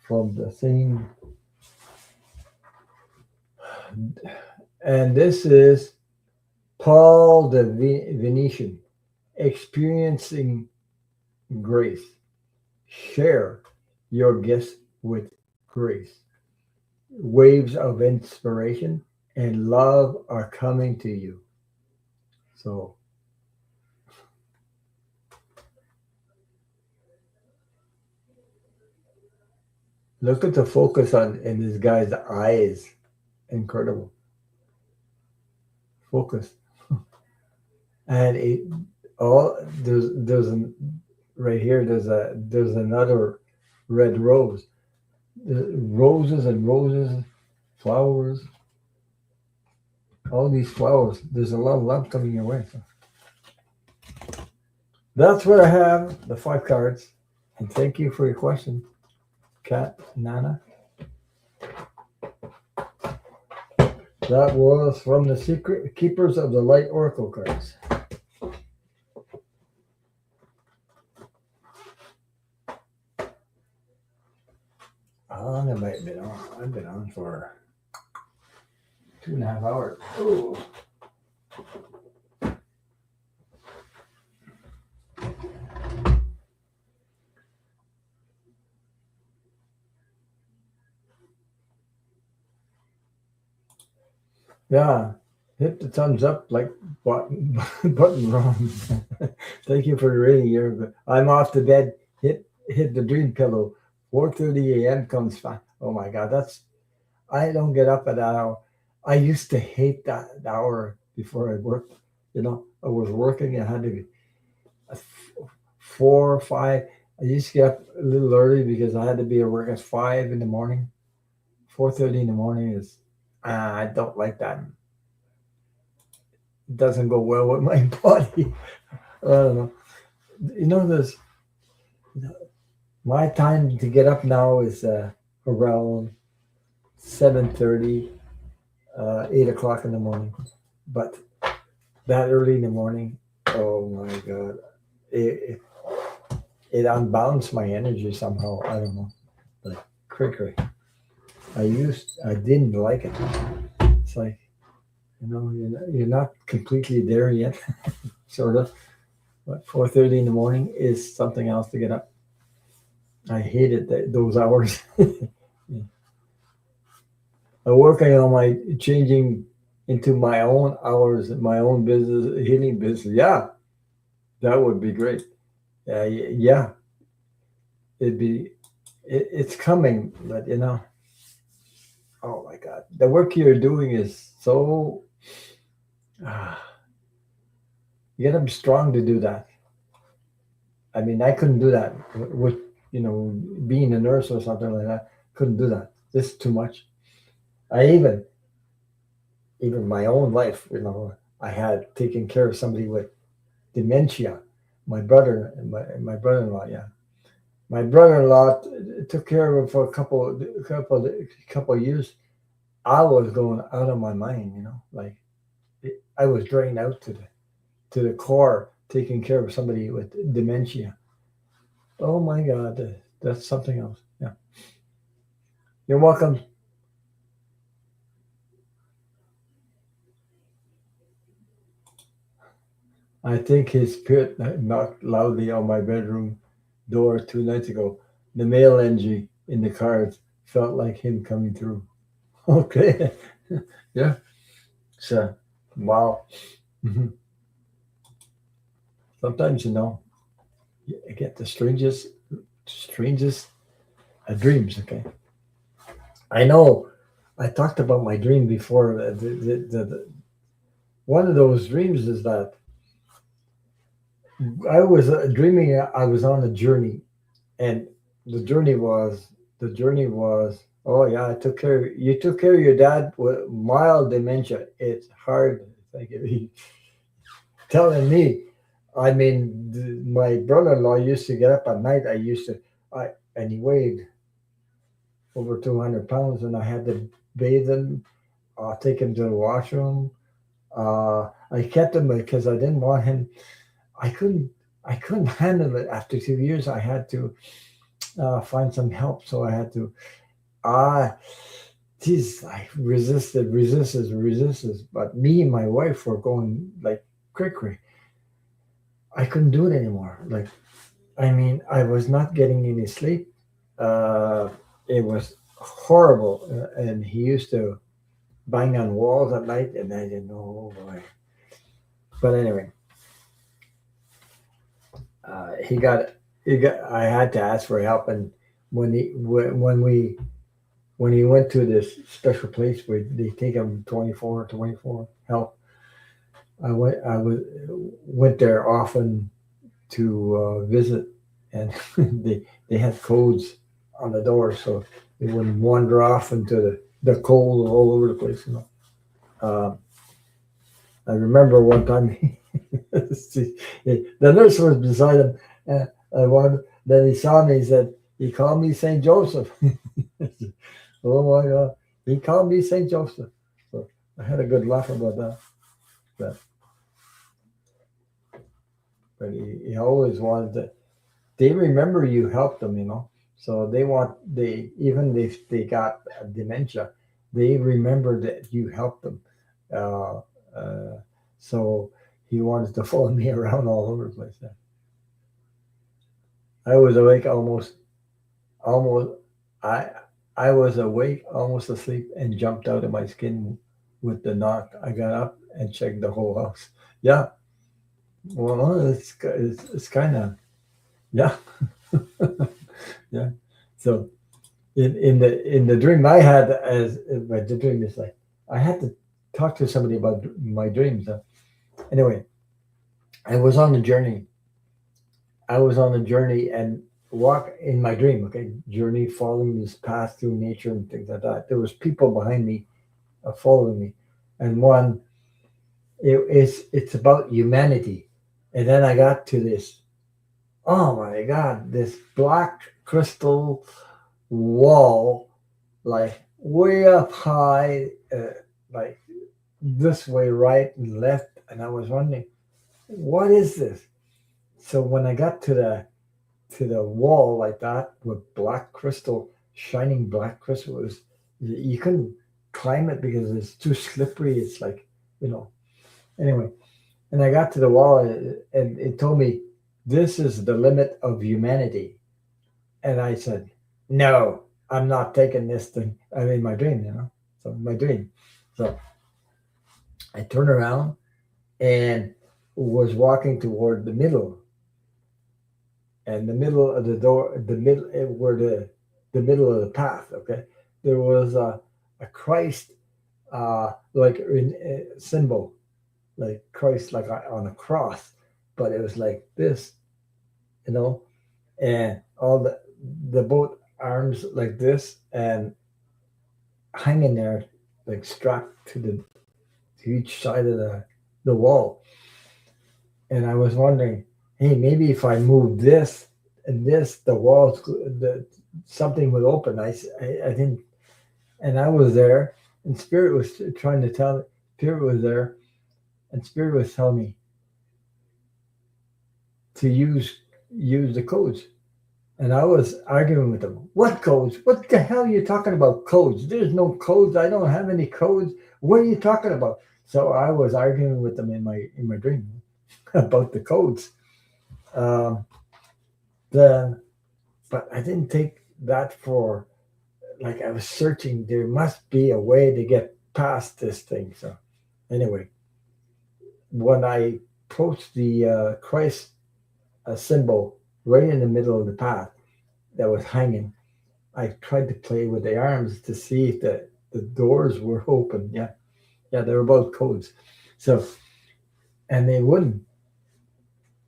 from the theme, and this is Paul the Venetian, experiencing grace. Share your gifts with grace. Waves of inspiration and love are coming to you. So look at the focus on in this guy's eyes. Incredible focus. And it all there's right here there's another red rose. Roses and roses, flowers, all these flowers. There's a lot of love coming your way. So that's what I have, the five cards. And thank you for your question, Kat Nana. That was from the Secret Keepers of the Light Oracle cards. How long have I been on? I've been on for 2.5 hours. Ooh. Yeah, hit the thumbs up like button wrong. Thank you for reading your. I'm off to bed. Hit the dream pillow. 4:30 a.m. comes fine. Oh my God, that's I don't get up at that hour. I used to hate that hour before I worked. I was working. I had to be 4 or 5. I used to get up a little early because I had to be at work at 5 in the morning. 4:30 in the morning is I don't like that. It doesn't go well with my body. I don't know. There's my time to get up now is around 7:30, 8 o'clock in the morning. But that early in the morning, oh my God, it unbounds my energy somehow. I don't know, like cray. I didn't like it. It's like you're not completely there yet, sort of. But 4:30 in the morning is something else to get up. I hated those hours. I'm working on my changing into my own hours, my own business, healing business. Yeah, that would be great. Yeah, it'd be. It's coming, but oh my God, the work you're doing is so. Uh, you gotta be strong to do that. I mean, I couldn't do that with being a nurse or something like that. Couldn't do that. This is too much. I even my own life, I had taken care of somebody with dementia. My brother and my brother-in-law, yeah. My brother-in-law took care of him for a couple of years. I was going out of my mind, like I was drained out to the core, taking care of somebody with dementia. Oh my God, that's something else. Yeah, you're welcome. I think his spirit knocked loudly on my bedroom door 2 nights ago. The mail entry in the cards felt like him coming through. Okay. Yeah. So, wow. Mhm. Sometimes, I get the strangest dreams. Okay. I know I talked about my dream before. One of those dreams is that I was dreaming I was on a journey, and the journey was oh yeah, you took care of your dad with mild dementia. It's hard. Like he telling me, I mean, my brother-in-law used to get up at night. And he weighed over 200 pounds, and I had to bathe him, take him to the washroom, I kept him because I didn't want him. I couldn't. I couldn't handle it. After 2 years, I had to find some help. So I had to. Uh, geez, I resisted. But me and my wife were going like cray. I couldn't do it anymore. Like, I mean, I was not getting any sleep. Uh, it was horrible. And he used to bang on walls at night, and I didn't know why. But anyway, he got I had to ask for help, and when he went to this special place where they take him 24 help, I went there often to visit, and they had codes on the door so they wouldn't wander off into the cold all over the place. Um, I remember one time the nurse was beside him, then he saw me. He said he called me Saint Joseph. Oh my God, he called me Saint Joseph. So I had a good laugh about that. But, but he always wanted to. They remember you helped them. So they even if they got dementia, they remember that you helped them. Uh, uh, so he wanted to follow me around all over the place. Yeah. I was awake almost. I I was awake, almost asleep, and jumped out of my skin with the knock. I got up and checked the whole house. Yeah, well, it's kind of yeah, yeah. So in the dream I had, the dream is like I had to talk to somebody about my dreams. Anyway, I was on a journey. I was on a journey and walk in my dream. Okay, journey following this path through nature and things like that. There was people behind me following me, and one it's about humanity. And then I got to this. Oh my God! This black crystal wall, like way up high, like this way, right and left. And I was wondering, what is this? So when I got to the wall like that with black crystal, shining black crystal, you couldn't climb it because it's too slippery. It's like you know. Anyway, and I got to the wall, and it told me this is the limit of humanity. And I said, no, I'm not taking this thing. I mean, my dream. So my dream. So I turned around and was walking toward the middle, and the middle of the door, the middle where the middle of the path. Okay, there was a Christ like symbol, like Christ like on a cross, but it was like this, you know, and all the both arms like this and hanging there like strapped to each side of the wall. And I was wondering, hey, maybe if I move this and this, the walls, something would open. I didn't, and I was there, and Spirit was trying to tell. Spirit was there, and Spirit was telling me to use the codes. And I was arguing with them. What codes? What the hell are you talking about? Codes? There's no codes. I don't have any codes. What are you talking about? So I was arguing with them in my dream about the codes. Um, the but I didn't take that for like I was searching. There must be a way to get past this thing. So anyway, when I approached the Christ symbol right in the middle of the path that was hanging, I tried to play with the arms to see if the doors were open. Yeah, yeah, they were both codes. So and they wouldn't.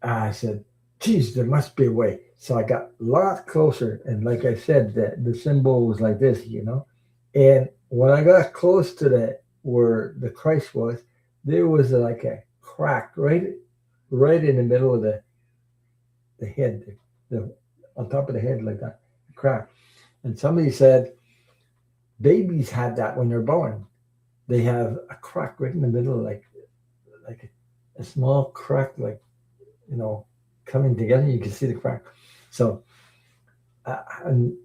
I said, geez, there must be a way. So I got a lot closer. And like I said, the symbol was like this. And when I got close to where the Christ was, there was like a crack right in the middle of the head, the on top of the head like that, crack. And somebody said babies have that when they're born. They have a crack right in the middle, like like a small crack, like, coming together. You can see the crack. So, and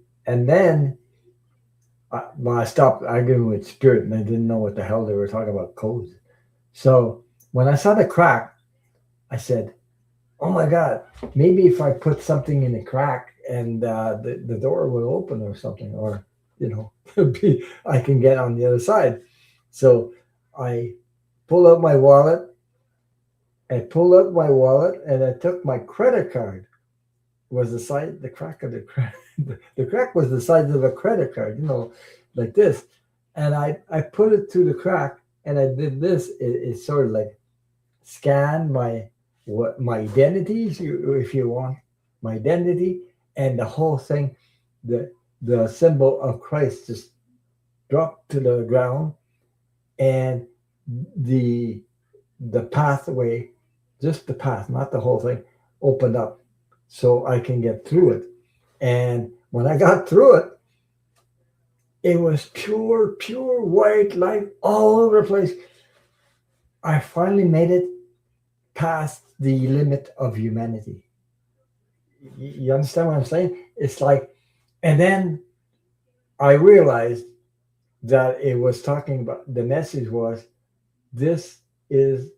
then well, I stopped arguing with Spirit, and I didn't know what the hell they were talking about codes. So when I saw the crack, I said, "Oh my God, maybe if I put something in the crack and the door will open or something, or I can get on the other side." So I pull out my wallet. I pulled out my wallet and I took my credit card. Was the crack of the crack? The crack was the size of a credit card, like this. And I put it through the crack and I did this. It sort of like scanned my identity, if you want, my identity, and the whole thing, the symbol of Christ just dropped to the ground, and the the pathway, just the path, not the whole thing, opened up so I can get through it. And when I got through it, it was pure white light all over the place. I finally made it past the limit of humanity. You understand what I'm saying? It's like, and then I realized that it was talking about, the message was, this is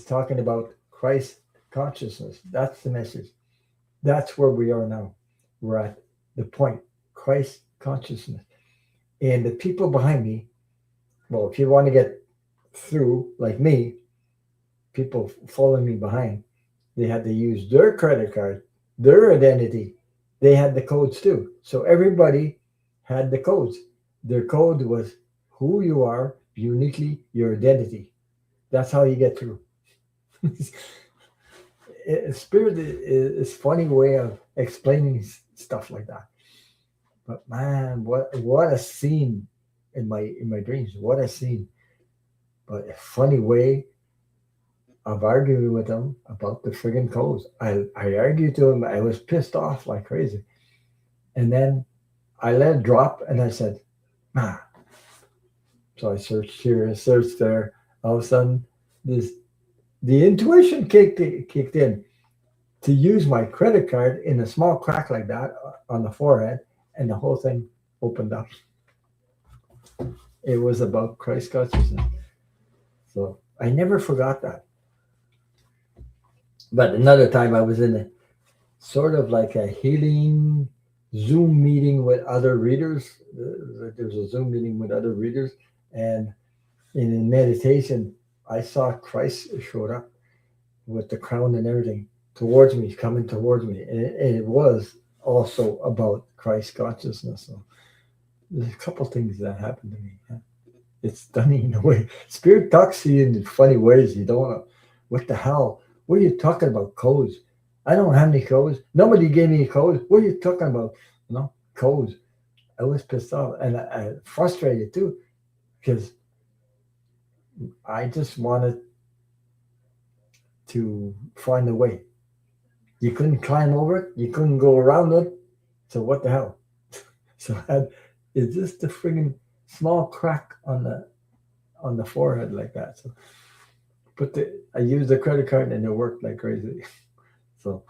talking about Christ consciousness. That's the message. That's where we are now. We're at the point, Christ consciousness. And the people behind me, well, if you want to get through, like me, people following me behind, they had to use their credit card, their identity. They had the codes too. So everybody had the codes. Their code was who you are, uniquely your identity. That's how you get through. Spirit is funny way of explaining stuff like that. But man, what a scene in my dreams. What a scene. But a funny way of arguing with them about the friggin' codes. I argued to him. I was pissed off like crazy. And then I let it drop and I said, ah. So I searched here and searched there. All of a sudden, the intuition kicked in to use my credit card in a small crack like that on the forehead, and the whole thing opened up. It was about Christ consciousness. So I never forgot that. But another time I was in a sort of like a healing Zoom meeting with other readers. There's a Zoom meeting with other readers, and in meditation, I saw Christ showed up with the crown and everything towards me, coming towards me. And it was also about Christ consciousness. So there's a couple things that happened to me. It's stunning in a way. Spirit talks to you in funny ways. You don't know what the hell. What are you talking about? Codes. I don't have any codes. Nobody gave me codes. What are you talking about? Codes. I was pissed off and I frustrated too, because I just wanted to find a way. You couldn't climb over it. You couldn't go around it. So what the hell? So it's just a friggin' small crack on the forehead like that. So I used the credit card and it worked like crazy. So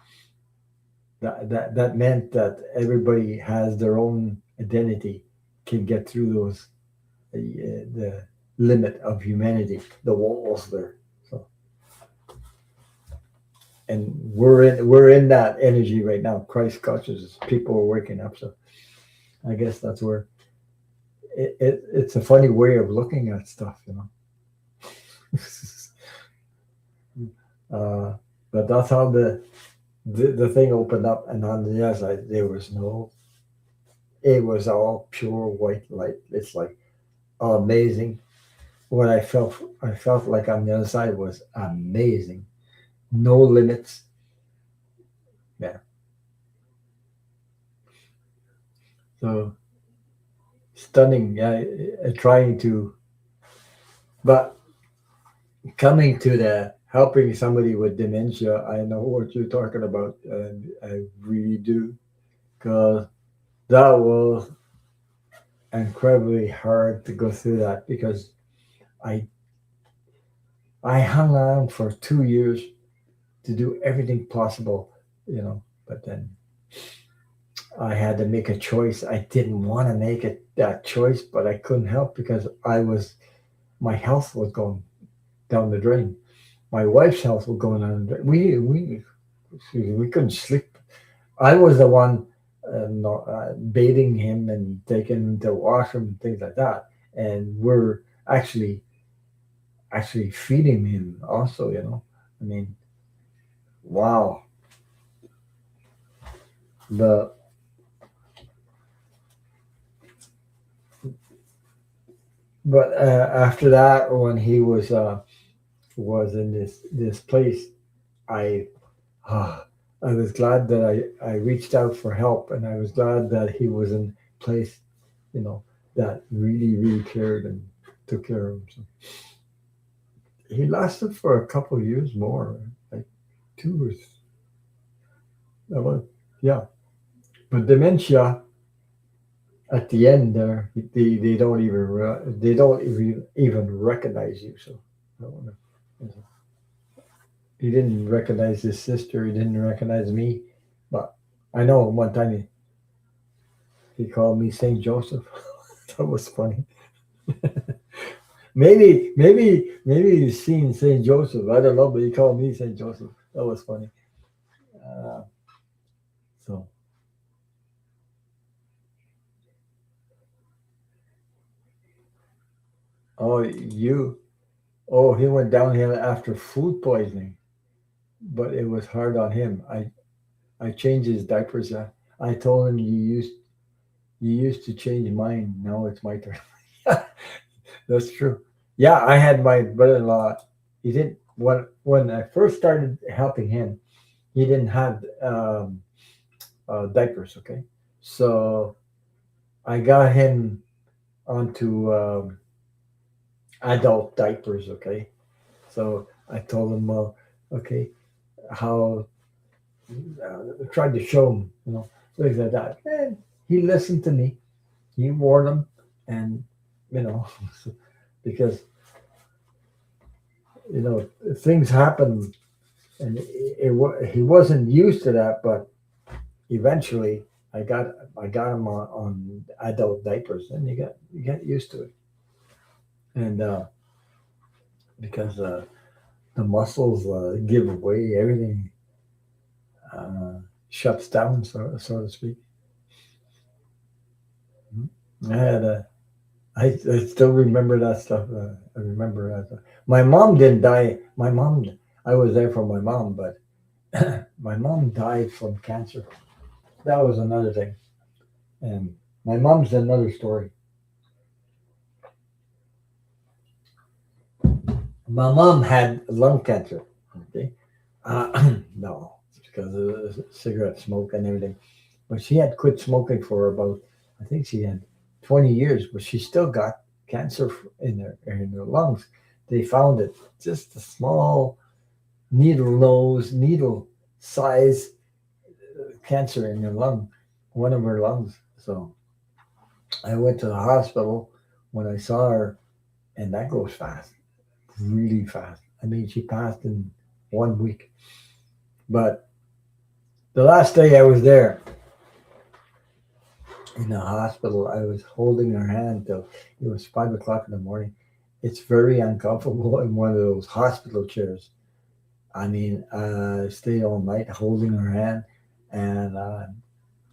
that meant that everybody has their own identity, can get through those the limit of humanity, the walls there. So, and we're in that energy right now. Christ consciousness. People are waking up. So I guess that's where it's a funny way of looking at stuff, but that's how the thing opened up, and on the other side there was it was all pure white light. It's like amazing. What I felt like on the other side was amazing. No limits. Yeah. So stunning. Yeah. Trying to, but coming to the helping somebody with dementia, I know what you're talking about, and I really do, because that was incredibly hard to go through that, because I I hung on for 2 years to do everything possible, but then I had to make a choice. I didn't want to make it that choice, but I couldn't help because my health was going down the drain. My wife's health was going down the drain. We couldn't sleep. I was the one bathing him and taking him to the washroom and things like that, and we're actually feeding him also. I mean, wow. The But after that, when he was in this place, I ah, I was glad that I reached out for help, and I was glad that he was in a place, you know, that really cared and took care of him. So he lasted for a couple of years more, like two or yeah. But dementia at the end there, they don't even recognize you. So I don't know. He didn't recognize his sister. He didn't recognize me. But I know one time he called me Saint Joseph. That was funny. Maybe he's seen Saint Joseph. I don't know, but he called me Saint Joseph. That was funny. Uh, so, oh, he went downhill after food poisoning, but it was hard on him. I changed his diapers. I told him you used to change mine. Now it's my turn. That's true. Yeah, I had my brother-in-law. He didn't when I first started helping him. He didn't have diapers. Okay, so I got him onto adult diapers. Okay, so I told him, well, okay, how tried to show him, things like that. And he listened to me. He wore them, and you know, because things happen, and he wasn't used to that, but eventually I got him on adult diapers, and you get used to it, and because the muscles give away, everything uh, shuts down, so to speak. I had a I still remember that stuff. I remember that. My mom didn't die. I was there for my mom, but my mom died from cancer. That was another thing. And my mom's another story. My mom had lung cancer. Okay. No, it's because of the cigarette smoke and everything. But she had quit smoking for about, I think she had 20 years, but she still got cancer in her lungs. They found it just a small needle size cancer in her lung, one of her lungs. So I went to the hospital when I saw her, and that goes fast, really fast. I mean, she passed in 1 week. But the last day I was there in the hospital, I was holding her hand till it was 5 o'clock in the morning. It's very uncomfortable in one of those hospital chairs. I mean, I stayed all night holding her hand, and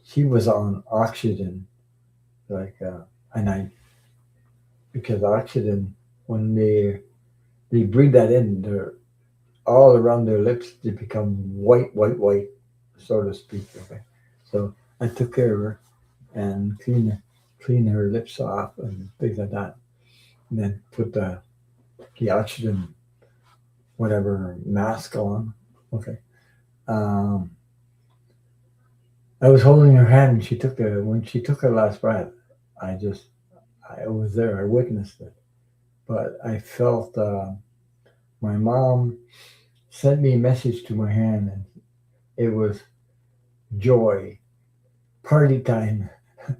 she was on oxygen, like, and I because oxygen when they breathe that in, they're all around their lips. They become white, so to speak. Okay, so I took care of her and clean her lips off and things like that, and then put the oxygen whatever mask on. Okay. Um, I was holding her hand, and when she took her last breath. I just I was there. I witnessed it, but I felt my mom sent me a message to my hand, and it was joy, party time,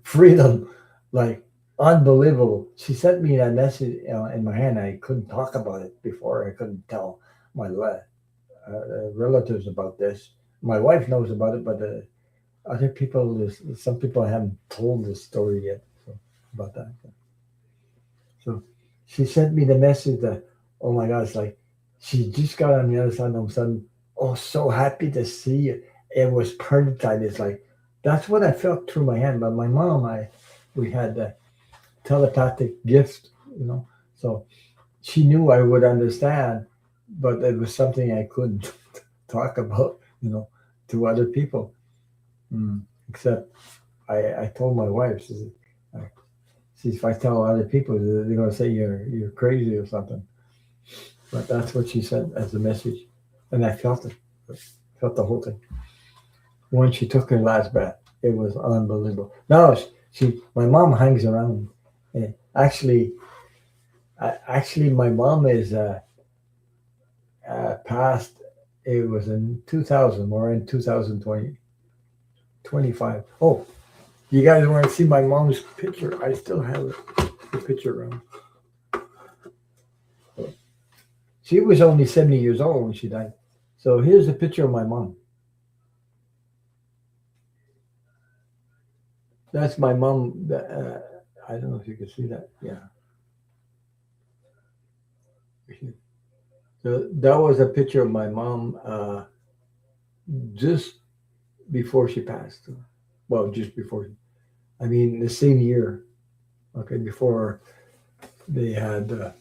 freedom. Like, Unbelievable. She sent me that message in my hand. I couldn't talk about it before. I couldn't tell my relatives about this. My wife knows about it, but other people, some people haven't told the story yet about that. So she sent me the message that, oh my God, it's like she just got on the other side. And all of a sudden, oh, so happy to see you. It was perfect time. It's like that's what I felt through my hand. But my mom, we had a telepathic gift, you know. So she knew I would understand, but it was something I couldn't talk about, to other people. Mm. Except I told my wife, see, if I tell other people, they're going to say you're crazy or something. But that's what she said as a message, and I felt it, felt the whole thing. When she took her last breath, it was unbelievable. No, my mom hangs around. Actually, my mom is passed. It was in 2000. We're in 2020, 25. Oh, you guys want to see my mom's picture? I still have it, the picture around. She was only 70 years old when she died. So here's a picture of my mom. That's my mom. I don't know if you can see that. Yeah. So that was a picture of my mom just before she passed. Well, just before. I mean, the same year. Okay, before they had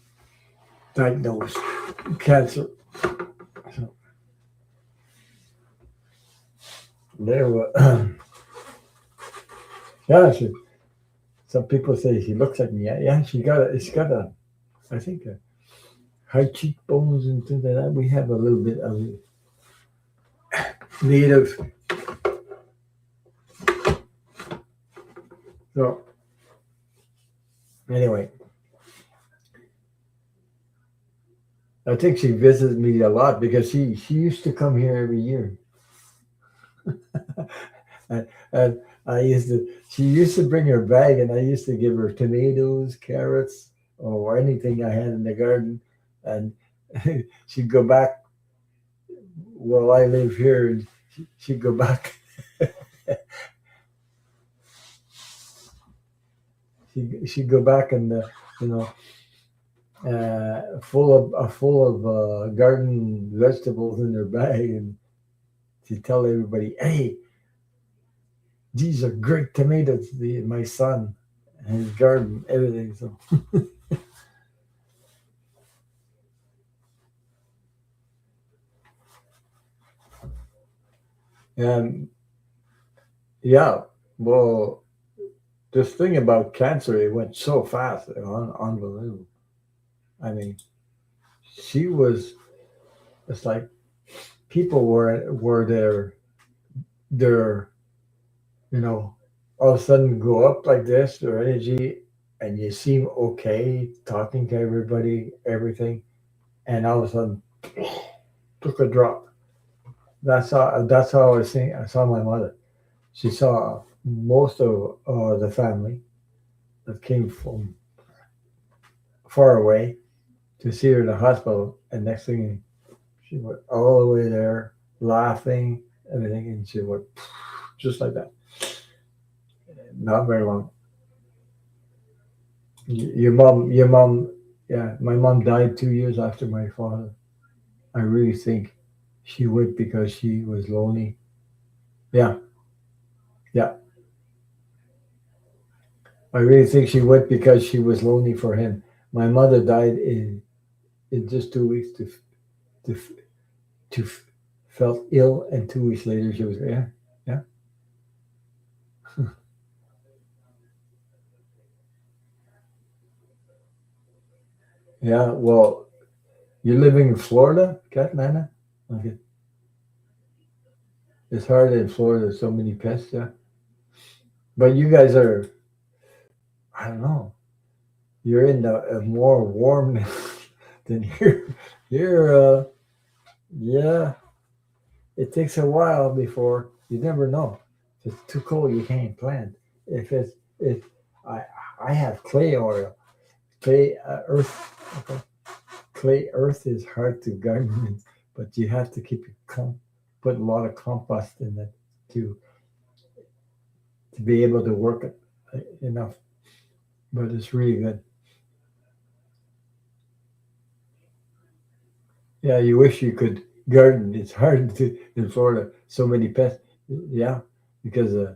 diagnosed cancer. So there was. Yeah, some people say she looks like me. Yeah, it's got a, I think, high cheekbones and things like that. We have a little bit of native. So anyway, I think she visits me a lot because she used to come here every year. And I used to, she used to bring her bag, and I used to give her tomatoes, carrots, or anything I had in the garden, and she'd go back. Well, I live here, and she'd go back. She'd go back and you know full of garden vegetables in her bag, and she'd tell everybody, "Hey, these are great tomatoes. My son, and his garden, everything." So and yeah, well, this thing about cancer, it went so fast, unbelievable. I mean, she was. It's like people were their all of a sudden go up like this, their energy, and you seem okay talking to everybody, everything, and all of a sudden took a drop. That's how I was seeing. I saw my mother. She saw most of the family that came from far away to see her in the hospital, and next thing she went all the way there, laughing, everything, and she went just like that. Not very long. Your mom, yeah, my mom died 2 years after my father. I really think she would because she was lonely. Yeah, yeah. I really think she would because she was lonely for him. My mother died in just 2 weeks to to felt ill, and 2 weeks later she was yeah. Yeah. Well, you're living in Florida, Catlanta? Okay. It's hard in Florida, so many pests, yeah. But you guys are, I don't know, you're in a more warm than here. Here, yeah, it takes a while before you never know. If it's too cold, you can't plant. If it's if I I have clay oil, clay earth. Okay. Clay earth is hard to garden in, but you have to keep put a lot of compost in it to to be able to work it enough. But it's really good. Yeah, you wish you could garden. It's hard to in Florida. So many pests. Yeah, because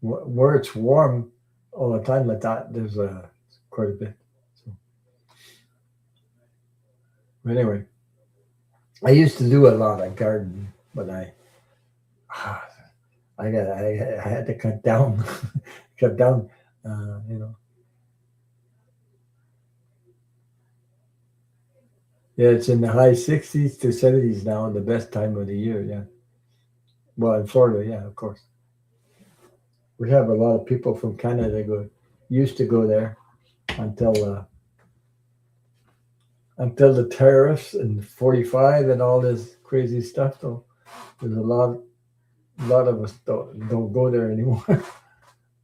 where it's warm all the time like that, there's quite a bit. So anyway, I used to do a lot of gardening, but I had to cut down, cut down. You know, yeah, it's in the high 60s to 70s now, the best time of the year. Yeah, well, in Florida, yeah, of course. We have a lot of people from Canada go used to go there until until the tariffs and 45 and all this crazy stuff. Though there's a lot of us don't go there anymore.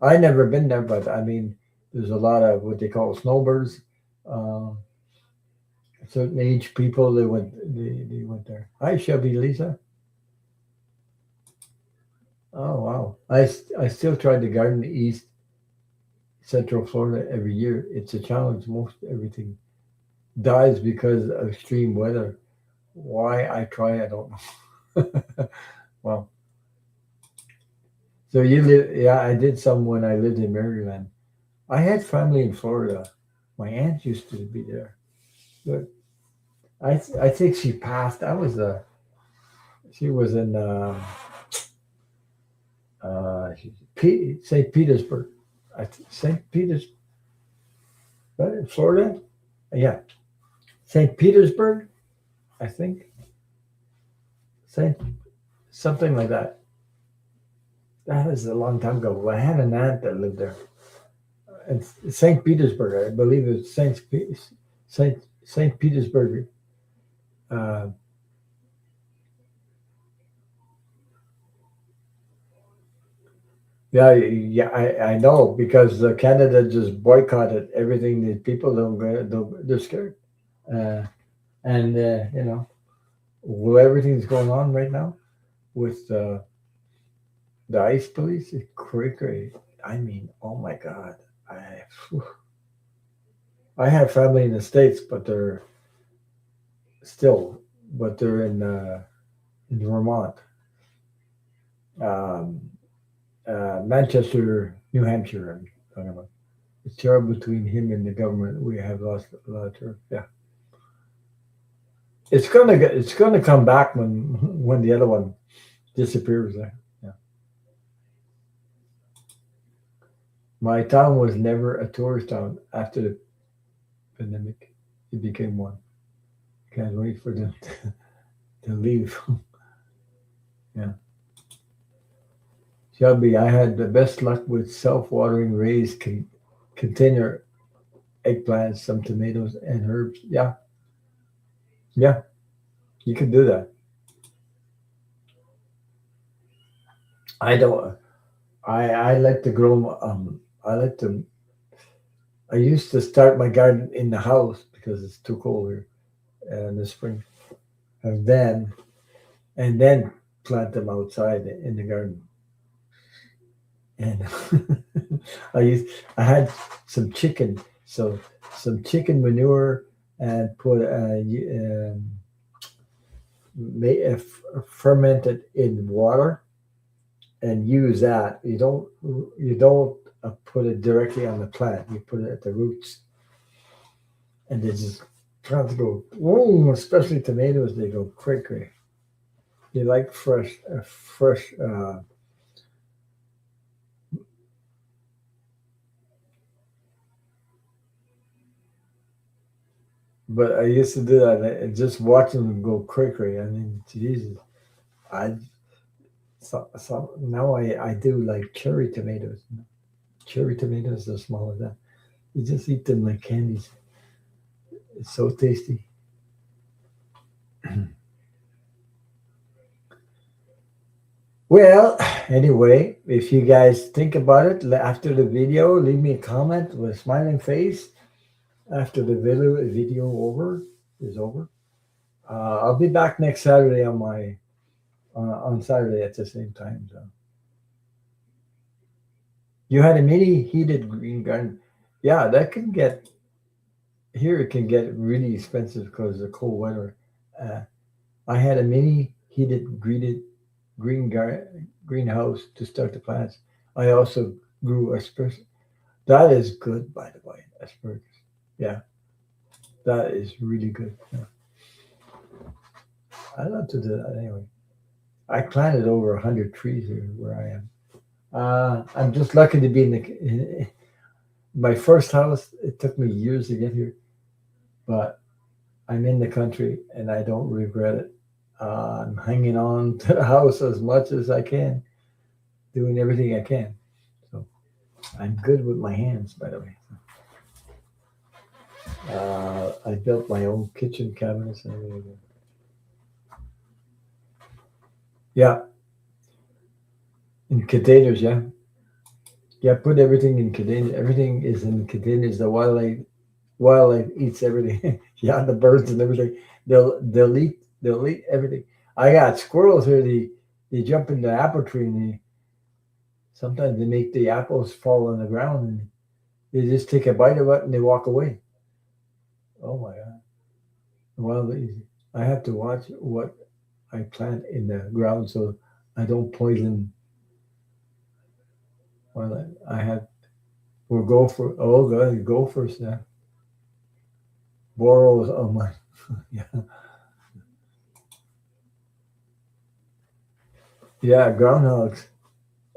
I never been there, but I mean, there's a lot of what they call snowbirds. Uh, Certain age people they went there. Hi, Shelby, Lisa. Oh wow, I still try to garden East Central Florida every year. It's a challenge. Most everything dies because of extreme weather. Why I try, I don't know. Well, so you live? Yeah, I did some when I lived in Maryland. I had family in Florida. My aunt used to be there. But I think she passed. I was she was in uh, St. Petersburg. St. Peters, right, in Florida. Yeah, St. Petersburg. I think Saint something like that. That was a long time ago. I had an aunt that lived there. It's St. Petersburg, I believe it's Saint Petersburg. Uh, yeah, yeah, I know because Canada just boycotted everything. The people don't go, they're scared, uh, and you know, with everything's going on right now with the ICE police, it's cray. I mean, oh my God, I I have family in the states, but they're still, but they're in Vermont, um, Manchester, New Hampshire. I'm talking about. It's terrible between him and the government. We have lost a lot of term. Yeah, it's gonna come back when the other one disappears. There. Yeah, my town was never a tourist town after the pandemic. It became one. Can't wait for them to leave. Yeah, Shelby, I had the best luck with self-watering raised container eggplants, some tomatoes and herbs. Yeah, yeah, you can do that. I don't. I like to grow. I like to. I used to start my garden in the house because it's too cold here in the spring, and then plant them outside in the garden. And I had some chicken, so some chicken manure and put ferment it in water and use that. You don't put it directly on the plant. You put it at the roots, and they just plants go. Whoa, especially tomatoes, they go quickly. They like fresh. But I used to do that and just watching them go quickly. I mean, Jesus, I so now I do like cherry tomatoes. Cherry tomatoes are small as that. You just eat them like candies. It's so tasty. Well, anyway, if you guys think about it after the video, leave me a comment with a smiling face after the video over is over. I'll be back next Saturday on Saturday at the same time. So you had a mini heated green garden. Yeah, that can get here. It can get really expensive because of the cold weather. Uh, I had a mini heated greenhouse to start the plants. I also grew asparagus. That is good, by the way, asparagus. Yeah, that is really good. Yeah. I love to do that anyway. I planted over 100 trees here where I am. I'm just lucky to be in my first house. It took me years to get here, but I'm in the country and I don't regret it. I'm hanging on to the house as much as I can, doing everything I can. So I'm good with my hands, by the way. I built my own kitchen cabinets and everything. Yeah, in containers. Yeah, yeah. Put everything in containers. Everything is in containers. The wildlife eats everything. Yeah, the birds and everything. They'll eat everything. I got squirrels here. They jump in the apple tree and sometimes they make the apples fall on the ground and they just take a bite of it and they walk away. Oh my god! Well, I have to watch what I plant in the ground so I don't poison. Well, I have we'll go for god, gophers now. Borrows. Oh my, yeah, yeah, groundhogs.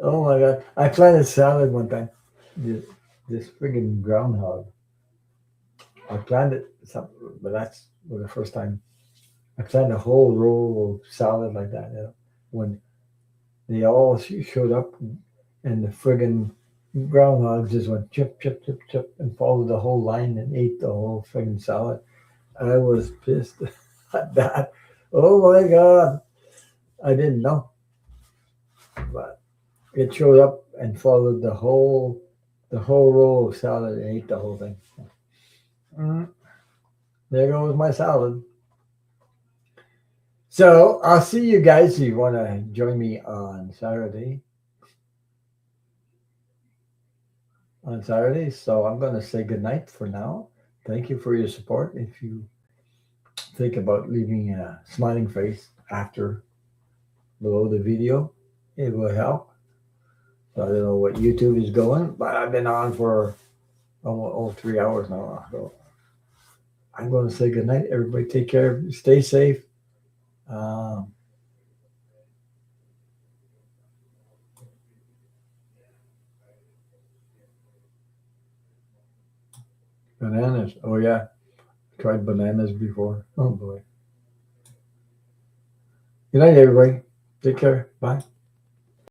Oh my god, I planted salad one time. This, this friggin' groundhog. I planted something, but that's for the first time. I planted a whole row of salad like that. When they all showed up, and the friggin' groundhog just went chip, chip, chip, chip, and followed the whole line and ate the whole friggin' salad. I was pissed at that. Oh my god, I didn't know, but it showed up and followed the whole row of salad and ate the whole thing. Mm, there goes my salad. So I'll see you guys if you want to join me on Saturday. On Saturday. So I'm going to say goodnight for now. Thank you for your support. If you think about leaving a smiling face after below the video, it will help. So I don't know what YouTube is going, but I've been on for almost 3 hours now. So I'm going to say goodnight. Everybody take care. Stay safe. Um, bananas. Oh, yeah. Tried bananas before. Oh, boy. Good night, everybody. Take care. Bye.